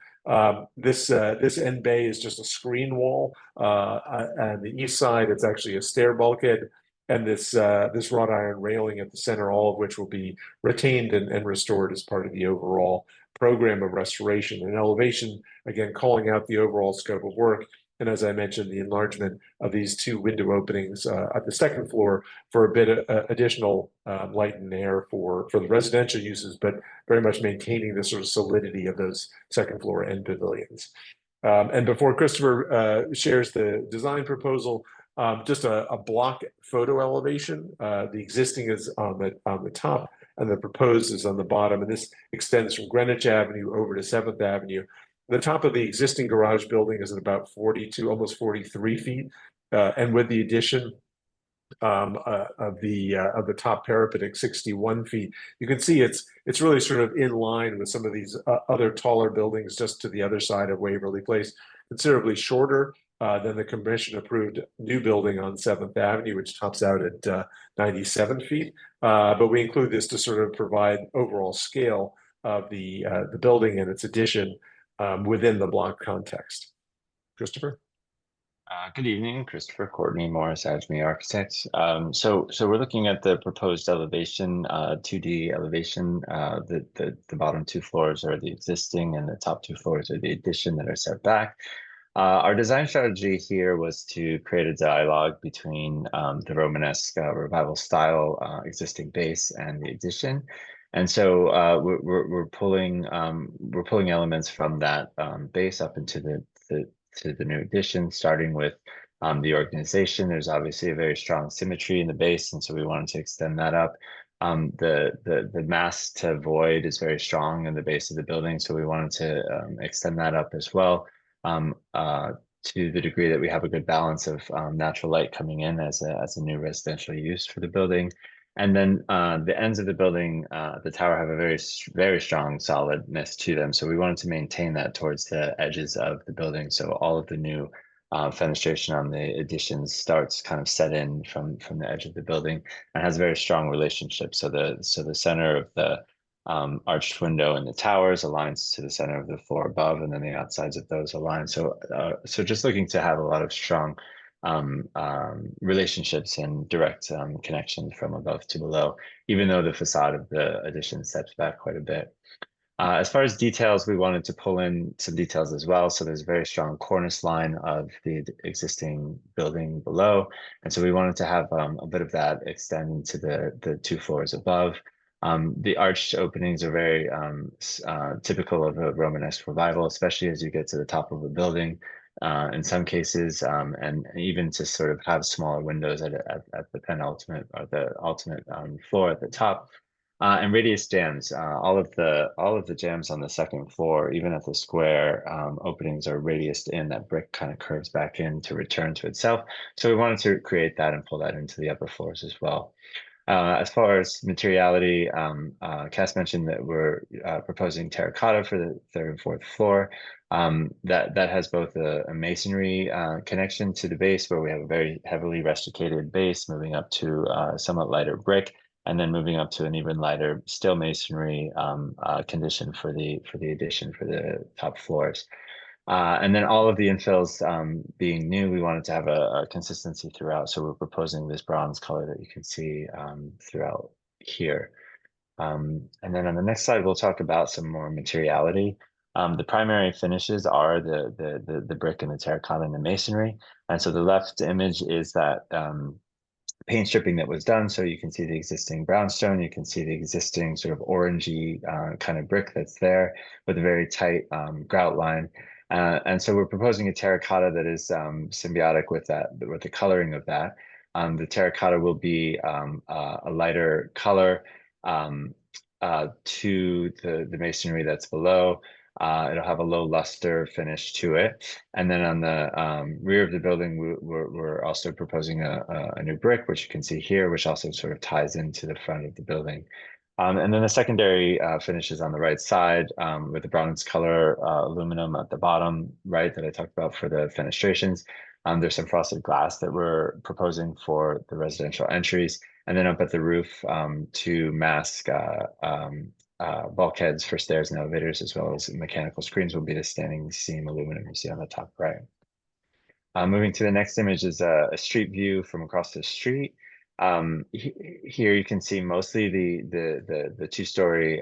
this end bay is just a screen wall. On the east side, it's actually a stair bulkhead, and this wrought iron railing at the center, all of which will be retained and restored as part of the overall program of restoration and elevation, again, calling out the overall scope of work. And as I mentioned, the enlargement of these 2 window openings at the 2nd floor for a bit of additional light and air for the residential uses, but very much maintaining the sort of solidity of those 2nd floor end pavilions. And before Christopher shares the design proposal, just a block photo elevation. The existing is on the top and the proposed is on the bottom. And this extends from Greenwich Avenue over to 7th Avenue. The top of the existing garage building is at about 42, almost 43 feet. And with the addition of the top parapet at 61 feet, you can see it's really sort of in line with some of these other taller buildings just to the other side of Waverly Place, considerably shorter than the commission approved new building on 7th Avenue, which tops out at 97 feet. But we include this to sort of provide overall scale of the building and its addition within the block context. Christopher? Good evening, Christopher Courtney, Morris Ajmi Architects. So we're looking at the proposed elevation, 2D elevation. The bottom 2 floors are the existing and the top 2 floors are the addition that are set back. Our design strategy here was to create a dialogue between the Romanesque revival style existing base and the addition. And so we're pulling elements from that base up into the new addition, starting with the organization. There's obviously a very strong symmetry in the base, and so we wanted to extend that up. The mass to void is very strong in the base of the building, so we wanted to extend that up as well, to the degree that we have a good balance of natural light coming in as a new residential use for the building. And then the ends of the building, the tower have a very strong solidness to them. So we wanted to maintain that towards the edges of the building. So all of the new fenestration on the additions starts kind of set in from the edge of the building and has a very strong relationship. So the center of the arched window in the towers aligns to the center of the floor above, and then the outsides of those align. So just looking to have a lot of strong relationships and direct connections from above to below, even though the facade of the addition steps back quite a bit. As far as details, we wanted to pull in some details as well. So there's a very strong cornice line of the existing building below. And so we wanted to have a bit of that extend into the 2 floors above. The arched openings are very typical of a Romanesque revival, especially as you get to the top of a building. In some cases, and even to sort of have smaller windows at the penultimate or the ultimate floor at the top. And radius jams, all of the jams on the second floor, even at the square openings, are radiused in. That brick kind of curves back in to return to itself. So we wanted to create that and pull that into the upper floors as well. As far as materiality, Cass mentioned that we're proposing terracotta for the 3rd and 4th floor. That has both a masonry connection to the base, where we have a very heavily rusticated base, moving up to somewhat lighter brick, and then moving up to an even lighter still masonry condition for the addition for the top floors. And then all of the infills being new, we wanted to have a consistency throughout. So we're proposing this bronze color that you can see throughout here. And then on the next slide, we'll talk about some more materiality. The primary finishes are the brick and the terracotta and the masonry. And so the left image is that paint stripping that was done. So you can see the existing brownstone, you can see the existing sort of orangey kind of brick that's there with a very tight grout line. And so we're proposing a terracotta that is symbiotic with the coloring of that. The terracotta will be a lighter color to the masonry that's below. It'll have a low luster finish to it. And then on the rear of the building, we're also proposing a new brick, which you can see here, which also sort of ties into the front of the building. And then the secondary finishes on the right side with the bronze color aluminum at the bottom right that I talked about for the fenestrations. There's some frosted glass that we're proposing for the residential entries. And then up at the roof to mask bulkheads for stairs and elevators, as well as mechanical screens, will be the standing seam aluminum you see on the top right. Moving to the next image is a street view from across the street. Here you can see mostly the 2-story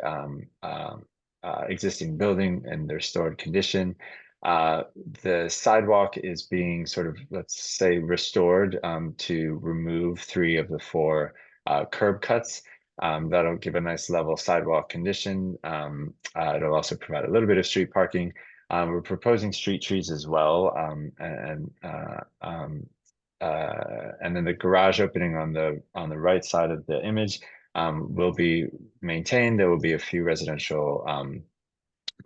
existing building and their stored condition. The sidewalk is being sort of, let's say, restored to remove 3 of the 4 curb cuts. That'll give a nice level sidewalk condition. It'll also provide a little bit of street parking. We're proposing street trees as well, and then the garage opening on the right side of the image will be maintained. There will be a few residential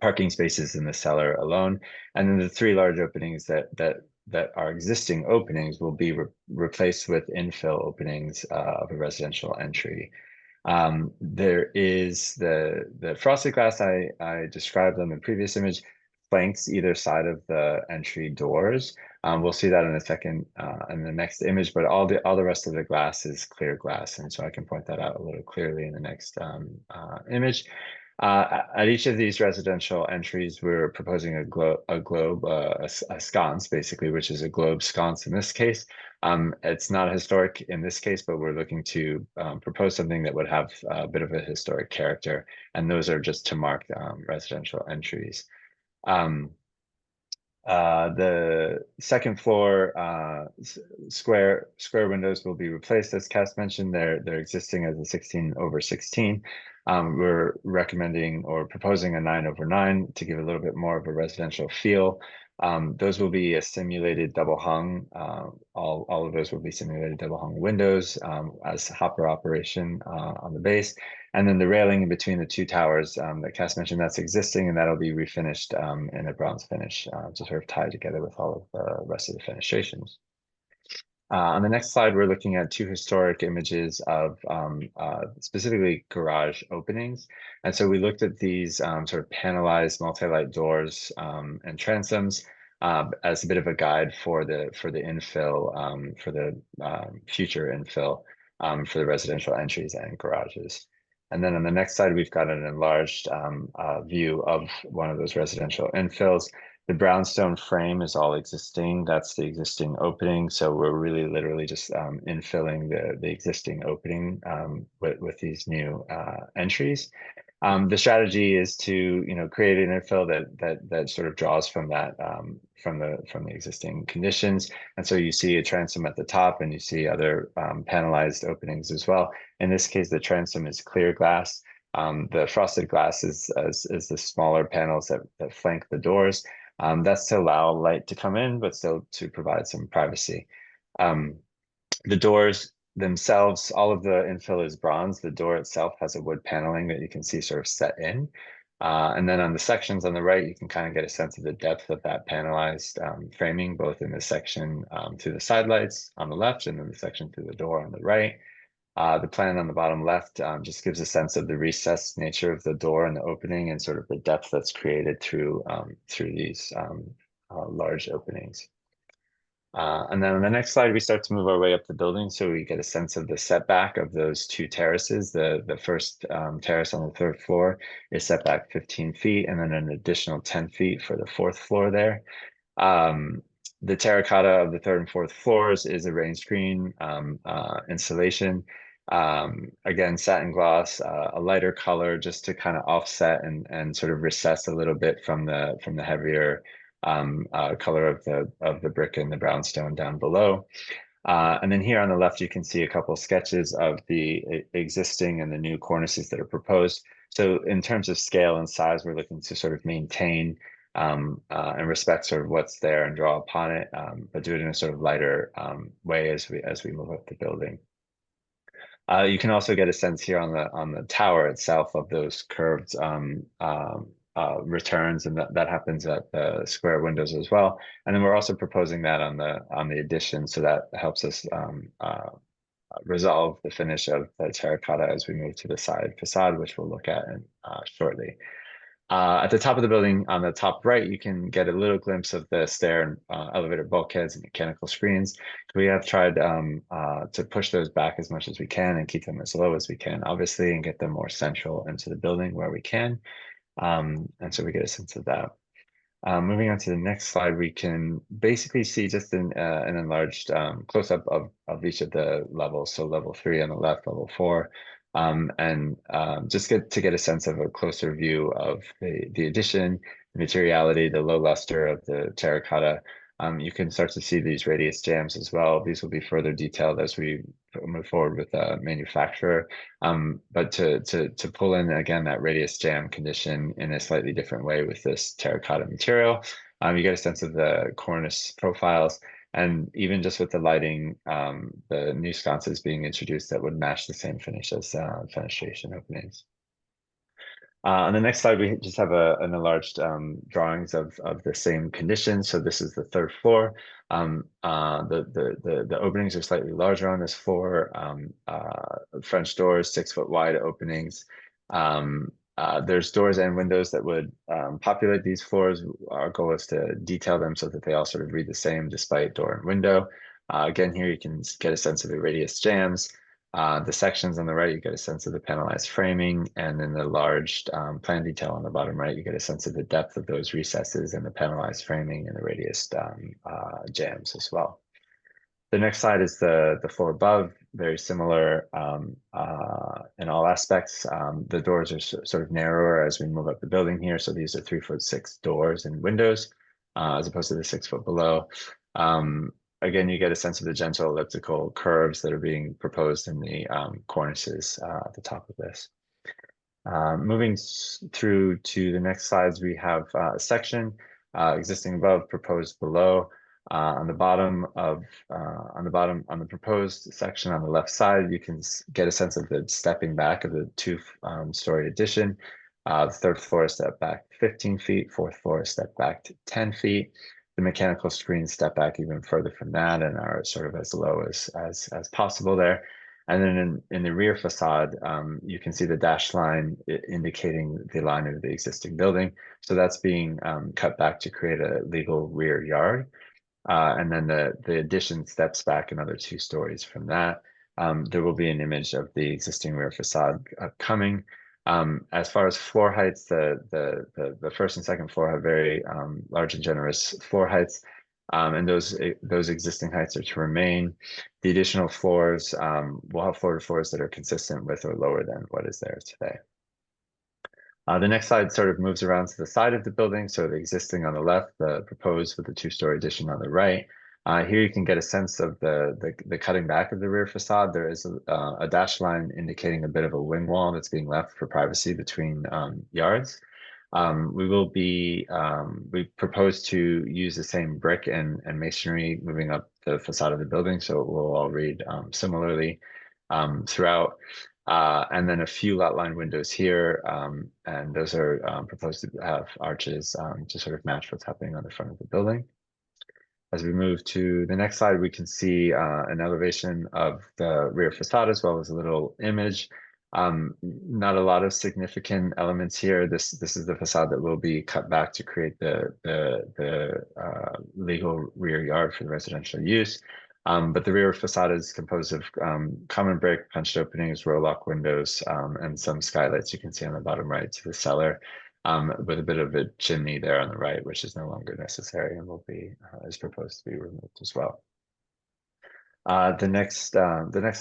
parking spaces in the cellar alone, and then the 3 large openings that are existing openings will be replaced with infill openings of a residential entry. There is the frosted glass I described on the previous image, flanks either side of the entry doors. We'll see that in a second in the next image, but all the rest of the glass is clear glass, and so I can point that out a little clearly in the next image. At each of these residential entries, we're proposing a sconce, basically, which is a globe sconce in this case. It's not historic in this case, but we're looking to propose something that would have a bit of a historic character, and those are just to mark residential entries. The second floor square windows will be replaced, as Cass mentioned. They're existing as a 16/16. We're recommending or proposing a 9/9 to give a little bit more of a residential feel. Those will be a simulated double hung. All of those will be simulated double hung windows as hopper operation on the base. And then the railing in between the two towers that Cass mentioned, that's existing, and that'll be refinished in a bronze finish to sort of tie together with all of the rest of the fenestrations. On the next slide, we're looking at two historic images of specifically garage openings. And so we looked at these sort of panelized multi-light doors and transoms as a bit of a guide for the infill, for the future infill for the residential entries and garages. And then on the next slide, we've got an enlarged view of one of those residential infills. The brownstone frame is all existing. That's the existing opening. So we're really literally just infilling the existing opening with these new entries. The strategy is to create an infill that sort of draws from that from the existing conditions. And so you see a transom at the top, and you see other panelized openings as well. In this case, the transom is clear glass. The frosted glass is the smaller panels that flank the doors. That's to allow light to come in, but still to provide some privacy. The doors themselves, all of the infill is bronze. The door itself has a wood paneling that you can see sort of set in. And then on the sections on the right, you can kind of get a sense of the depth of that panelized framing, both in the section through the side lights on the left, and then the section through the door on the right. The plan on the bottom left just gives a sense of the recessed nature of the door and the opening, and sort of the depth that's created through these large openings. And then on the next slide, we start to move our way up the building, so we get a sense of the setback of those two terraces. The first terrace on the third floor is set back 15 feet, and then an additional 10 feet for the fourth floor there. The terracotta of the third and fourth floors is a rain screen installation. Again, satin gloss, a lighter color, just to kind of offset and sort of recess a little bit from the heavier color of the brick and the brownstone down below. And then here on the left, you can see a couple of sketches of the existing and the new cornices that are proposed. So in terms of scale and size, we're looking to sort of maintain and respect sort of what's there and draw upon it, but do it in a sort of lighter way as we move up the building. You can also get a sense here on the tower itself of those curved returns, and that happens at the square windows as well. And then we're also proposing that on the addition, so that helps us resolve the finish of the terracotta as we move to the side facade, which we'll look at shortly. At the top of the building, on the top right, you can get a little glimpse of the stair and elevator bulkheads and mechanical screens. We have tried to push those back as much as we can and keep them as low as we can, obviously, and get them more central into the building where we can. And so we get a sense of that. Moving on to the next slide, we can basically see just an enlarged close-up of each of the levels. So level 3 on the left, level 4. And just get a sense of a closer view of the addition, the materiality, the low luster of the terracotta. You can start to see these radius jams as well. These will be further detailed as we move forward with the manufacturer. But to pull in again that radius jam condition in a slightly different way with this terracotta material, you get a sense of the cornice profiles. And even just with the lighting, the new sconces being introduced that would match the same finish as fenestration openings. On the next slide, we just have an enlarged drawings of the same condition. So this is the third floor. The openings are slightly larger on this floor. French doors, 6-foot wide openings. There's doors and windows that would populate these floors. Our goal is to detail them so that they all sort of read the same despite door and window. Again, here you can get a sense of the radius jams. The sections on the right, you get a sense of the panelized framing, and then the large plan detail on the bottom right, you get a sense of the depth of those recesses and the panelized framing and the radius jams as well. The next slide is the floor above, very similar in all aspects. The doors are sort of narrower as we move up the building here. So these are 3'6" doors and windows as opposed to the 6 foot below. Again, you get a sense of the gentle elliptical curves that are being proposed in the cornices at the top of this. Moving through to the next slides, we have a section. existing above, proposed below. On the bottom of on the proposed section on the left side, you can get a sense of the stepping back of the two-story addition. The third floor is stepped back 15 feet, fourth floor is stepped back to 10 feet. The mechanical screens step back even further from that and are sort of as low as possible there. And then in the rear facade, you can see the dashed line indicating the line of the existing building. So that's being cut back to create a legal rear yard. And then the addition steps back another 2 stories from that. There will be an image of the existing rear facade coming. As far as floor heights, the first and second floor have very large and generous floor heights. And those existing heights are to remain. The additional floors will have floor to floors that are consistent with or lower than what is there today. The next slide sort of moves around to the side of the building. So the existing on the left, the proposed with the 2-story addition on the right. Here you can get a sense of the cutting back of the rear facade. There is a dashed line indicating a bit of a wing wall that's being left for privacy between yards. We propose to use the same brick and masonry moving up the facade of the building, so it will all read similarly throughout. And then a few lot line windows here, and those are proposed to have arches to sort of match what's happening on the front of the building. As we move to the next slide, we can see an elevation of the rear facade as well as a little image. Not a lot of significant elements here. This is the facade that will be cut back to create the legal rear yard for the residential use. But the rear facade is composed of common brick, punched openings, row lock windows, and some skylights you can see on the bottom right to the cellar, with a bit of a chimney there on the right, which is no longer necessary and will be is proposed to be removed as well. The next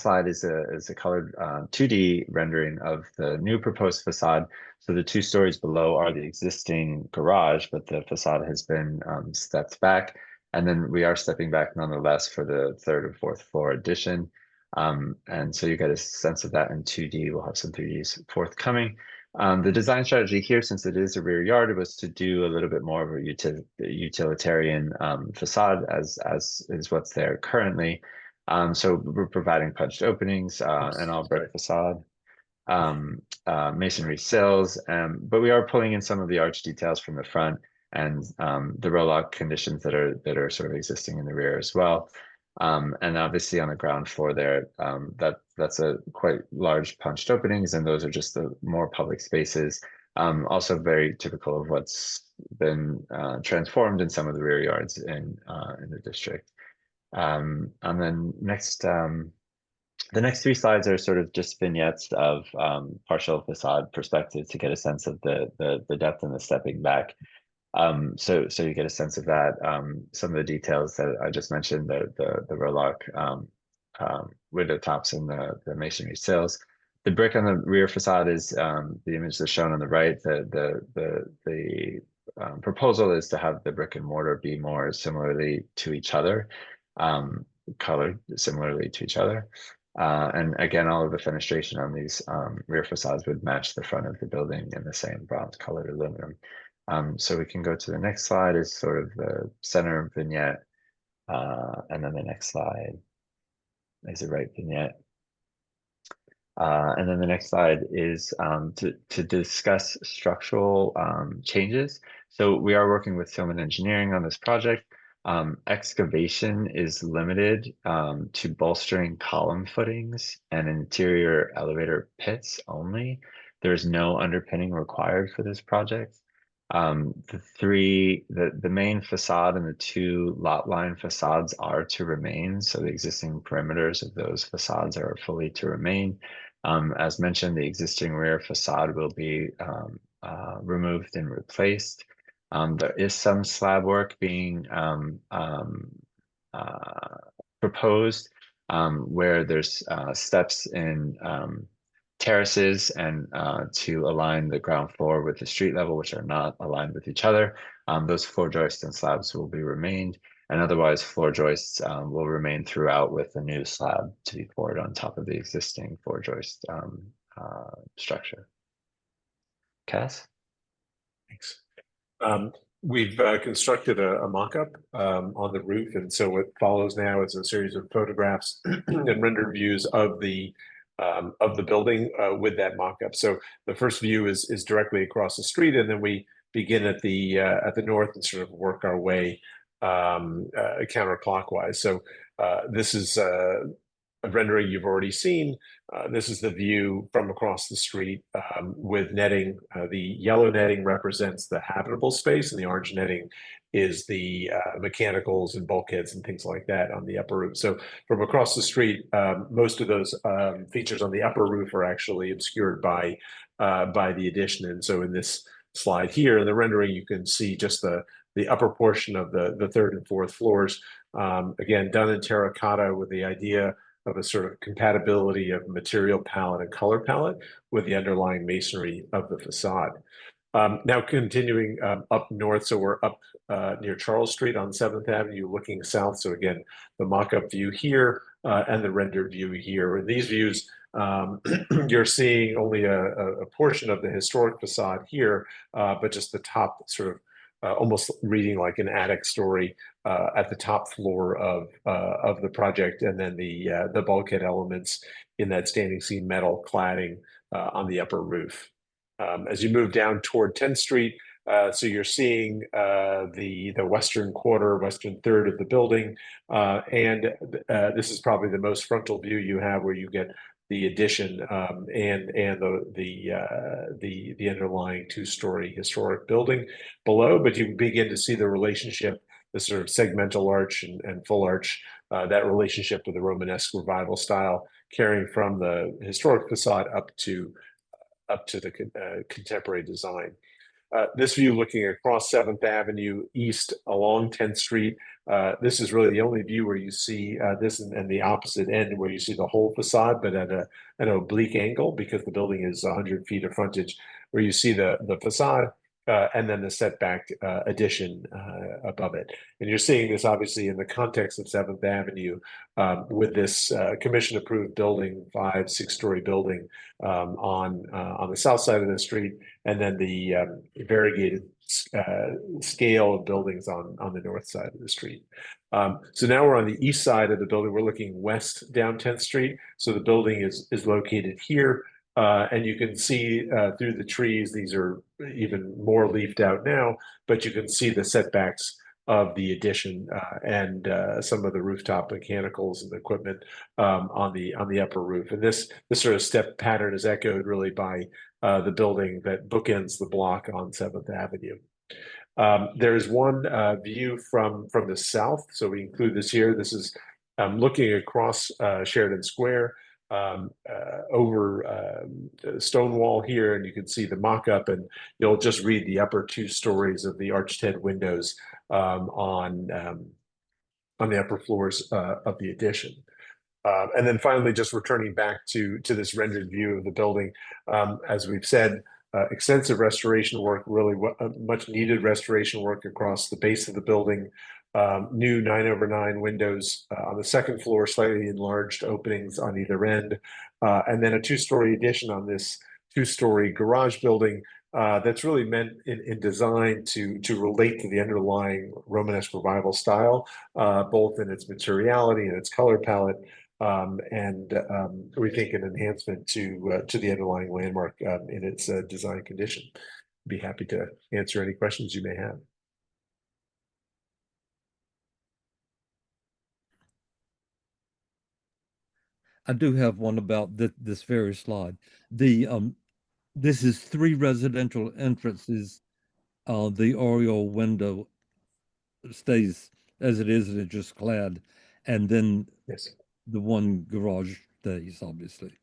slide is a colored 2D rendering of the new proposed facade. So the 2 stories below are the existing garage, but the facade has been stepped back. And then we are stepping back nonetheless for the 3rd and 4th floor addition. And so you get a sense of that in 2D. We'll have some 3Ds forthcoming. The design strategy here, since it is a rear yard, was to do a little bit more of a utilitarian facade as is what's there currently. So we're providing punched openings, an all brick facade, masonry sills, but we are pulling in some of the arch details from the front and the row lock conditions that are sort of existing in the rear as well. And obviously on the ground floor there, that's a quite large punched openings, and those are just the more public spaces. Also very typical of what's been transformed in some of the rear yards in the district. And then the next 3 slides are sort of just vignettes of partial facade perspective to get a sense of the depth and the stepping back. So you get a sense of that. Some of the details that I just mentioned, the row lock window tops and the masonry sills. The brick on the rear facade is the image that's shown on the right. The proposal is to have the brick and mortar be more similarly to each other, colored similarly to each other. And again, all of the fenestration on these rear facades would match the front of the building in the same bronze colored aluminum. So we can go to the next slide is sort of the center vignette. And then the next slide is the right vignette. And then the next slide is to discuss structural changes. So we are working with Tillman Engineering on this project. Excavation is limited to bolstering column footings and interior elevator pits only. There's no underpinning required for this project. The main facade and the 2 lot line facades are to remain. So the existing perimeters of those facades are fully to remain. As mentioned, the existing rear facade will be removed and replaced. There is some slab work being proposed where there's steps in terraces and to align the ground floor with the street level, which are not aligned with each other. Those floor joists and slabs will be remained, and otherwise floor joists will remain throughout with the new slab to be poured on top of the existing floor joist structure. Cass? Thanks. We've constructed a mock-up on the roof, and so what follows now is a series of photographs and rendered views of the building with that mock-up. So the first view is directly across the street, and then we begin at the north and sort of work our way counterclockwise. So this is a rendering you've already seen. This is the view from across the street with netting. The yellow netting represents the habitable space, and the orange netting is the mechanicals and bulkheads and things like that on the upper roof. So from across the street, most of those features on the upper roof are actually obscured by the addition. And so in this slide here, in the rendering, you can see just the upper portion of the third and fourth floors, again, done in terracotta with the idea of a sort of compatibility of material palette and color palette with the underlying masonry of the facade. Now continuing up north, so we're up near Charles Street on 7th Avenue looking south. So again, the mock-up view here and the rendered view here. In these views, you're seeing only a portion of the historic facade here, but just the top sort of almost reading like an attic story at the top floor of the project, and then the bulkhead elements in that standing seam metal cladding on the upper roof. As you move down toward 10th Street, so you're seeing the western quarter, western third of the building, and this is probably the most frontal view you have, where you get the addition and the underlying two-story historic building below, but you begin to see the relationship, the sort of segmental arch and full arch, that relationship with the Romanesque revival style, carrying from the historic facade up to the contemporary design. This view looking across 7th Avenue east along 10th Street, this is really the only view where you see this and the opposite end where you see the whole facade, but at an oblique angle, because the building is 100 feet of frontage, where you see the facade and then the setback addition above it. And you're seeing this obviously in the context of 7th Avenue with this commission approved building, 5-6-story building on the south side of the street, and then the variegated scale of buildings on the north side of the street. So now we're on the east side of the building. We're looking west down 10th Street. So the building is located here. And you can see through the trees, these are even more leafed out now, but you can see the setbacks of the addition and some of the rooftop mechanicals and equipment on the upper roof. And this sort of step pattern is echoed really by the building that bookends the block on 7th Avenue. There is one view from the south, so we include this here. This is looking across Sheridan Square over Stonewall here, and you can see the mock-up, and you'll just read the upper 2 stories of the arched head windows on the upper floors of the addition. And then finally, just returning back to this rendered view of the building, as we've said, extensive restoration work, really much needed restoration work across the base of the building. New 9/9 windows on the second floor, slightly enlarged openings on either end, and then a 2-story addition on this 2-story garage building that's really meant in design to relate to the underlying Romanesque revival style, both in its materiality and its color palette, and we think an enhancement to the underlying landmark in its design condition. Be happy to answer any questions you may have. I do have one about this very slide. This is 3 residential entrances. The oriel window stays as it is, and it's just clad, and then yes, the one garage stays, obviously.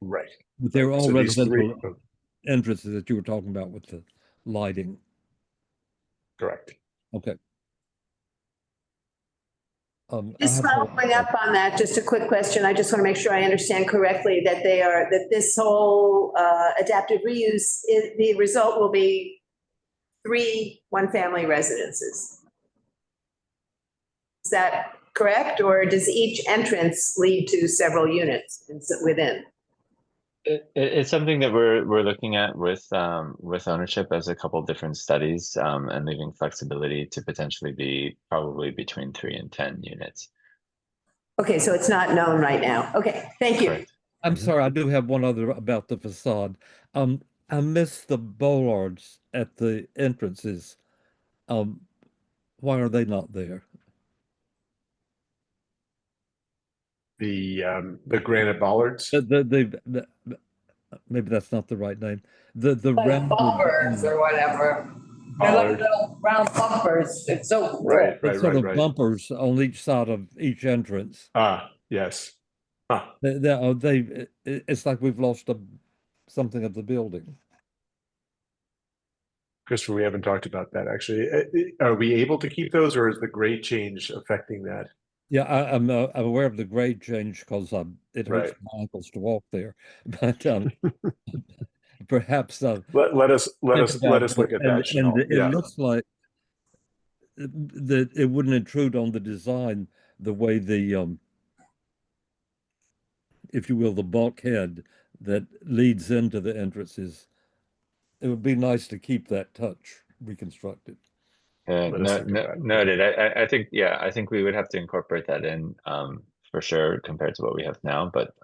Right. But they're all so residential entrances that you were talking about with the lighting. Correct. Okay. Just following up on that, just a quick question. I just want to make sure I understand correctly that that this whole adaptive reuse, the result will be 3 one-family residences. Is that correct? Or does each entrance lead to several units within? It's something that we're looking at with ownership as a couple different studies, and leaving flexibility to potentially be probably between 3 and 10 units. Okay, so it's not known right now. Okay, thank you. Correct. I'm sorry, I do have one other about the facade. I missed the bollards at the entrances. Why are they not there? The granite bollards. Maybe that's not the right name. The Like rounded, bumpers or whatever. They're like Bollard. little round bumpers. It's so Right, cool. it's sort of bumpers on each side of each entrance. Ah, yes. Huh. It's like we've lost something of the building. Christopher, we haven't talked about that actually. Are we able to keep those, or is the grade change affecting that? Yeah, I'm aware of the grade change because it hurts Right. my ankles to walk there, but perhaps Let us look at that, Chanel. and it looks like that it wouldn't intrude on the design the way the if you will, the bulkhead that leads into the entrances. It would be nice to keep that touch reconstructed. Noted. I think, yeah, I think we would have to incorporate that in for sure compared to what we have now, but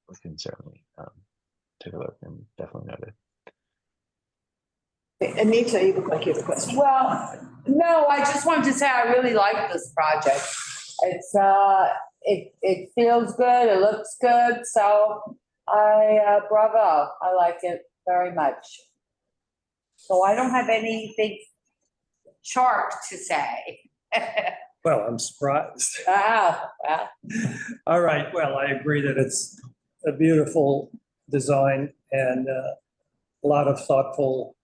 we can certainly take a look and definitely note it. Anita, you look like you have a question. Well, no, I just wanted to say I really like this project. It's it feels good, it looks good, so bravo. I like it very much. So I don't have anything sharp to say. Well, I'm surprised. Wow. All right, well, I agree that it's a beautiful design and a lot of thoughtful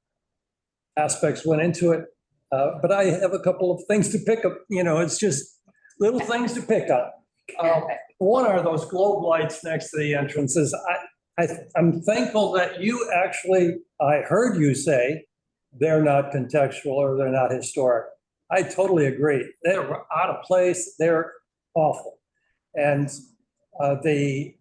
aspects went into it. But I have a couple of things to pick up, it's just little things to pick up. One are those globe lights next to the entrances. I'm thankful that you actually, I heard you say they're not contextual or they're not historic. I totally agree. They're out of place. They're awful. And the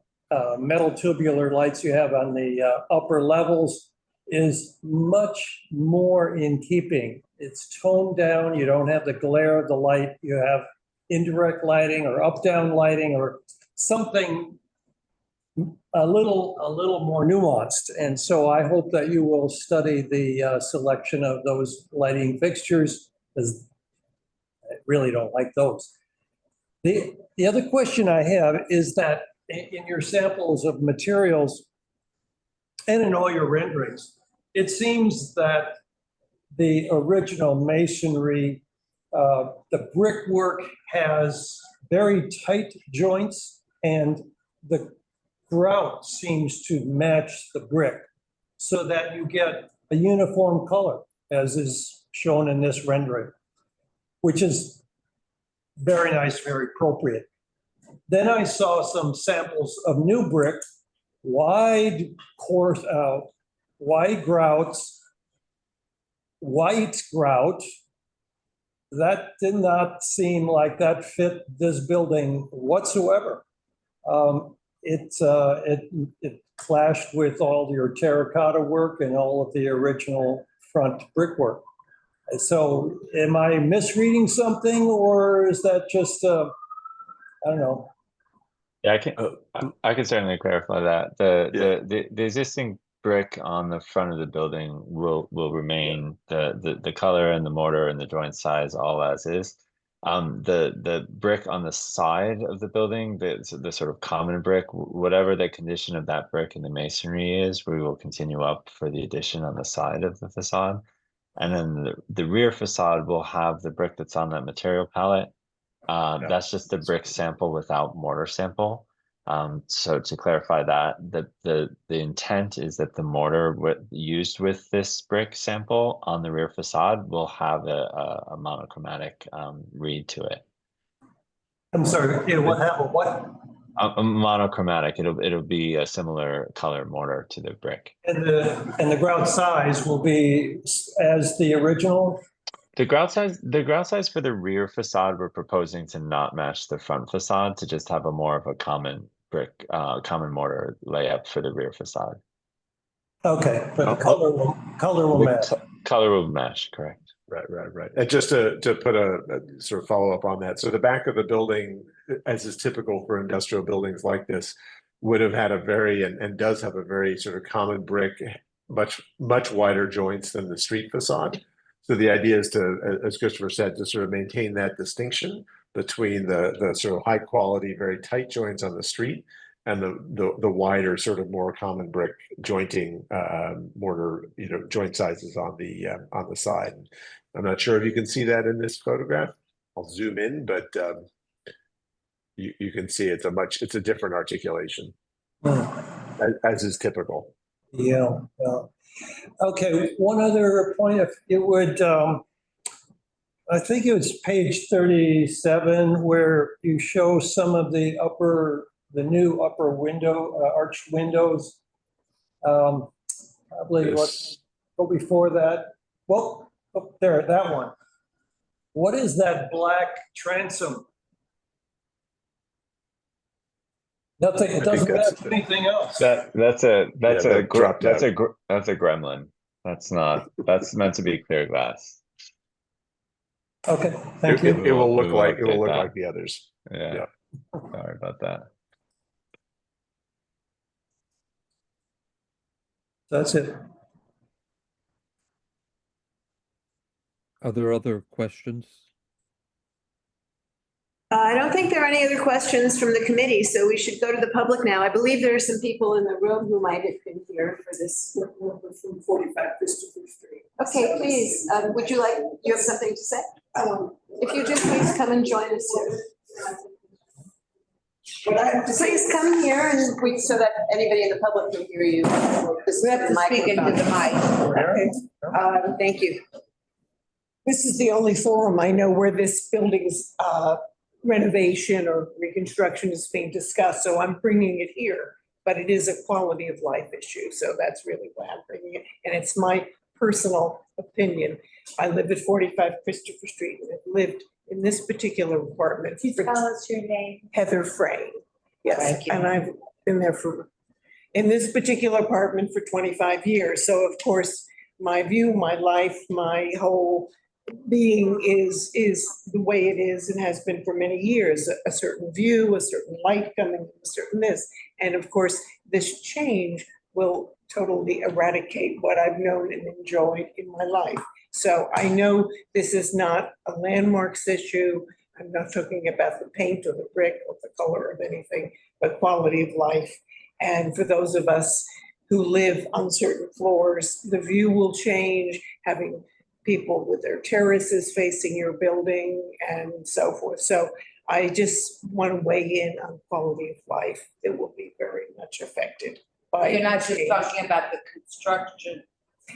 metal tubular lights you have on the upper levels is much more in keeping. It's toned down. You don't have the glare of the light. You have indirect lighting or up-down lighting or something a little more nuanced. And so I hope that you will study the selection of those lighting fixtures, because I really don't like those. The other question I have is that in your samples of materials and in all your renderings, it seems that the original masonry, the brickwork has very tight joints and the grout seems to match the brick so that you get a uniform color, as is shown in this rendering, which is very nice, very appropriate. Then I saw some samples of new brick, wide course out, wide grouts, white grout. That did not seem like that fit this building whatsoever. It clashed with all your terracotta work and all of the original front brickwork. So am I misreading something, or is that just, I don't know. Yeah, I can certainly clarify that. The existing brick on the front of the building will remain the color and the mortar and the joint size all as is. The brick on the side of the building, the sort of common brick, whatever the condition of that brick in the masonry is, we will continue up for the addition on the side of the facade. And then the rear facade will have the brick that's on that material palette. That's just the brick sample without mortar sample. So to clarify that, the intent is that the mortar used with this brick sample on the rear facade will have a monochromatic read to it. I'm sorry, it will have a what? A monochromatic. It'll be a similar color mortar to the brick. And the grout size will be as the original? The grout size for the rear facade, we're proposing to not match the front facade, to just have a more of a common brick common mortar layup for the rear facade. Okay, but the color will match. Color will match, correct. Right. And just to put a sort of follow up on that. So the back of the building, as is typical for industrial buildings like this, would have had a very, and does have a very sort of common brick, much wider joints than the street facade. So the idea is to, as Christopher said, to sort of maintain that distinction between the sort of high quality, very tight joints on the street and the wider sort of more common brick jointing mortar, joint sizes on the side. I'm not sure if you can see that in this photograph. I'll zoom in, but you can see it's a different articulation, as is typical. Yeah. Okay, one other point, if you would, I think it was page 37 where you show some of the new upper window, arched windows. Probably let's go before that. Well, up there, that one. What is that black transom? Nothing, it doesn't match anything else. That's a gremlin. That's meant to be clear glass. Okay, thank you. It will look like the others. Yeah. Sorry about that. That's it. Are there other questions? I don't think there are any other questions from the committee, so we should go to the public now. I believe there are some people in the room who might have been here for this. From 45 Christopher Street. Okay, please, you have something to say? If you just please come and join us here. Please come here and so that anybody in the public can hear you. We have to speak into the mic. Okay. Thank you. This is the only forum I know where this building's renovation or reconstruction is being discussed, so I'm bringing it here. But it is a quality of life issue, so that's really why I'm bringing it. And it's my personal opinion. I live at 45 Christopher Street and I've lived in this particular apartment. Could you tell us your name? Heather Frame. Yes, Thank you. and I've been there in this particular apartment for 25 years. So of course, my view, my life, my whole being is the way it is and has been for many years. A certain view, a certain light coming, a certain this. And of course, this change will totally eradicate what I've known and enjoyed in my life. So I know this is not a landmarks issue. I'm not talking about the paint or the brick or the color of anything, but quality of life. And for those of us who live on certain floors, the view will change, having people with their terraces facing your building and so forth. So I just want to weigh in on quality of life. It will be very much affected by. You're not just talking about the construction,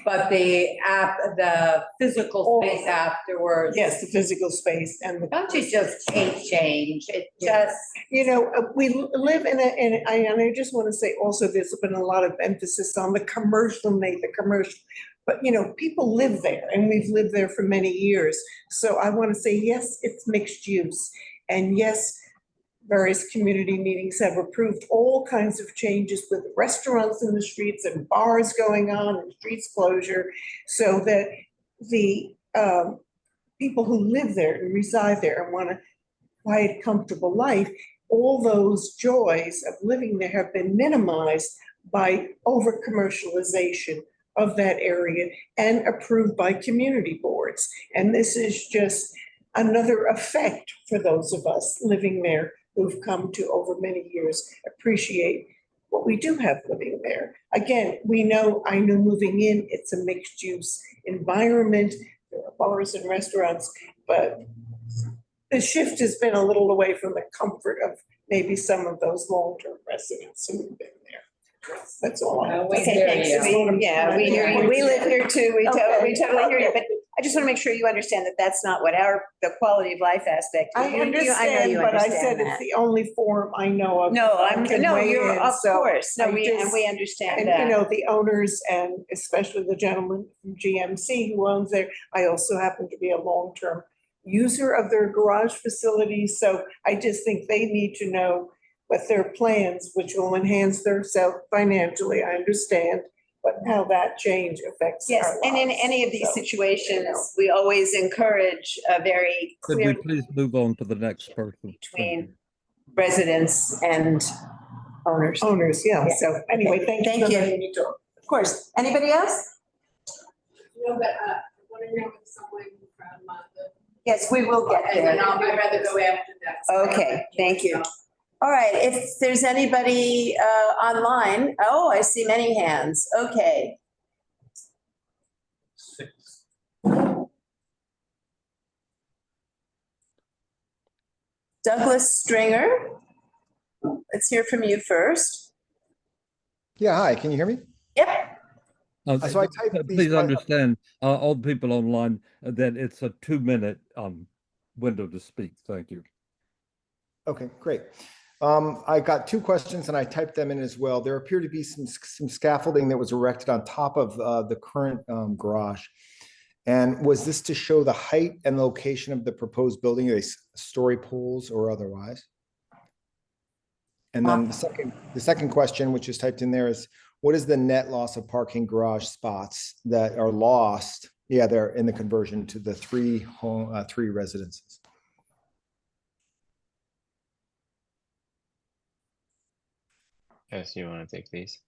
but the physical space afterwards. Yes, the physical space and the. Don't you just change? It just. We live and I just want to say also there's been a lot of emphasis on the commercial. But people live there and we've lived there for many years. So I want to say, yes, it's mixed use. And yes, various community meetings have approved all kinds of changes with restaurants in the streets and bars going on and streets closure, so that the people who live there and reside there and want a quiet, comfortable life, all those joys of living there have been minimized by over-commercialization of that area and approved by community boards. And this is just another effect for those of us living there who've come to, over many years, appreciate what we do have living there. Again, I know moving in, it's a mixed use environment. There are bars and restaurants, but the shift has been a little away from the comfort of maybe some of those long-term residents who've been there. That's all. Okay, thanks. Yeah, we hear you. We live here too. We totally hear you. But I just want to make sure you understand that that's not what the quality of life aspect. I understand, but I said it's the only forum I know of. No, you're of course. No, we understand that. And the owners and especially the gentleman from GMC who owns there, I also happen to be a long-term user of their garage facilities. So I just think they need to know with their plans, which will enhance their self financially, I understand, but how that change affects Yes, our and in lives. any of these So, situations, we always encourage a very Could we clear please move on to the next person? Thank you. between residents and owners. Owners, yeah, Yeah. so anyway, thank you. Thank for you. letting me talk. Of course. Anybody else? No, but I want to know if someone from the. Yes, we will get And there. then I'd rather go after that. Okay, thank you. All right, if there's anybody online, oh, I see many hands. Okay. Douglas Stringer, let's hear from you first. Yeah, hi, can you hear me? Yep. So I typed these. Please understand, all people online, that it's a 2-minute window to speak. Thank you. Okay, great. I got 2 questions and I typed them in as well. There appeared to be some scaffolding that was erected on top of the current garage. And was this to show the height and location of the proposed building, are they story poles or otherwise? And then the second question, which is typed in there, is what is the net loss of parking garage spots that are lost? Yeah, they're in the conversion to the 3 residences. Yes, you want to take these?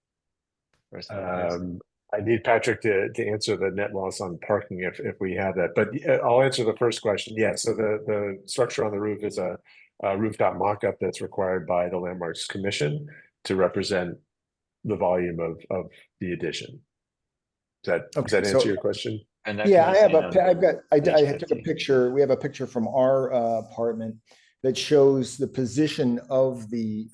I need Patrick to answer the net loss on parking if we have that, but I'll answer the first question. Yeah, so the structure on the roof is a rooftop mock-up that's required by the Landmarks Commission to represent the volume of the addition. Does that answer your question? And that Yeah, can I be have seen on I page took a 15. picture. We have a picture from our apartment that shows the position of the,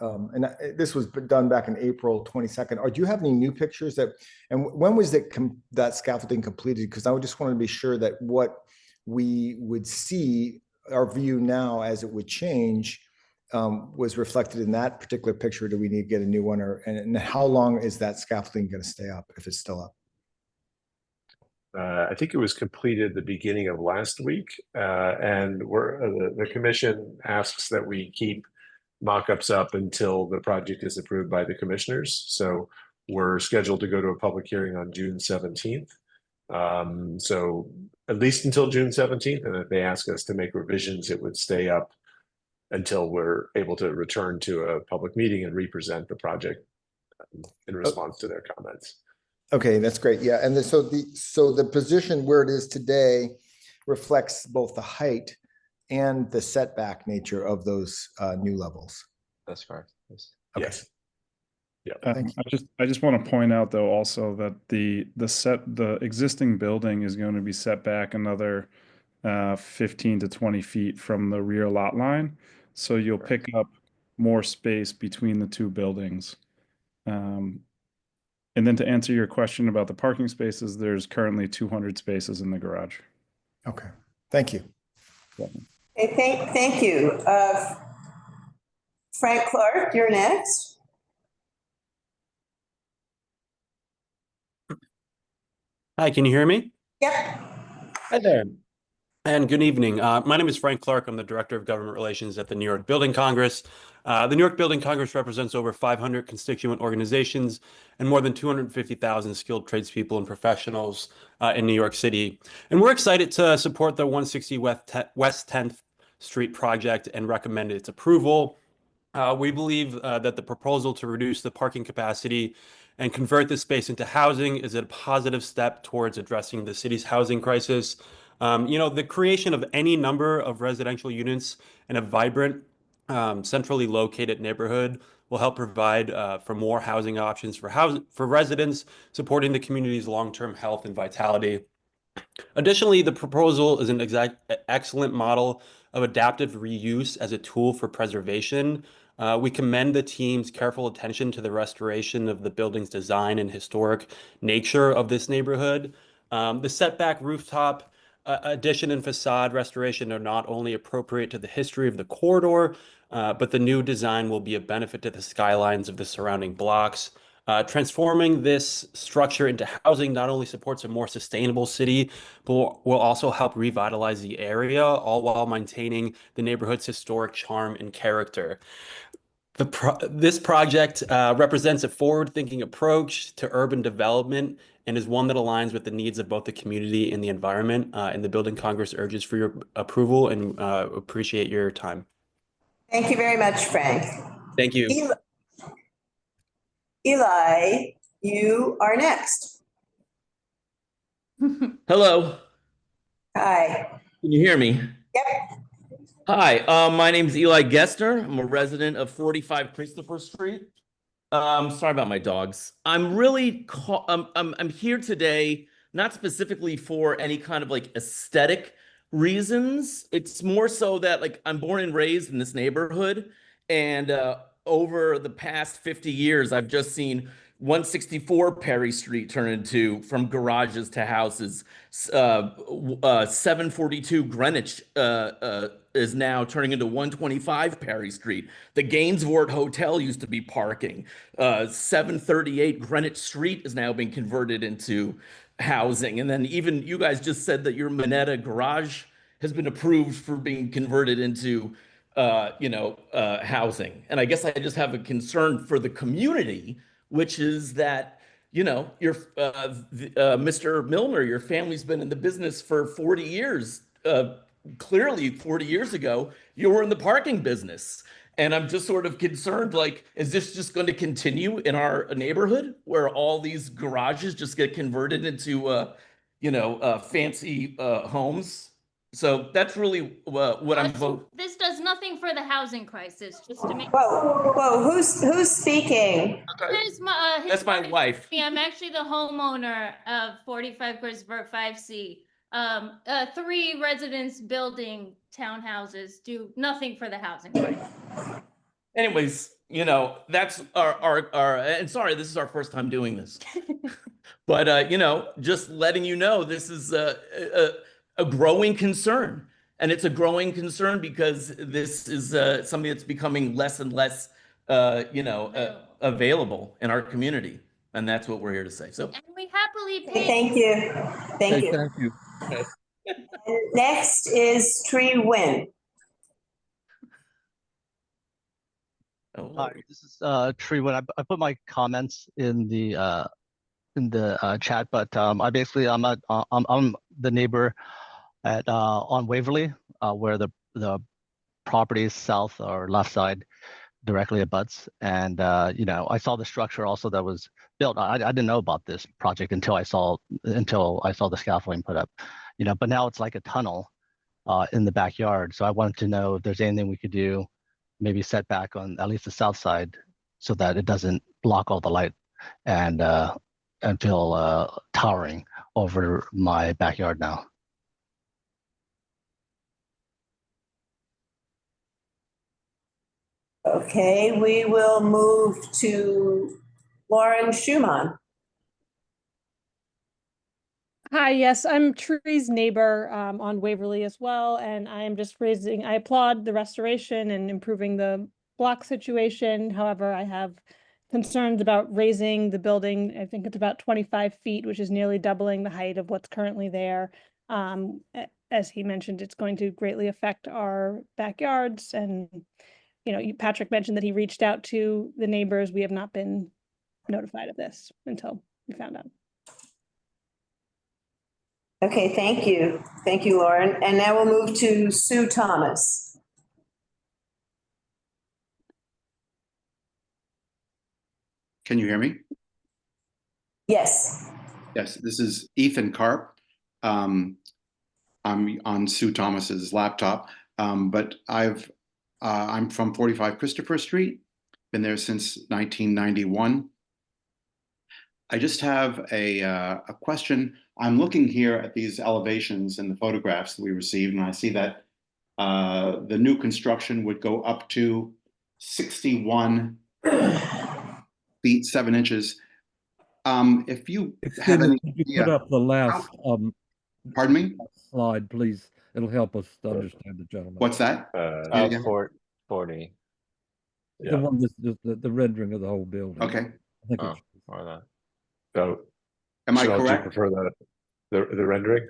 this was done back in April 22nd. Or do you have any new pictures and when was that scaffolding completed? Because I just wanted to be sure that what we would see, our view now as it would change, was reflected in that particular picture. Do we need to get a new one, and how long is that scaffolding going to stay up if it's still up? I think it was completed the beginning of last week, and the commission asks that we keep mock-ups up until the project is approved by the commissioners. So we're scheduled to go to a public hearing on June 17th. So at least until June 17th, and if they ask us to make revisions, it would stay up until we're able to return to a public meeting and represent the project in response to their comments. Okay, that's great. Yeah, and so the position where it is today reflects both the height and the setback nature of those new levels. That's correct. Yes. Okay. Yes. Yeah. I just want to point out though also that the existing building is going to be set back another 15 to 20 feet from the rear lot line, so you'll pick up more space between the 2 buildings. And then to answer your question about the parking spaces, there's currently 200 spaces in the garage. Okay, thank you. Okay, thank you. Frank Clark, you're next. Hi, can you hear me? Yep. Hi there. And good evening. My name is Frank Clark. I'm the Director of Government Relations at the New York Building Congress. The New York Building Congress represents over 500 constituent organizations and more than 250,000 skilled tradespeople and professionals in New York City. And we're excited to support the 160 West 10th Street project and recommend its approval. We believe that the proposal to reduce the parking capacity and convert this space into housing is a positive step towards addressing the city's housing crisis. The creation of any number of residential units in a vibrant, centrally located neighborhood will help provide for more housing options for residents, supporting the community's long-term health and vitality. Additionally, the proposal is an excellent model of adaptive reuse as a tool for preservation. We commend the team's careful attention to the restoration of the building's design and historic nature of this neighborhood. The setback, rooftop addition, and facade restoration are not only appropriate to the history of the corridor, but the new design will be a benefit to the skylines of the surrounding blocks. Transforming this structure into housing not only supports a more sustainable city, but will also help revitalize the area, all while maintaining the neighborhood's historic charm and character. This project represents a forward-thinking approach to urban development and is one that aligns with the needs of both the community and the environment. And the Building Congress urges for your approval and appreciate your time. Thank you very much, Frank. Thank you. Eli, you are next. Hello, Hi. can you hear me? Yep. Hi, my name's Eli Gessner. I'm a resident of 45 Christopher Street. Sorry about my dogs. I'm really I'm here today, not specifically for any kind of like aesthetic reasons. It's more so that like I'm born and raised in this neighborhood, and over the past 50 years, I've just seen 164 Perry Street turn into from garages to houses. 742 Greenwich is now turning into 125 Perry Street. The Gainswort Hotel used to be parking. 738 Greenwich Street is now being converted into housing. And then even you guys just said that your Minetta garage has been approved for being converted into housing. And I guess I just have a concern for the community, which is that, your Mr. Milner, your family's been in the business for 40 years. Clearly 40 years ago, you were in the parking business. And I'm just sort of concerned, like, is this just going to continue in our neighborhood where all these garages just get converted into, fancy homes? So that's really what I'm voting. This does nothing for the housing crisis, just to make. Whoa, who's speaking? That's my wife. Yeah, I'm actually the homeowner of 45 Christopher 5C. 3 residents building townhouses do nothing for the housing crisis. Anyways, that's our and sorry, this is our first time doing this. But just letting you know, this is a growing concern. And it's a growing concern because this is something that's becoming less and less available in our community. And that's what we're here to say. So and we happily pay. Thank you. Thank you. Thank you. Next is Tree Win. Hi, this is Tree Win. I put my comments in the chat, but I'm the neighbor at on Waverly, where the property is south or left side directly abuts. And I saw the structure also that was built. I didn't know about this project until I saw the scaffolding put up. But now it's like a tunnel in the backyard. So I wanted to know if there's anything we could do, maybe set back on at least the south side, so that it doesn't block all the light and feel towering over my backyard now. Okay, we will move to Lauren Schumann. Hi, yes, I'm Tree's neighbor on Waverly as well, and I am just I applaud the restoration and improving the block situation. However, I have concerns about raising the building. I think it's about 25 feet, which is nearly doubling the height of what's currently there. As he mentioned, it's going to greatly affect our backyards. And, Patrick mentioned that he reached out to the neighbors. We have not been notified of this until we found out. Okay, thank you. Thank you, Lauren. And now we'll move to Sue Thomas. Can you hear me? Yes. Yes, this is Ethan Karp. I'm on Sue Thomas's laptop, but I'm from 45 Christopher Street, been there since 1991. I just have a question. I'm looking here at these elevations and the photographs that we received, and I see that the new construction would go up to 61 feet 7 inches. If you have any Could you put up the last pardon me? Slide, please. It'll help us to understand the gentleman. What's that? 40. The one that's just the rendering of the whole building. Okay. I think it's Or that. So, am I Cheryl, do you correct? prefer the rendering?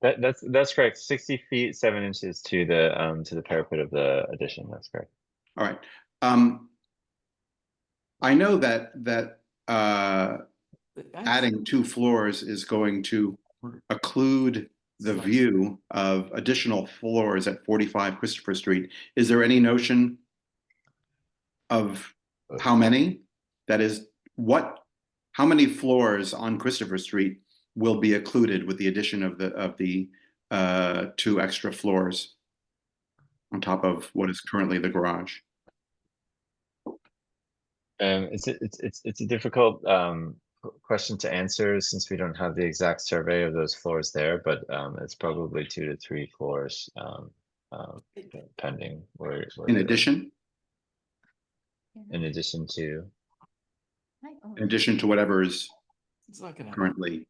That's correct. 60 feet 7 inches to the parapet of the addition. That's correct. All right. I know that adding 2 floors is going to occlude the view of additional floors at 45 Christopher Street. Is there any notion of how many? That is, how many floors on Christopher Street will be occluded with the addition of the 2 extra floors on top of what is currently the garage? It's a difficult question to answer since we don't have the exact survey of those floors there, but it's probably 2 to 3 floors pending. In addition? In addition to? In addition to whatever is It's not gonna currently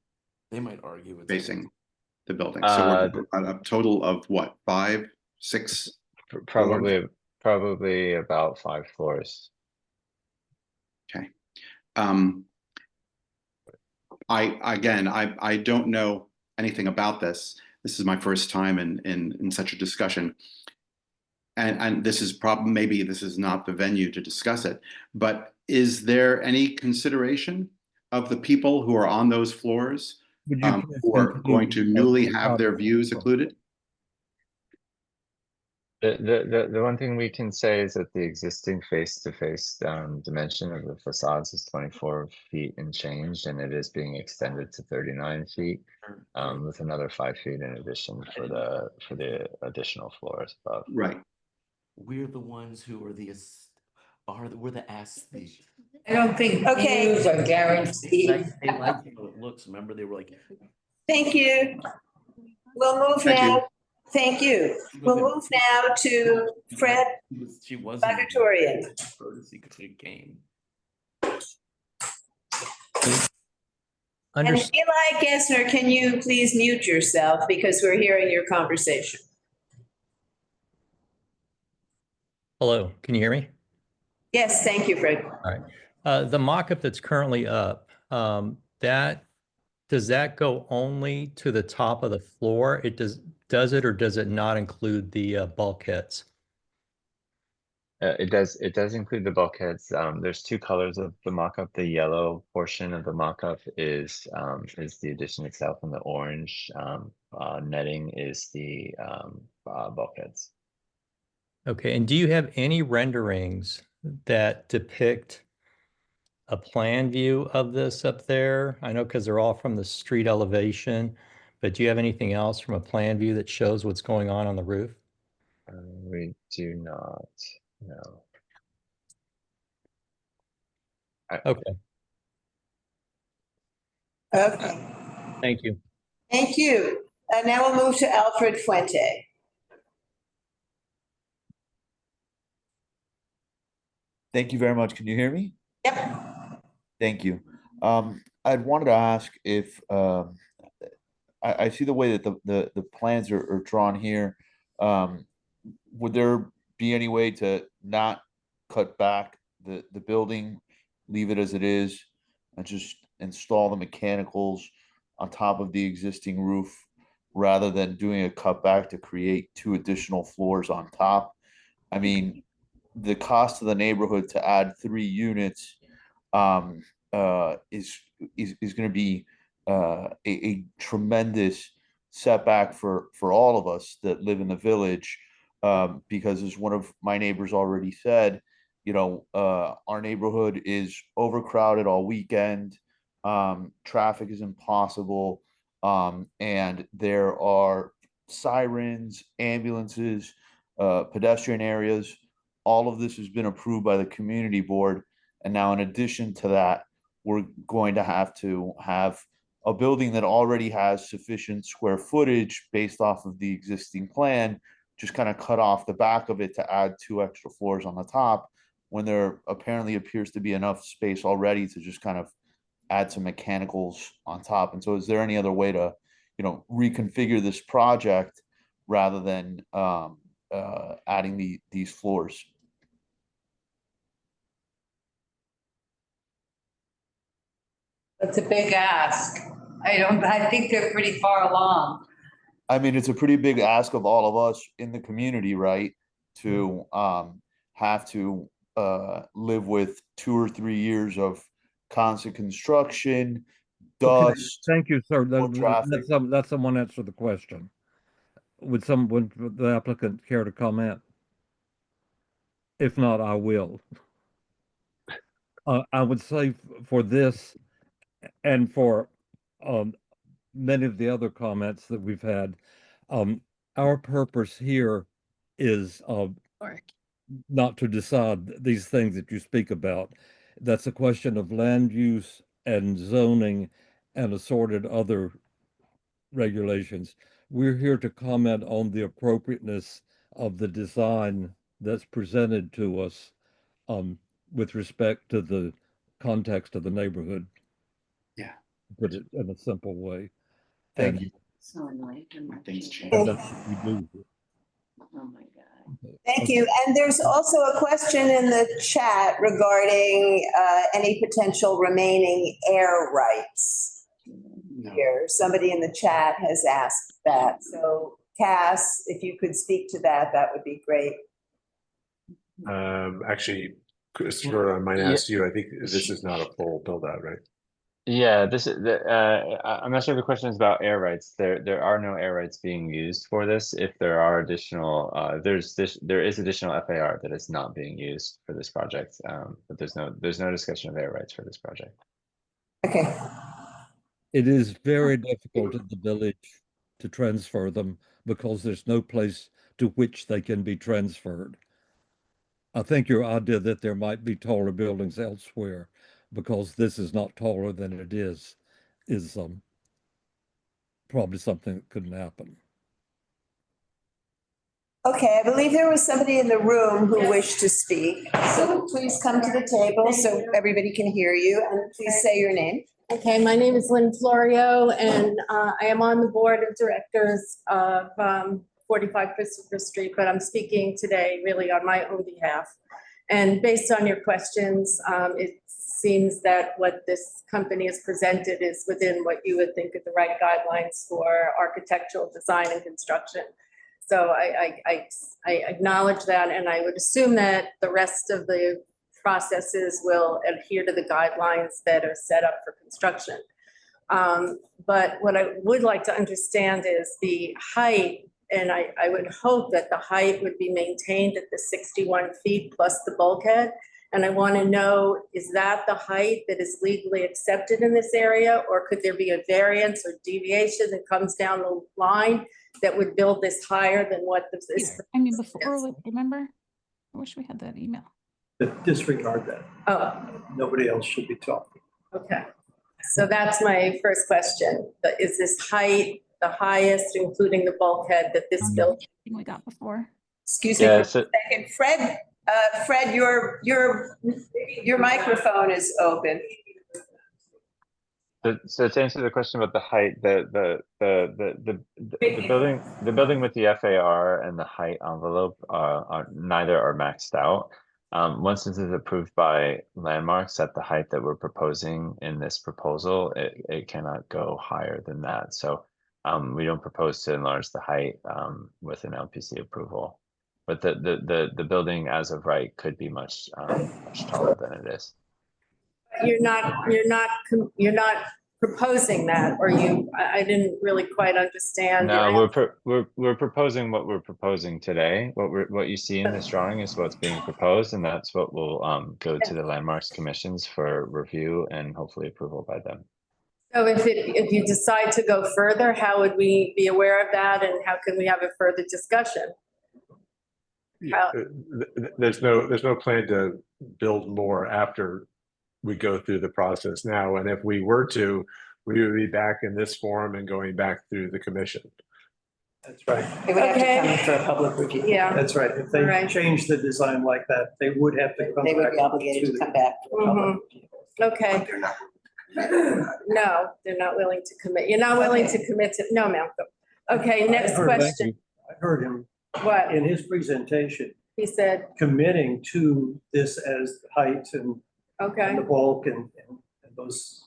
They might argue with facing the building. So we're a total of what, 5, 6? Probably about 5 floors. Okay. I don't know anything about this. This is my first time in such a discussion. And this is maybe this is not the venue to discuss it, but is there any consideration of the people who are on those floors who are going to newly have their views occluded? The one thing we can say is that the existing face-to-face dimension of the facades is 24 feet and change, and it is being extended to 39 feet with another 5 feet in addition for the additional floors above. Right. We're the ones who are we're the aesthetes. I don't think Okay. views are guaranteed. They like how it looks. Remember, they were like, Thank you. We'll move now. Thank you. We'll move now to Fred she wasn't Bagatorian. courtesy game. And Eli Gessner, can you please mute yourself because we're hearing your conversation? Hello, can you hear me? Yes, thank you, Fred. All right. The mock-up that's currently up, does that go only to the top of the floor? Does it or does it not include the bulkheads? It does include the bulkheads. There's 2 colors of the mock-up. The yellow portion of the mock-up is the addition itself, and the orange netting is the bulkheads. Okay, and do you have any renderings that depict a plan view of this up there? I know because they're all from the street elevation, but do you have anything else from a plan view that shows what's going on the roof? We do not, no. Okay. Okay. Thank you. Thank you. Now we'll move to Alfred Fuente. Thank you very much. Can you hear me? Yep. Thank you. I wanted to ask if I see the way that the plans are drawn here. Would there be any way to not cut back the building, leave it as it is, and just install the mechanicals on top of the existing roof rather than doing a cutback to create 2 additional floors on top? I mean, the cost of the neighborhood to add 3 units is going to be a tremendous setback for all of us that live in the village, because as one of my neighbors already said, our neighborhood is overcrowded all weekend. Traffic is impossible, and there are sirens, ambulances, pedestrian areas. All of this has been approved by the community board. And now in addition to that, we're going to have a building that already has sufficient square footage based off of the existing plan, just kind of cut off the back of it to add 2 extra floors on the top, when there apparently appears to be enough space already to just kind of add some mechanicals on top. And so is there any other way to, reconfigure this project rather than adding these floors? That's a big ask. I think they're pretty far along. I mean, it's a pretty big ask of all of us in the community, right? To have to live with 2 or 3 years of constant construction, Okay, dust. thank you, sir. more traffic. Let someone answer the question. Would the applicant care to comment? If not, I will. I would say for this and for many of the other comments that we've had, our purpose here is not to decide these things that you speak about. That's a question of land use and zoning and assorted other regulations. We're here to comment on the appropriateness of the design that's presented to us with respect to the context of the neighborhood. Yeah. Put it in a simple way. Thank you. So annoying. Things change. And that's what we do. Oh my God. Thank you. And there's also a question in the chat regarding any potential remaining air rights. No. Here, somebody in the chat has asked that. So Cass, if you could speak to that, that would be great. Actually, Christopher, I might Yeah. ask you, I think this is not a full build out, right? Yeah, this is I'm not sure if the question is about air rights. There are no air rights being used for this. If there are additional, there is additional FAR that is not being used for this project. But there's no discussion of air rights for this project. Okay. It is very difficult in the village to transfer them because there's no place to which they can be transferred. I think your idea that there might be taller buildings elsewhere because this is not taller than it is probably something that couldn't happen. Okay, I believe there was somebody in the room who wished to speak. So please come to the table so everybody can hear you, and please say your name. Okay, my name is Lynn Florio, and I am on the board of directors of 45 Christopher Street, but I'm speaking today really on my own behalf. And based on your questions, it seems that what this company has presented is within what you would think are the right guidelines for architectural design and construction. So I acknowledge that, and I would assume that the rest of the processes will adhere to the guidelines that are set up for construction. But what I would like to understand is the height, and I would hope that the height would be maintained at the 61 feet plus the bulkhead. And I want to know, is that the height that is legally accepted in this area, or could there be a variance or deviation that comes down the line that would build this higher than what this is? I mean, before, remember? I wish we had that email. Disregard that. Oh, Nobody else should be talking. Okay, so that's my first question. Is this height the highest, including the bulkhead, that this building? We got before. excuse me for a second. Fred, your microphone is open. So to answer the question about the height, the building with the FAR and the height envelope neither are maxed out. Once this is approved by landmarks at the height that we're proposing in this proposal, it cannot go higher than that. So we don't propose to enlarge the height with an LPC approval. But the building as of right could be much taller than it is. You're not proposing that, or I didn't really quite understand. No, we're proposing what we're proposing today. What you see in this drawing is what's being proposed, and that's what will go to the landmarks commissions for review and hopefully approval by them. So if you decide to go further, how would we be aware of that, and how can we have a further discussion? There's no plan to build more after we go through the process now. And if we were to, we would be back in this forum and going back through the commission. That's right. They would have to come in for a public review. Yeah. That's right. If they change the design like that, they would have to come back. They would be obligated to come back for a public review. Okay. No, they're not willing to commit. You're not willing to commit to, no, Malcolm. Okay, next question. I heard him What? in his presentation He said, committing to this as height and okay. the bulk and those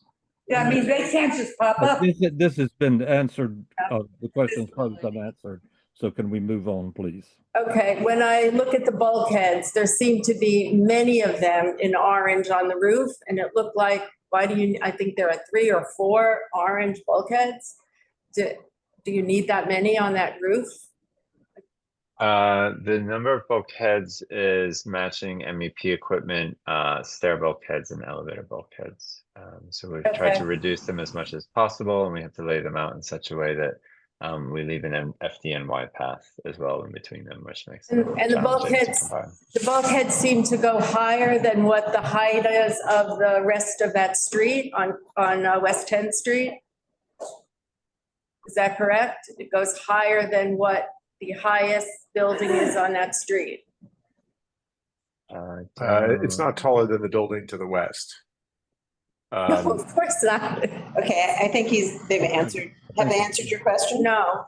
Yeah, I mean, they can't just pop up. This has been answered, the question's probably been answered. So can we move on, please? Okay, when I look at the bulkheads, there seem to be many of them in orange on the roof, and it looked like, I think there are 3 or 4 orange bulkheads. Do you need that many on that roof? The number of bulkheads is matching MEP equipment, stair bulkheads and elevator bulkheads. So we've tried to reduce them as much as possible, and we have to lay them out in such a way that we leave an FDNY path as well in between them, which makes them And the bulkheads seem to go higher than what the height is of the rest of that street on West 10th Street. Is that correct? It goes higher than what the highest building is on that street. It's not taller than the building to the west. No, of course not. Okay, I think have they answered your question? No.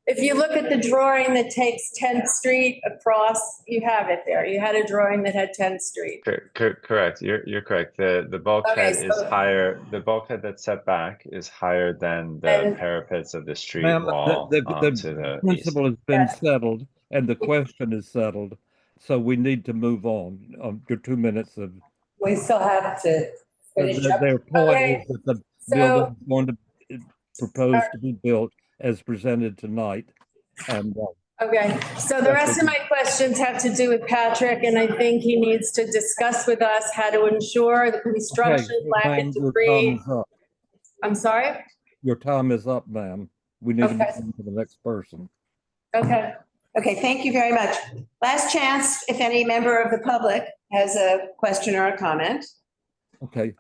If you look at the drawing that takes 10th Street across, you have it there. You had a drawing that had 10th Street. Correct. You're correct. The bulkhead is higher. The bulkhead that's set back is higher than the parapets of the street wall. The to the principle has been settled and the question is settled. So we need to move on. Your 2 minutes of. We still have to finish up. Their point is that the building is going to propose to be built as presented tonight. And okay, so the rest of my questions have to do with Patrick, and I think he needs to discuss with us how to ensure the construction lack of debris. I'm sorry? Your time is up, ma'am. We need to move on to the next person. Okay. Okay, thank you very much. Last chance, if any member of the public has a question or a comment. Okay.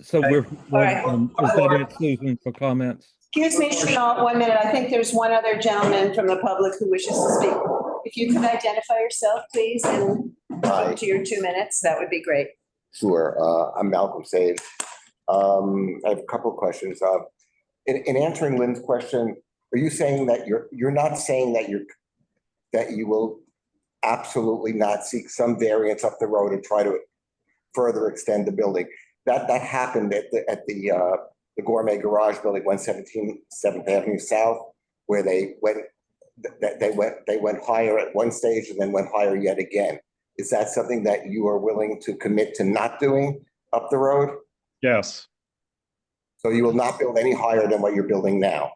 So we're, is that it, Susan, for comments? Excuse me, Chanel, 1 minute. I think there's one other gentleman from the public who wishes to speak. If you could identify yourself, please, and keep to your 2 minutes, that would be great. Sure. I'm Malcolm Sade. I have a couple of questions. In answering Lynn's question, are you saying that you're not saying that you will absolutely not seek some variance up the road and try to further extend the building? That happened at the Gourmet Garage building, 117 7th Avenue South, where they went higher at one stage and then went higher yet again. Is that something that you are willing to commit to not doing up the road? Yes. So you will not build any higher than what you're building now?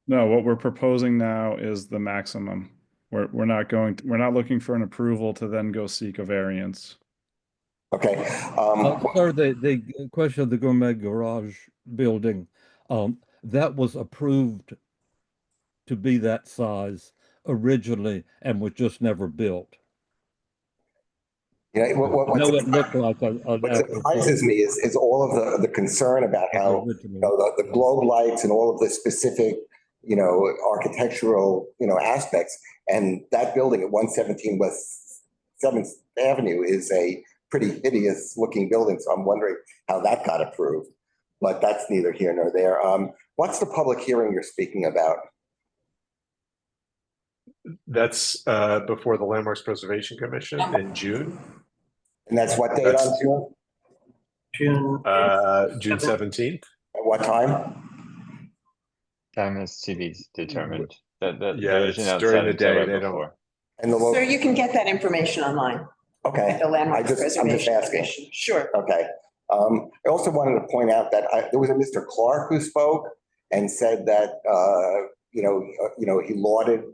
No, what we're proposing now is the maximum. We're not looking for an approval to then go seek a variance. Okay. Sir, the question of the Gourmet Garage building, that was approved to be that size originally and was just never built. Yeah, what surprises me is all of the concern about how the globe lights and all of the specific architectural aspects, and that building at 117 West 7th Avenue is a pretty hideous looking building. So I'm wondering how that got approved, but that's neither here nor there. What's the public hearing you're speaking about? That's before the Landmarks Preservation Commission in June. And that's what date on June? June 17th. At what time? Time is to be determined. It's during the day. They don't. Sir, you can get that information online. Okay. At the Landmarks I'm just Preservation asking. Commission. Sure. Okay. I also wanted to point out that there was a Mr. Clark who spoke and said that he lauded.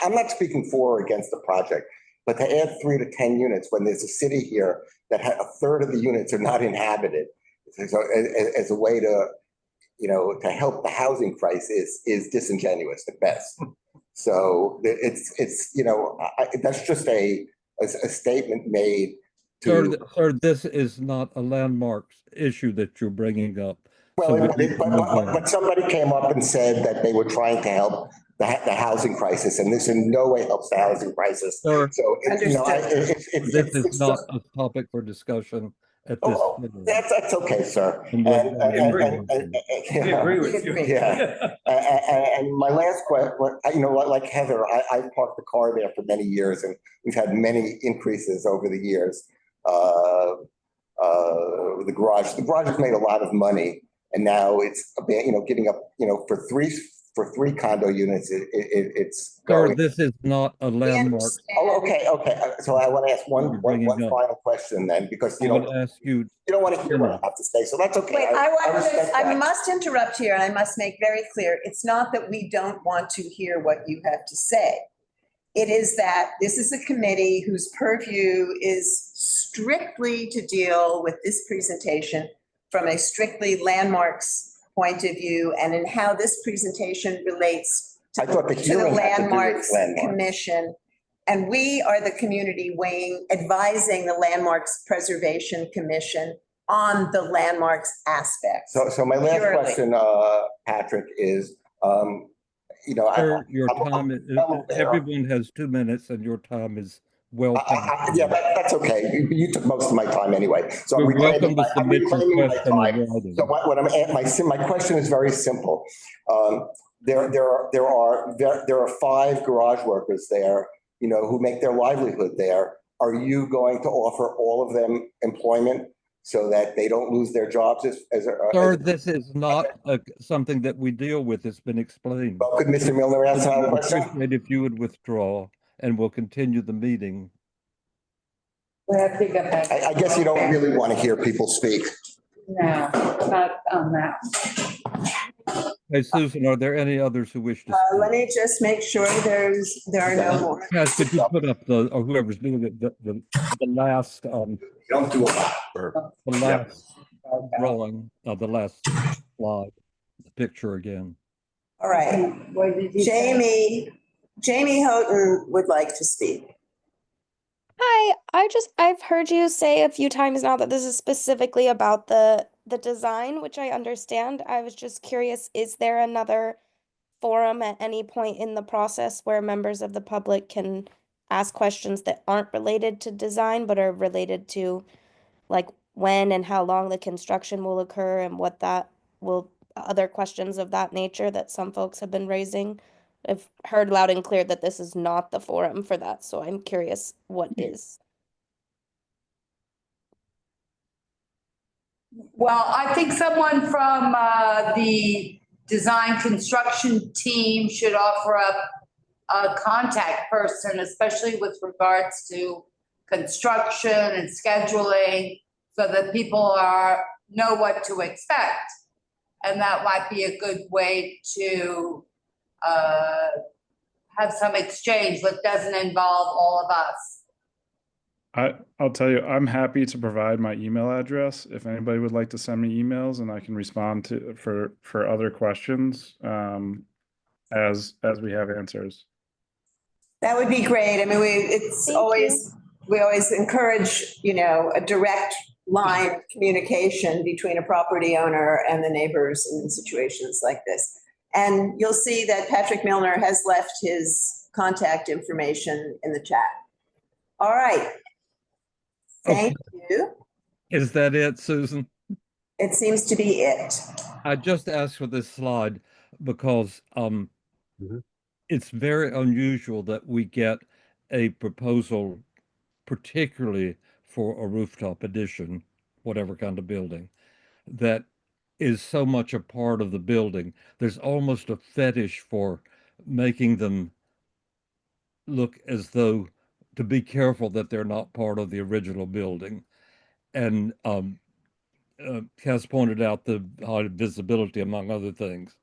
I'm not speaking for or against the project, but to add 3 to 10 units when there's a city here that a third of the units are not inhabited, so as a way to help the housing crisis is disingenuous at best. So it's that's just a statement made to. Sir, this is not a landmarks issue that you're bringing up. Well, but somebody came up and said that they were trying to help the housing crisis, and this in no way helps the housing crisis. Sir, so this is not a topic for discussion at this. That's okay, sir. We agree with you. Yeah. And my last question, like Heather, I've parked the car there for many years, and we've had many increases over the years. the garage. The garage has made a lot of money, and now it's, getting up, for three condo units, it's Sir, going. this is not a landmark. Oh, okay. So I want to ask one bringing up. final question then, because I would ask you. you don't want to hear what I have to say, so that's okay. Wait, I respect I that. must interrupt here, and I must make very clear, it's not that we don't want to hear what you have to say. It is that this is a committee whose purview is strictly to deal with this presentation from a strictly landmarks point of view, and in how this presentation relates I thought the hearing had to do with Landmarks landmarks. Commission. And we are the community advising the Landmarks Preservation Commission on the landmarks aspects. So my last Purely. question, Patrick, is, Sir, your time, everyone has 2 minutes and your time is well past. yeah, that's okay. You took most of my time anyway. So You're welcome to I'm submit your reclaiming my question in time. writing. So what I'm at, my question is very simple. There are 5 garage workers there, who make their livelihood there. Are you going to offer all of them employment so that they don't lose their jobs? Sir, this is not something that we deal with. It's been explained. Well, could Mr. Milner answer that I would question? appreciate if you would withdraw, and we'll continue the meeting. We have to get back. I guess you don't really want to hear people speak. No, not on that. Hey, Susan, are there any others who wish to speak? Let me just make sure there are no more. Yes, could you put up or whoever's doing it, the last, Don't do a lot. the last drawing, the last slide, the picture again. All right. What did you say? Jamie Houghton would like to speak. Hi, I've heard you say a few times now that this is specifically about the design, which I understand. I was just curious, is there another forum at any point in the process where members of the public can ask questions that aren't related to design, but are related to like when and how long the construction will occur and what that will, other questions of that nature that some folks have been raising? I've heard loud and clear that this is not the forum for that, so I'm curious what is. Well, I think someone from the design construction team should offer up a contact person, especially with regards to construction and scheduling, so that people know what to expect. And that might be a good way to have some exchange that doesn't involve all of us. I'll tell you, I'm happy to provide my email address if anybody would like to send me emails, and I can respond to for other questions as we have answers. That would be great. I mean, we always encourage, a direct line of communication between a property owner and the neighbors in situations like this. And you'll see that Patrick Milner has left his contact information in the chat. All right. Thank you. Is that it, Susan? It seems to be it. I just asked for this slide because it's very unusual that we get a proposal, particularly for a rooftop addition, whatever kind of building, that is so much a part of the building. There's almost a fetish for making them look as though, to be careful that they're not part of the original building. And Cass pointed out the high visibility, among other things.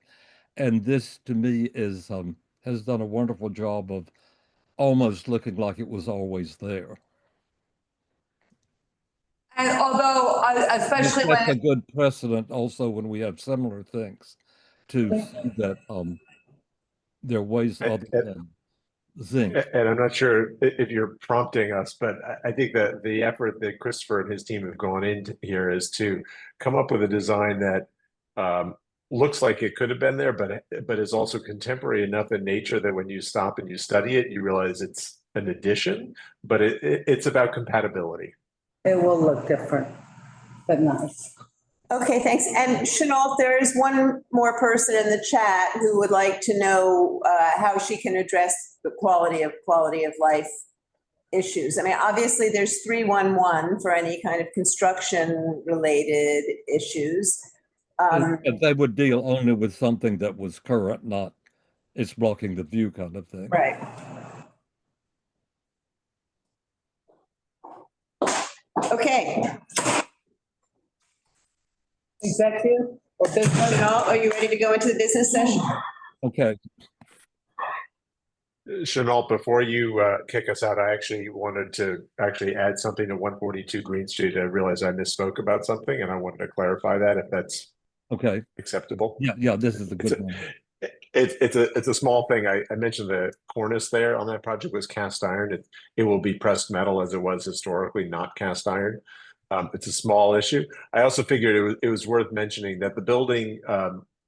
And this, to me, has done a wonderful job of almost looking like it was always there. And although, especially when that's a good precedent also when we have similar things to see that there are ways other than zinc. And I'm not sure if you're prompting us, but I think that the effort that Christopher and his team have gone into here is to come up with a design that looks like it could have been there, but is also contemporary enough in nature that when you stop and you study it, you realize it's an addition, but it's about compatibility. it will look different, but nice. Okay, thanks. And Chenault, there is one more person in the chat who would like to know how she can address the quality of life issues? I mean, obviously, there's 311 for any kind of construction-related issues. But they would deal only with something that was current, not it's blocking the view kind of thing. Right. Okay. Executive or business? Chanel, are you ready to go into the business session? Okay. Chanel, before you kick us out, I actually wanted to add something to 142 Greene Street. I realized I misspoke about something, and I wanted to clarify that if that's okay acceptable. Yeah, this is a good one. It's a small thing. I mentioned the cornice there on that project was cast iron. It will be pressed metal as it was historically, not cast iron. It's a small issue. I also figured it was worth mentioning that the building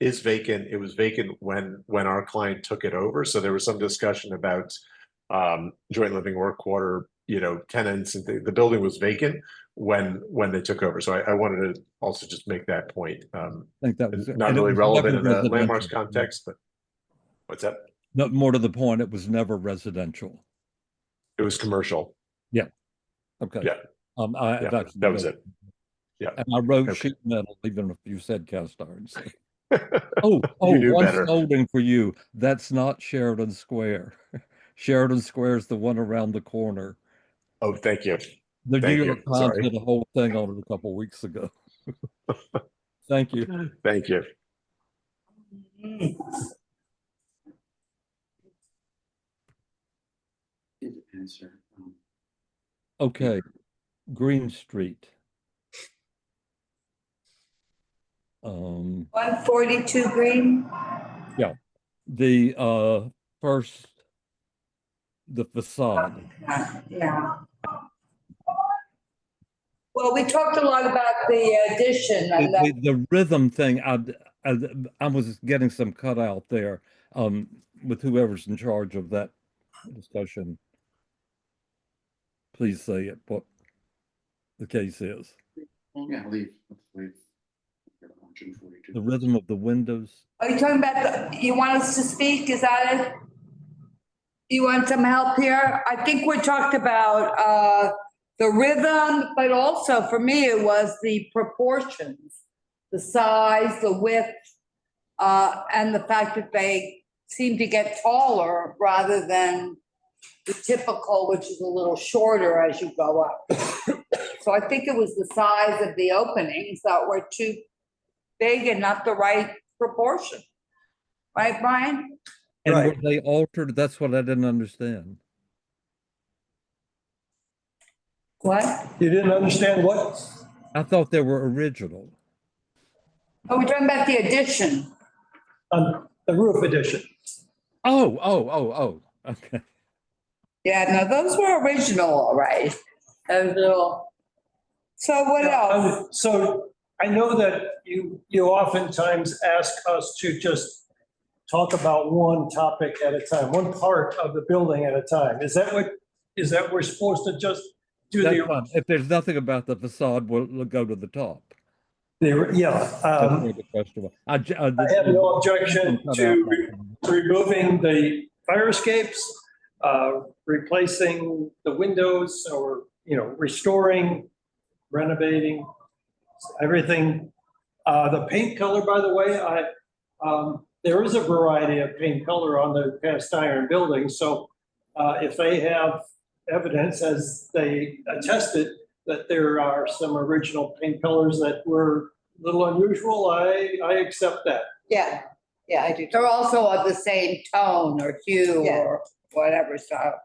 is vacant. It was vacant when our client took it over. So there was some discussion about joint living work quarter, tenants, and the building was vacant when they took over. So I wanted to also just make that point. I think that was not really relevant in the residential. landmarks context, but what's that? No, more to the point, it was never residential. It was commercial. Yeah. Okay. Yeah. That was it. Yeah. And I wrote sheet metal, even if you said cast iron. So. One scolding for you. That's not Sheridan Square. Sheridan Square is the one around the corner. Oh, thank you. The New York Times did a whole thing on it a couple weeks ago. Thank you. Thank you. Okay, Greene Street. 142 Greene? Yeah, the first, the facade. Yeah. Well, we talked a lot about the addition and the rhythm thing. I was getting some cutout there with whoever's in charge of that discussion. Please say it, what the case is. Yeah, leave. The rhythm of the windows. Are you talking about you want us to speak? Is that it? You want some help here? I think we talked about the rhythm, but also for me, it was the proportions, the size, the width, and the fact that they seem to get taller rather than the typical, which is a little shorter as you go up. So I think it was the size of the openings that were too big and not the right proportion. Right, Brian? And were they altered? That's what I didn't understand. What? You didn't understand what? I thought they were original. Oh, we're talking about the addition. The roof addition. Oh, okay. Yeah, no, those were original, all right. Those little. So what else? So I know that you oftentimes ask us to just talk about one topic at a time, one part of the building at a time. Is that we're supposed to just do That's fine. If there's nothing about the facade, we'll go to the top. I I have no objection to removing the fire escapes, replacing the windows, or restoring, renovating, everything. The paint color, by the way, there is a variety of paint color on the cast iron building. So if they have evidence, as they attested, that there are some original paint colors that were a little unusual, I accept that. Yeah, I do. They're also of the same tone or hue or whatever, so.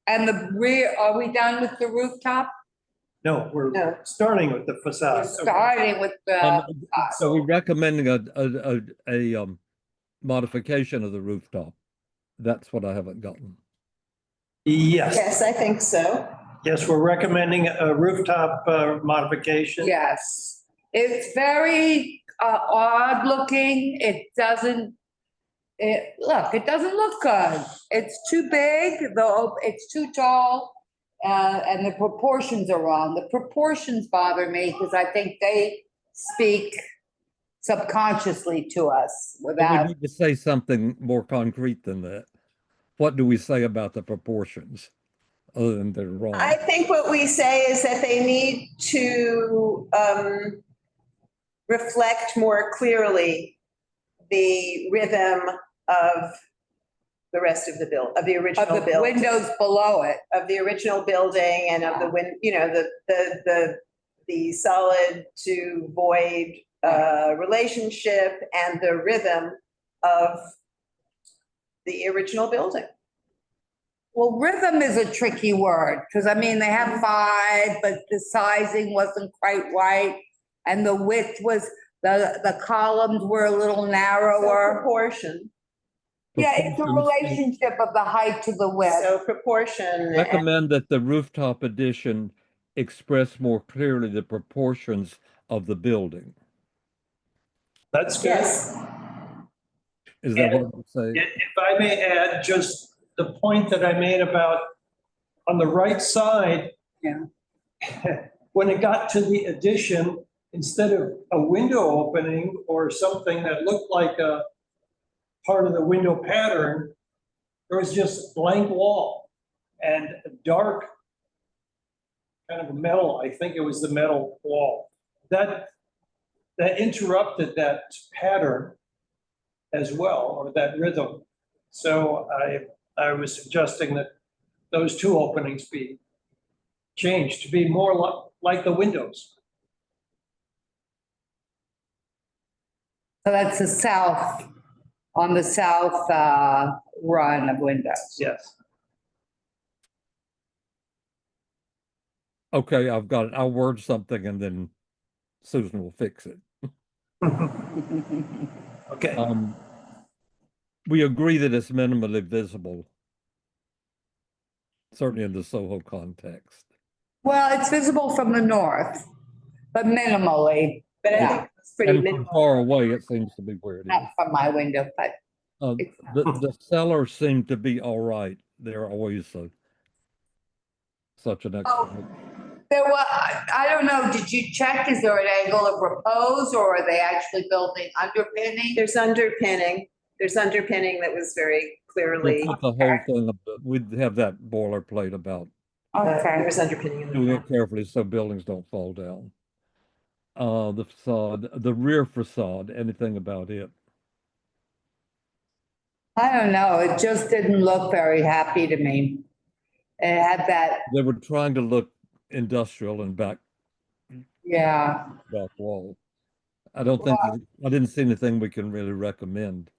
And the rear, are we done with the rooftop? No, we're starting with the facade. We're starting with the. So we're recommending a modification of the rooftop. That's what I haven't gotten. Yes. Yes, I think so. Yes, we're recommending a rooftop modification. Yes, it's very odd looking. It doesn't look good. It's too big, though. It's too tall, and the proportions are wrong. The proportions bother me because I think they speak subconsciously to us without. We need to say something more concrete than that. What do we say about the proportions other than they're wrong. I think what we say is that they need to reflect more clearly the rhythm of the rest of the Of original the building. windows below it. Of the original building and of the solid to void relationship and the rhythm of the original building. Well, rhythm is a tricky word, because I mean, they have 5, but the sizing wasn't quite right. And the width was, the columns were a little narrower. Proportion. Yeah, it's a relationship of the height to the width. So proportion. Recommend that the rooftop addition express more clearly the proportions of the building. That's good. Yes. Is that And what I'm saying? If I may add, just the point that I made about on the right side. Yeah. When it got to the addition, instead of a window opening or something that looked like a part of the window pattern, there was just a blank wall and a dark kind of metal, I think it was the metal wall. That interrupted that pattern as well, or that rhythm. So I was suggesting that those 2 openings be changed to be more like the windows. So that's the south, on the south run of windows. Yes. Okay, I've got it. I'll word something and then Susan will fix it. Okay. We agree that it's minimally visible, certainly in the Soho context. Well, it's visible from the north, but minimally. But I think it's pretty And from minimal. far away, it seems to be where it is. Not from my window, but The cellars seem to be all right. They're always such an excellent. there was, I don't know, did you check, is there an angle of repose or are they actually building underpinning? There's underpinning. There's underpinning that was very clearly. The whole thing, we'd have that boilerplate about Okay. There's underpinning in the doing wall. it carefully so buildings don't fall down. The facade, the rear facade, anything about it? I don't know, it just didn't look very happy to me. It had that, They were trying to look industrial and back wall. I don't think, I didn't see anything we can really recommend.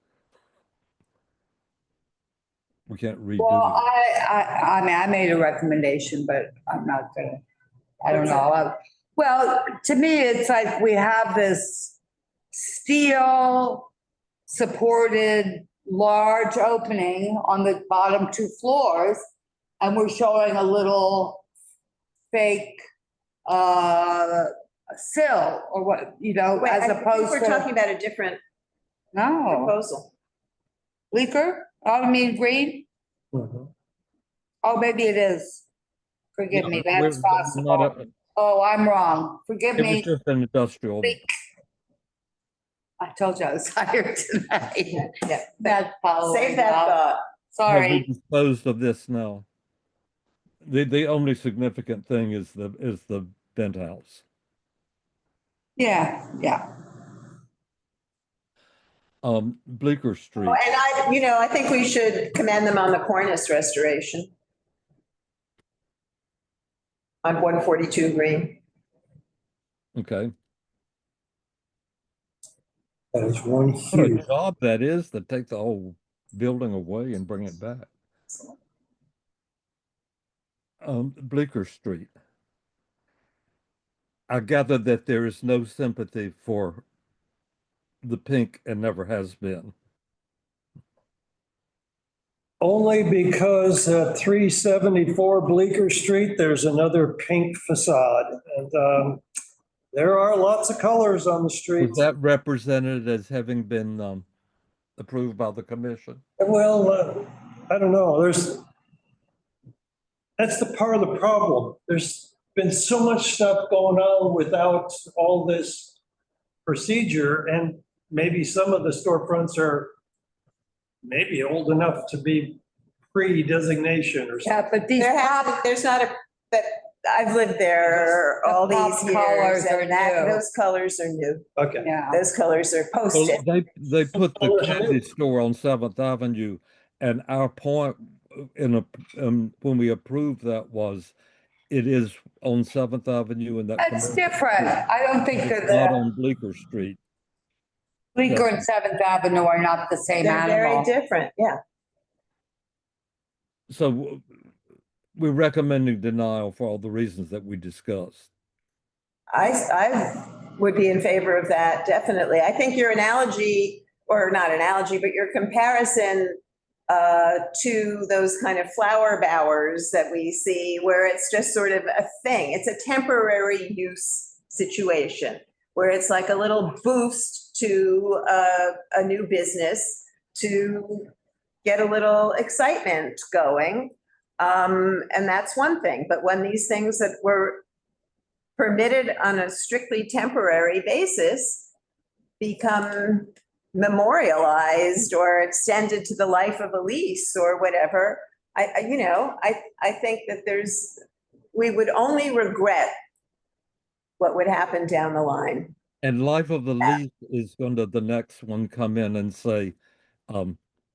We can't redo well, it. I mean, I made a recommendation, but I'm not gonna, I don't know. Well, to me, it's like we have this steel supported large opening on the bottom 2 floors, and we're showing a little fake sill or what, you know, Wait, as I think opposed we're to. talking about a different No. proposal. Bleecker? I mean, Greene? Oh, maybe it is. Forgive me, that's possible. Oh, I'm wrong. Forgive It was me. just an industrial. I told you I was tired tonight. Yeah. That's probably. Save that thought. Have we Sorry. disposed of this now? The only significant thing is the vent house. Yeah. Bleecker Street. Oh, and I think we should commend them on the cornice restoration. On 142 Greene. Okay. That is one What a huge. job that is to take the whole building away and bring it back. Bleecker Street. I gather that there is no sympathy for the pink and never has been. Only because at 374 Bleecker Street, there's another pink facade. And there are lots of colors on the street. Was that represented as having been approved by the commission? Well, I don't know. That's the part of the problem. There's been so much stuff going on without all this procedure, and maybe some of the storefronts are maybe old enough to be pre-designation or something. Yeah, but these There's not a, but I've lived there all The these pop years colors are and that, new. those colors are new. Okay. Yeah. Those colors are Well, posted. they put the candy store on 7th Avenue, and our point when we approved that was it is on 7th Avenue and that. That's commercial different. street. I don't think It's that not the on Bleecker Street. Bleecker and 7th Avenue are not the same They're very animal. different, yeah. So we're recommending denial for all the reasons that we discussed. I would be in favor of that, definitely. I think your analogy, or not analogy, but your comparison to those kind of flower bowers that we see where it's just sort of a thing. It's a temporary use situation where it's like a little boost to a new business to get a little excitement going. And that's one thing. But when these things that were permitted on a strictly temporary basis become memorialized or extended to the life of a lease or whatever, I think that we would only regret what would happen down the line. And life of the lease is going to the next one come in and say,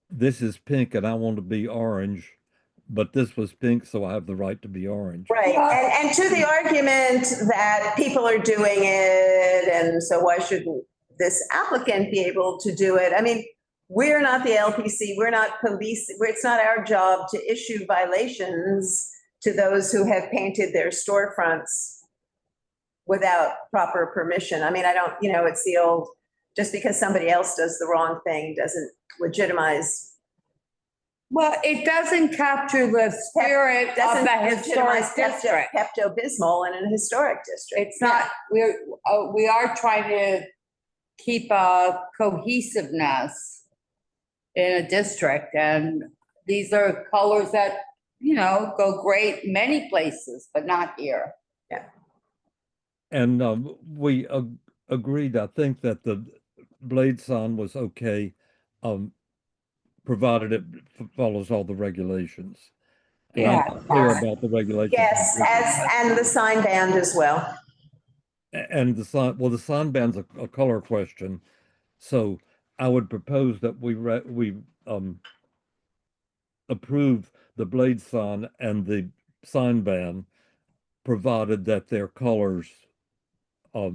this is pink and I want to be orange, but this was pink, so I have the right to be orange. Right. And to the argument that people are doing it, and so why shouldn't this applicant be able to do it? I mean, we're not the LPC, we're not police, it's not our job to issue violations to those who have painted their storefronts without proper permission. I mean, I don't, it's the old, just because somebody else does the wrong thing doesn't legitimize. Well, it doesn't capture the spirit of the historic district. Pepto-Bismol in a historic district. It's not, we are trying to keep a cohesiveness in a district, and these are colors that, go great many places, but not here. Yeah. And we agreed, I think, that the blade sign was okay, provided it follows all the regulations. And Yeah. I'm not clear about the regulations. Yes, and the sign band as well. And the sign band's a color question. So I would propose that we approve the blade sign and the sign band, provided that their colors Are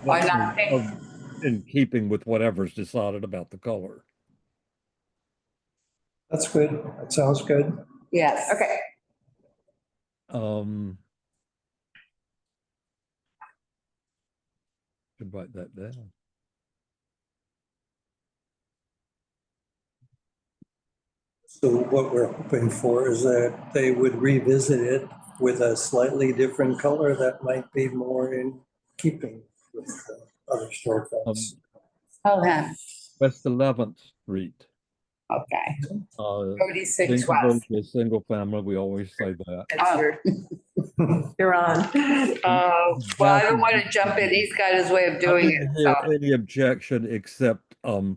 not pink. in keeping with whatever's decided about the color. That's good. That sounds good. Yes. Okay. Should write that down. So what we're hoping for is that they would revisit it with a slightly different color that might be more in keeping with other storefronts. West 11th Street. Okay. 36 West. A single family, we always say that. You're on. Well, I don't want to jump in. He's got his way of doing it. I didn't hear any objection except the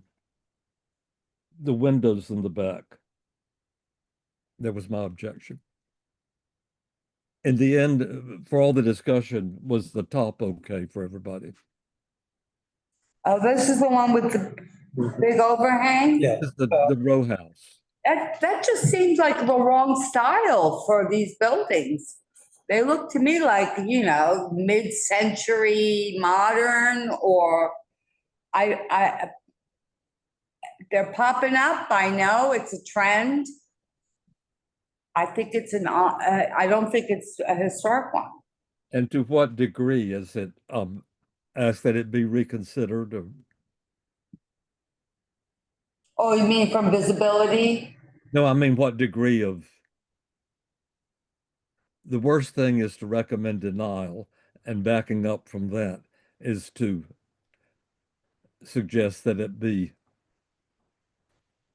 windows in the back. That was my objection. In the end, for all the discussion, was the top okay for everybody? Oh, this is the one with the big overhang? Yeah. It's the row house. That just seems like the wrong style for these buildings. They look to me like, mid-century modern, or they're popping up. I know it's a trend. I think it's I don't think it's a historic one. And to what degree is it asked that it be reconsidered? Or... Oh, you mean from visibility? No, I mean what degree of... The worst thing is to recommend denial, and backing up from that is to suggest that it be...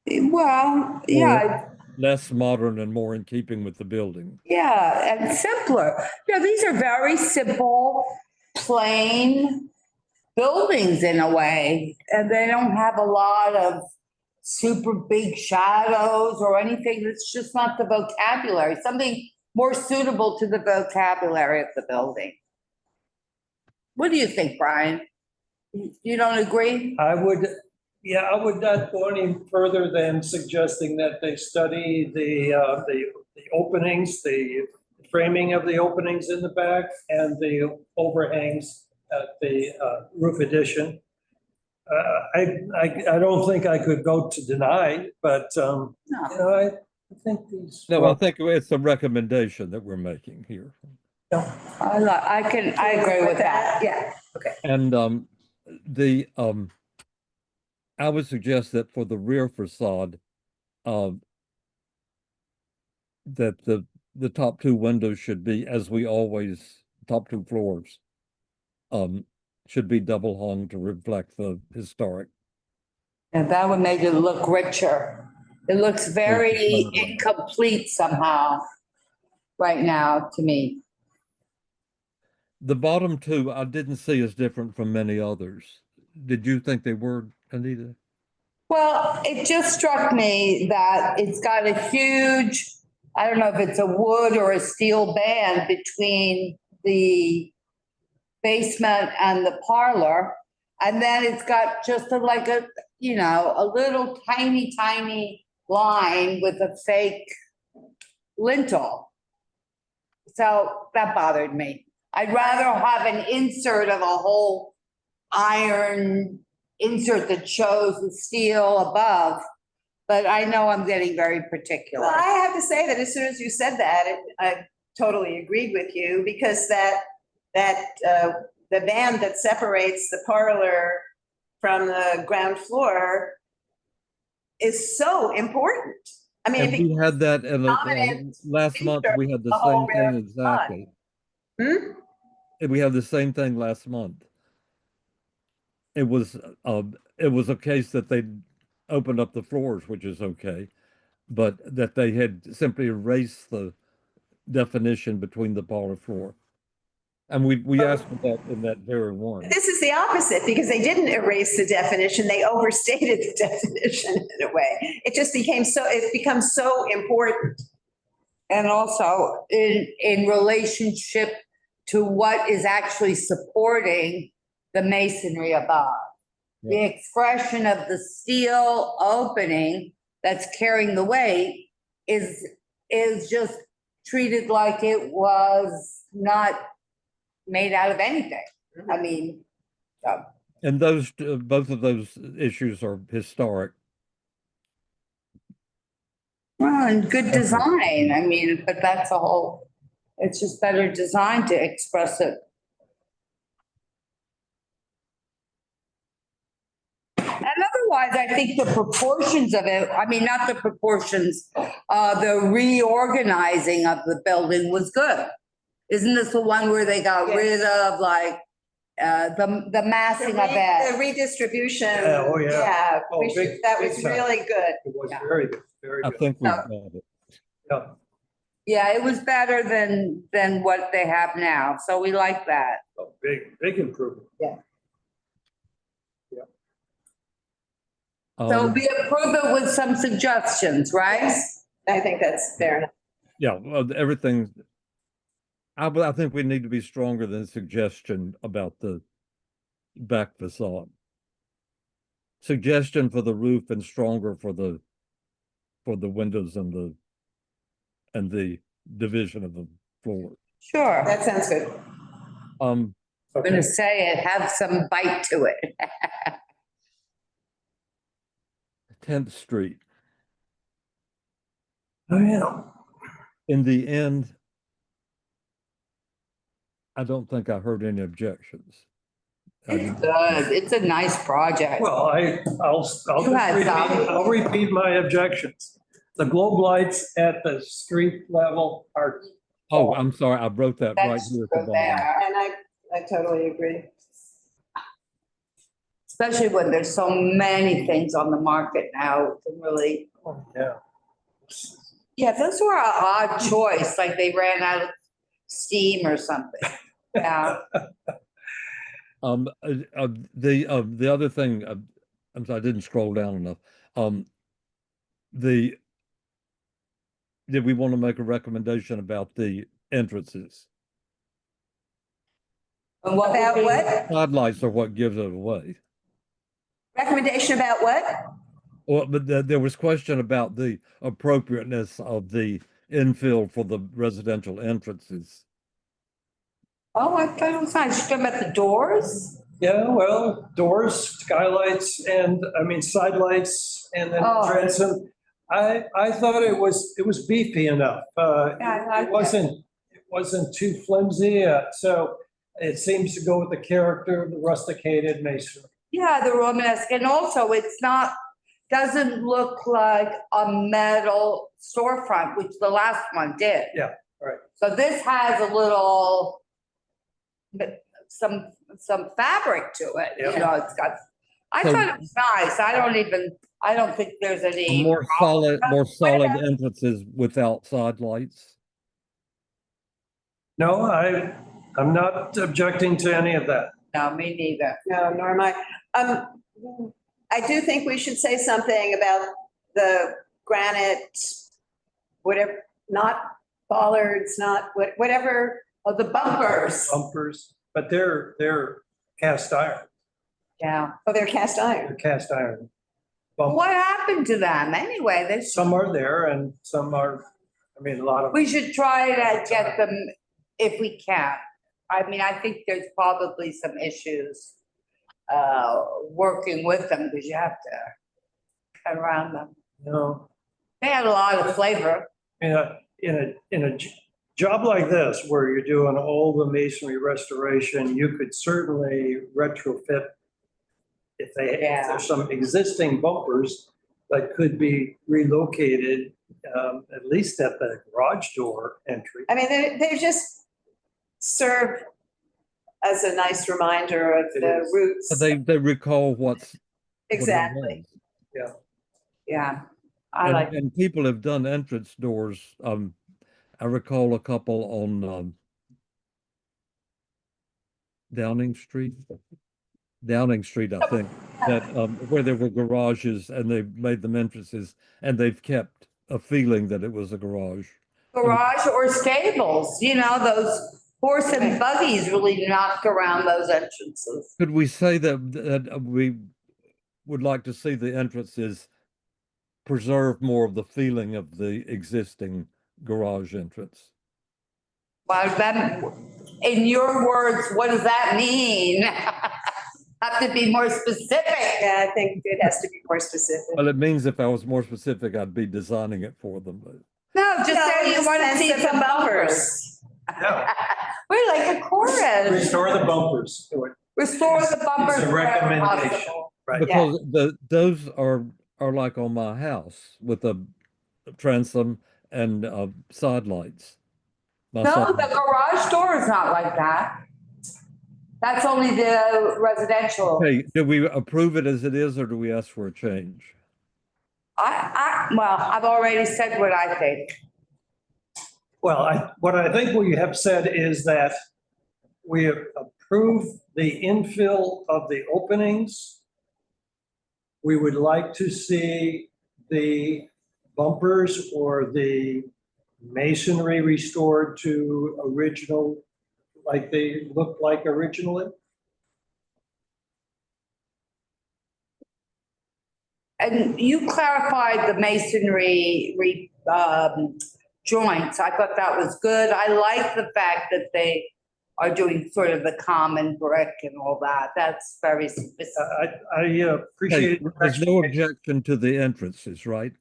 Well, yeah. Less modern and more in keeping with the building. Yeah, and simpler. These are very simple, plain buildings in a way, and they don't have a lot of super big shadows or anything. That's just not the vocabulary, something more suitable to the vocabulary of the building. What do you think, Brian? You don't agree? I would not go any further than suggesting that they study the openings, the framing of the openings in the back and the overhangs at the roof addition. I don't think I could vote to deny, but, you know, I think these. No, I think it's a recommendation that we're making here. I agree with that. Yeah, okay. And I would suggest that for the rear facade, that the top two windows should be, as we always, top two floors, should be double hung to reflect the historic. And that would make it look richer. It looks very incomplete somehow right now to me. The bottom two, I didn't see as different from many others. Did you think they were, Anita? Well, it just struck me that it's got a huge, I don't know if it's a wood or a steel band between the basement and the parlor. And then it's got just like a, you know, a little tiny line with a fake lintel. So that bothered me. I'd rather have an insert of a whole iron insert that shows the steel above, but I know I'm getting very particular. Well, I have to say that as soon as you said that, I totally agreed with you, because the band that separates the parlor from the ground floor is so important. I mean, And if we had that in dominant last month, we had the the whole same thing rear exactly. Hmm? And we had the same thing last month. It was a case that they opened up the floors, which is okay, but that they had simply erased the definition between the parlor floor. And we asked for that in that very one. This is the opposite, because they didn't erase the definition, they overstated the definition in a way. It becomes so important. And also in relationship to what is actually supporting the masonry above. The expression of the steel opening that's carrying the weight is just treated like it was not made out of anything. I mean, And those both of those issues are historic. well, and good design. I mean, but that's a whole, it's just better designed to express it. And otherwise, I think the proportions of it, I mean, not the proportions, the reorganizing of the building was good. Isn't this the one where they got rid of like the massing of it? The redistribution. Yeah, oh, yeah. Yeah, Oh, that was big time. really good. It was very good, very I good. think we got it. Yeah. Yeah, it was better than what they have now, so we like that. Oh, big improvement. Yeah. So we approve it with some suggestions, right? I think that's fair enough. Yeah, well, everything. I think we need to be stronger than suggestion about the back facade. Suggestion for the roof and stronger for the windows and the division of the floor. Sure. That sounds good. I'm gonna say it, have some bite to it. 10th Street. Oh, yeah. In the end, I don't think I heard any objections. It's good. It's a nice project. Well, I'll repeat my objections. The globe lights at the street level are. Oh, I'm sorry, I wrote that right That's here at the bottom. And I totally agree. Especially when there's so many things on the market now, to really. Yeah. Yeah, those were an odd choice, like they ran out of steam or something. Yeah. The other thing, I'm sorry, I didn't scroll down enough. did we want to make a recommendation about the entrances? And what would About be- what? Sidelights are what gives it away. Recommendation about what? Well, but there was question about the appropriateness of the infill for the residential entrances. Oh, I thought it was nice. You're talking about the doors? Yeah, well, doors, skylights, and I mean sidelights, and then Oh. transom. I thought it was beefy enough. Yeah, I like It wasn't too flimsy, so it seems to go with the character of the rusticated masonry. Yeah, the Romanesque, and also it's not, doesn't look like a metal storefront, which the last one did. Yeah, right. So this has a little, some fabric to it, you Yeah. know, it's got, I So- thought it was nice. I don't think there's any. More solid about- entrances without sidelights. No, I'm not objecting to any of that. No, me neither. No, nor am I. I do think we should say something about the granite, whatever, not bollards, not whatever, Oh, the bumpers. Bumpers, but they're cast iron. Yeah. oh, they're cast iron. They're cast iron. Bumpers. What happened to them anyway? They Some are there and some are, I mean, a lot of. We should try to get them if we can. I mean, I think there's probably some issues working with them because you have to cut around them. No, They had a lot of flavor. in a job like this, where you're doing all the masonry restoration, you could certainly retrofit if there's some existing bumpers that could be relocated, at least at the garage door entry. I mean, they just serve as a nice reminder of It the is. roots. They recall what it Exactly. was. Yeah. Yeah. I like, And people have done entrance doors. I recall a couple on Downing Street, I think, that where there were garages and they made them entrances, and they've kept a feeling that it was a garage. garage or stables, you know, those horse and buggies really knocked around those entrances. Could we say that we would like to see the entrances preserve more of the feeling of the existing garage entrance? Well, then, in your words, what does that mean? Have to be more specific. Yeah, I think it has to be more specific. Well, it means if I was more specific, I'd be designing it for them, but. No, just say you want to sense see of some the bumpers. Yeah. We're like a chorus. Restore the bumpers to it. Restore the bumpers. It's a wherever recommendation. possible. Right. Because those are like on my house with a transom and side lights. My No, side- the garage door is not like that. That's only the residential. Okay, do we approve it as it is, or do we ask for a change? Well, I've already said what I think. Well, what I think we have said is that we approve the infill of the openings. We would like to see the bumpers or the masonry restored to original, like they looked like originally. And you clarified the masonry joints. I thought that was good. I like the fact that they are doing sort of the common brick and all that. That's very specific. I appreciate. Hey, there's no objection to the entrances, right?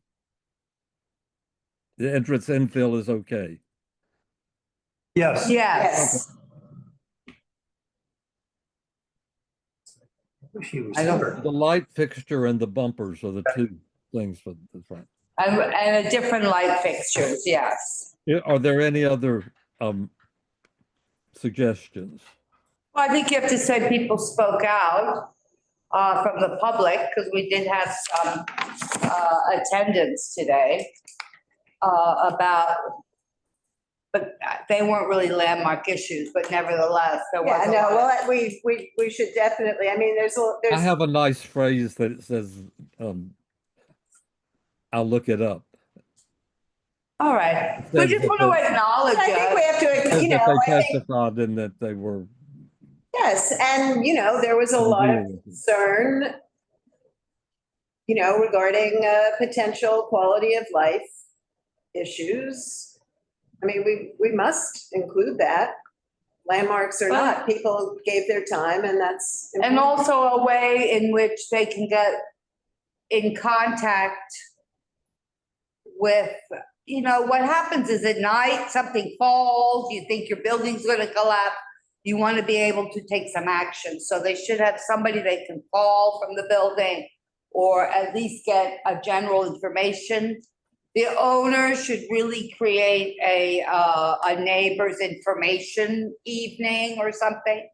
The entrance infill is okay. Yes. Yes. I don't- The light fixture and the bumpers are the two things for the front. And a different light fixtures, yes. Are there any other suggestions? Well, I think you have to say people spoke out from the public, because we did have some attendance today about, but they weren't really landmark issues, but nevertheless, there was. Yeah, a no, lot of- well, we should definitely, I mean, I have a nice phrase that it says, I'll look it up. All right, we Says just that want to they- acknowledge I think we it. have to, Says you know, that they I think, testified and that they were. yes, and, you know, there was a lot of concern, you know, regarding potential quality of life issues. I mean, we must include that, landmarks or not. People gave their time, and that's And important. also a way in which they can get in contact with, you know, what happens is at night, something falls, you think your building's gonna collapse, you want to be able to take some action. So they should have somebody they can call from the building or at least get a general information. The owner should really create a neighbor's information evening or something.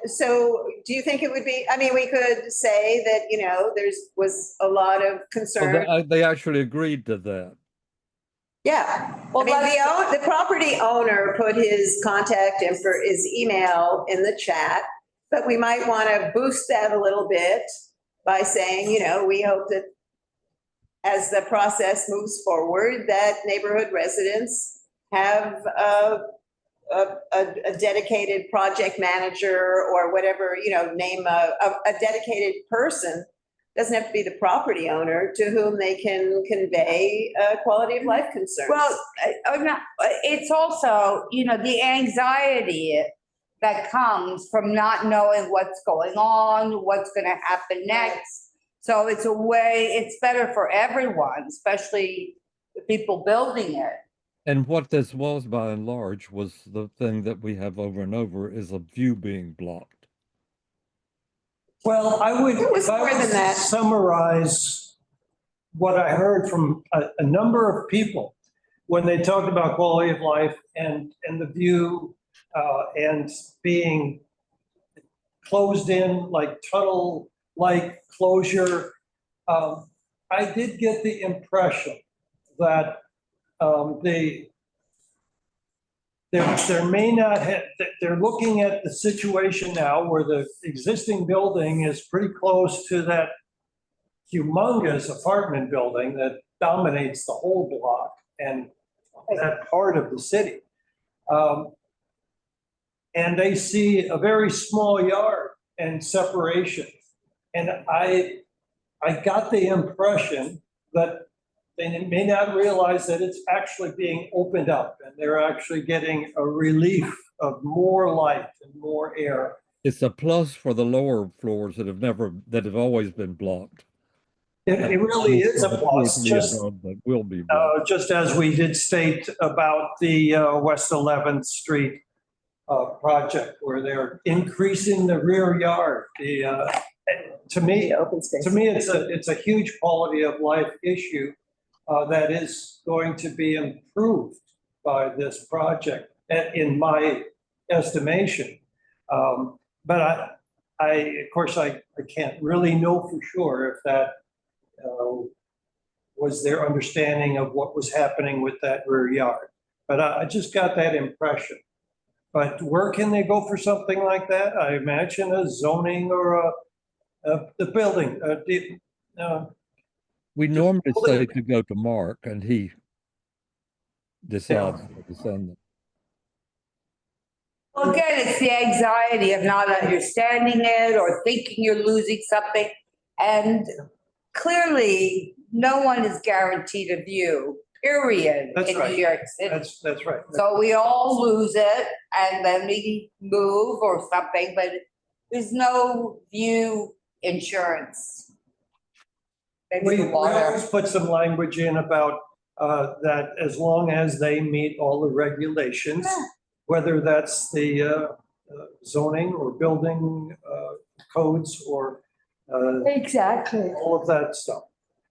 So do you think it would be, I mean, we could say that, you know, was a lot of concern. Well, they actually agreed to that. Yeah, I mean, the property owner put his contact and for his email in the chat, but we might want to boost that a little bit by saying, you know, we hope that as the process moves forward, that neighborhood residents have a dedicated project manager or whatever, you know, name a dedicated person. Doesn't have to be the property owner, to whom they can convey quality of life concerns. Well, it's also, you know, the anxiety that comes from not knowing what's going on, what's going to happen next. So it's a way, it's better for everyone, especially the people building it. And what this was by and large was the thing that we have over and over is a view being blocked. Well, I would, It was if I more was than to that. summarize what I heard from a number of people when they talked about quality of life and the view and being closed in, like tunnel-like closure. I did get the impression that there may not have, they're looking at the situation now where the existing building is pretty close to that humongous apartment building that dominates the whole block and that part of the city. And they see a very small yard and separation. And I got the impression that they may not realize that it's actually being opened up and they're actually getting a relief of more light and more air. It's a plus for the lower floors that have always been blocked. It really is a plus, just, will be blocked. just as we did state about the West 11th Street project where they're increasing the rear yard. To me, it's a huge quality of life issue that is going to be improved by this project, in my estimation. But of course, I can't really know for sure if that was their understanding of what was happening with that rear yard. But I just got that impression. But where can they go for something like that? I imagine a zoning or the building. We normally say to go to Mark and he decides to send them. Well, again, it's the anxiety of not understanding it or thinking you're losing something. And clearly, no one is guaranteed a view, period, That's in right. New York City. That's right. So we all lose it and then we move or something, but there's no view insurance. Maybe We the water. always put some language in about that as long as they meet all the regulations, whether that's the zoning or building codes or exactly all of that stuff.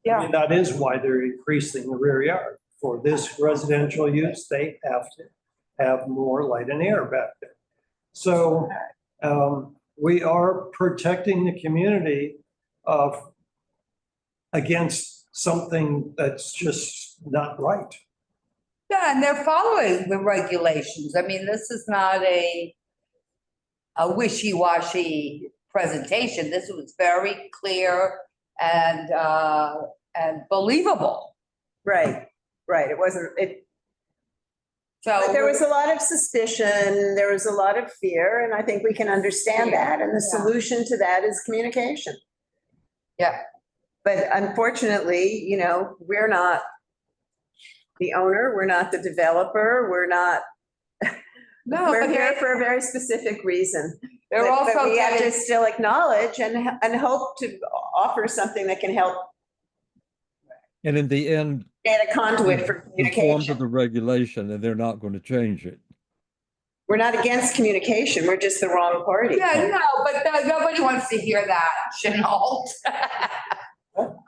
Yeah. I mean, that is why they're increasing the rear yard. For this residential use, they have to have more light and air back there. So we are protecting the community against something that's just not right. Yeah, and they're following the regulations. I mean, this is not a wishy-washy presentation. This was very clear and believable. Right, right. It wasn't, So but there was a lot of suspicion, there was a lot of fear, and I think we can understand that. And the Yeah. solution to that is communication. Yeah. But unfortunately, you know, we're not the owner, we're not the developer, we're not, No, we're but here they- for a very specific reason. They're But also we have to getting- still acknowledge and hope to offer something that can help And in the end, create a conduit for conform to communication. the regulation, and they're not going to change it. We're not against communication, we're just the wrong party. Yeah, no, but nobody wants to hear that, Chenault.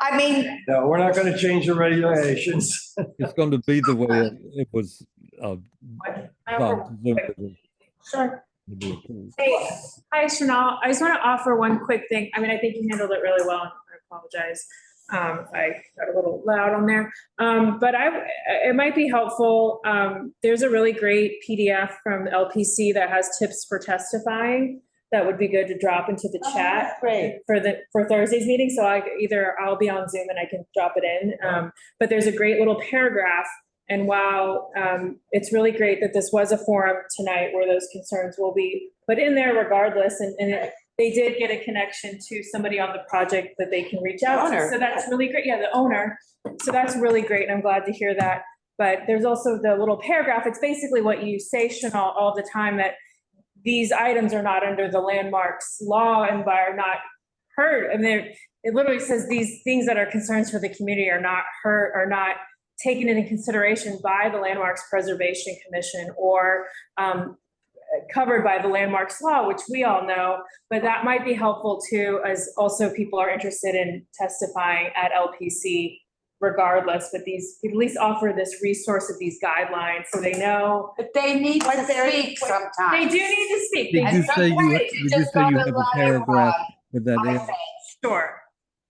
I mean, No, we're not going to change the regulations. It's going to be the way it was. Sure. Hey, hi, Chanel. I just want to offer one quick thing. I mean, I think you handled it really well, and I apologize if I got a little loud on there. But it might be helpful. There's a really great PDF from LPC that has tips for testifying. That would be good to drop into the chat for Thursday's meeting. So I'll be on Zoom and I can drop it in. But there's a great little paragraph. And while it's really great that this was a forum tonight where those concerns will be put in there regardless, they did get a connection to somebody on the project that they can reach out to. So that's really great. Yeah, the owner. So that's really great. And I'm glad to hear that. But there's also the little paragraph. It's basically what you say, Chanel, all the time, that these items are not under the landmarks law and are not heard. And it literally says these things that are concerns for the community are not heard, are not taken into consideration by the Landmarks Preservation Commission or covered by the landmarks law, which we all know, but that might be helpful too, as also people are interested in testifying at LPC regardless, but at least offer this resource of these guidelines so they know. But they need to speak sometimes. They do need to speak. Did you say you have a paragraph with that in? Sure.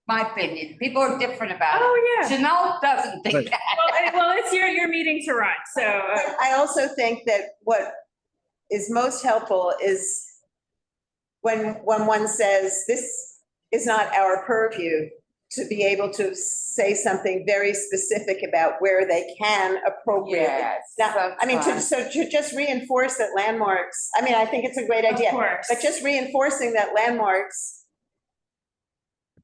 My opinion. People are different about it. Oh, yeah. Chanel doesn't think that. Well, it's your meeting to run, so. I also think that what is most helpful is when one says, this is not our purview, to be able to say something very specific about where they can appropriately. Yes, Now, I mean, to just reinforce that landmarks, I mean, I think it's a great idea. Of course. But just reinforcing that landmarks,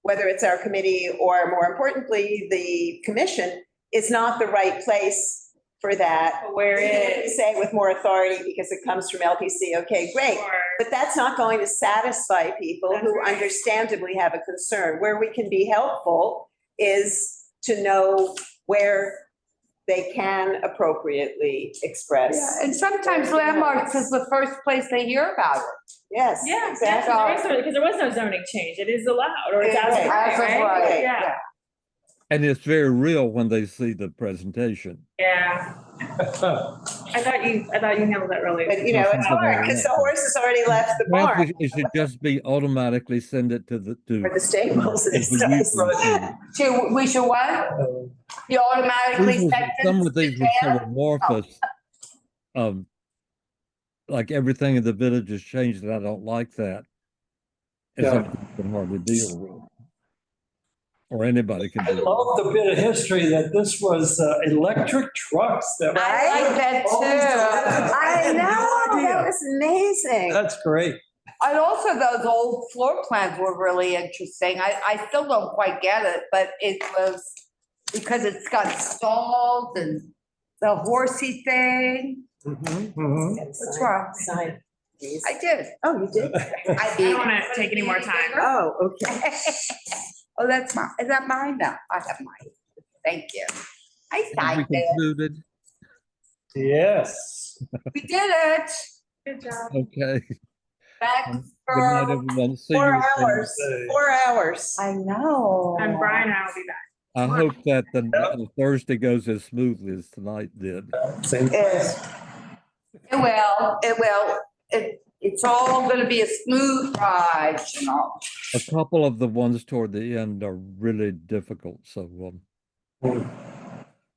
whether it's our committee or more importantly, the commission, is not the right place for that. Where Even if is? we say it with more authority because it comes from LPC, okay, great. Sure. But that's not going to satisfy people who understandably have a concern. Where we can be helpful is to know where they can appropriately express. Yeah, and sometimes landmarks is the first place they hear about it. Yes, Yeah, exactly. because there was no zoning change. It is allowed, or it's as of Right. right, As of right? right, Yeah. And it's very real when they see the presentation. Yeah. I thought you handled that really. But you know, it's hard because the horse has already left the Well, barn. it should just be automatically send it to Or the stables. We We should what? You automatically send it Some of these were so to amorphous. Like everything in the village has changed, and I don't like that. It's Yeah. something you can hardly deal with. Or anybody can I do it. love the bit of history that this was electric trucks that. I like that too. I know, idea. that was amazing. That's great. And also those old floor plans were really interesting. I still don't quite get it, but it was because it's got stalls and the horsey thing. What's wrong? Sign. I did. Oh, you did? I don't want to take any more time. Oh, okay. Oh, that's mine. Is that mine? No, I have mine. Thank you. I Have we signed it. concluded? Yes. We did it. Good job. Okay. Back Good night, for everyone. See 4 you. hours, 4 hours. I know. And Brian and I will be back. I hope that the Thursday goes as smoothly as tonight did. Same. It will. It will. It's all gonna be a smooth ride, you know. A couple of the ones toward the end are really difficult, so Ooh.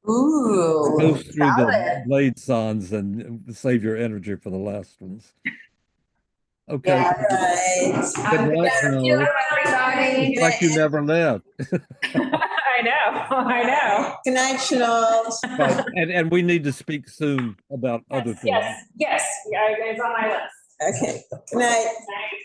go through the solid. blade signs and save your energy for the last ones. Okay. Yeah, right. Good night, Thank you, Howard. everybody. It's like you never left. I I know, I know. Good night, Chenault. But, and we need to speak soon about other things. Yes, yes, yeah, it's on my list. Okay, good night. Night.